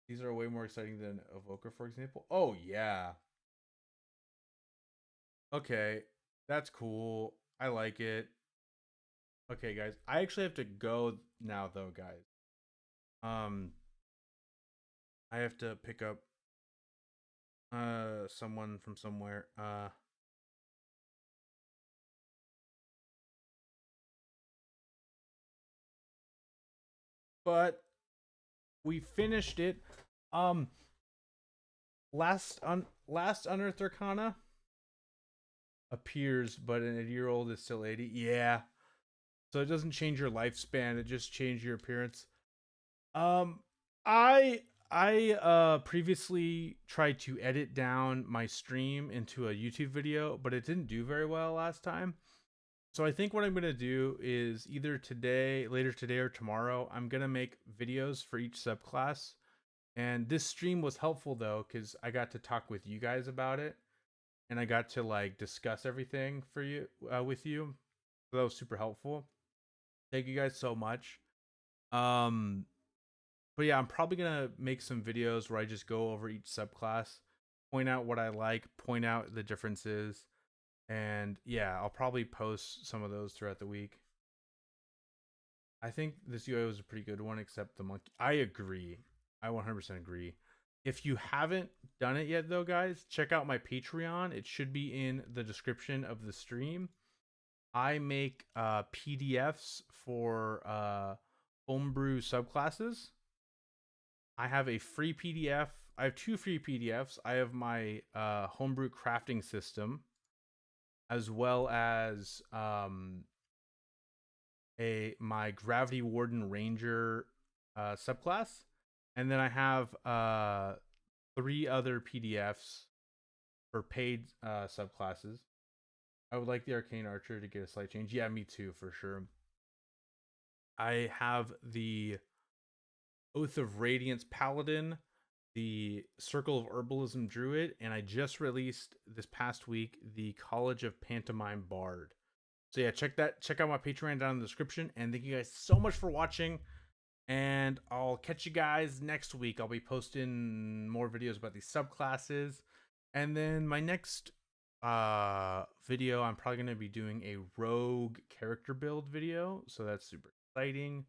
These are way more exciting than Evoker, for example. Oh yeah. Okay, that's cool. I like it. Okay, guys, I actually have to go now, though, guys. I have to pick up someone from somewhere. But we finished it. Um, last Unearthed Arcana appears, but an 80-year-old is still 80. Yeah. So it doesn't change your lifespan, it just changes your appearance. Um I previously tried to edit down my stream into a YouTube video, but it didn't do very well last time. So I think what I'm going to do is either later today or tomorrow, I'm going to make videos for each subclass. And this stream was helpful though cuz I got to talk with you guys about it and I got to like discuss everything for you with you. So that was super helpful. Thank you guys so much. Um but yeah, I'm probably gonna make some videos where I just go over each subclass, point out what I like, point out the differences, and yeah, I'll probably post some of those throughout the week. I think this UI was a pretty good one, except the monkey. I agree. I 100% agree. If you haven't done it yet, though, guys, check out my Patreon. It should be in the description of the stream. I make PDFs for homebrew subclasses. I have a free PDF. I have 2 free PDFs. I have my homebrew crafting system, as well as my Gravity Warden Ranger subclass, and then I have 3 other PDFs for paid subclasses. I would like the Arcane Archer to get a slight change. Yeah, me too, for sure. I have the Oath of Radiance Paladin, the Circle of Herbalism Druid, and I just released this past week the College of Pantomime Bard. So yeah, check out my Patreon down in the description, and thank you guys so much for watching, and I'll catch you guys next week. I'll be posting more videos about these subclasses, and then my next video, I'm probably going to be doing a rogue character build video, so that's super exciting.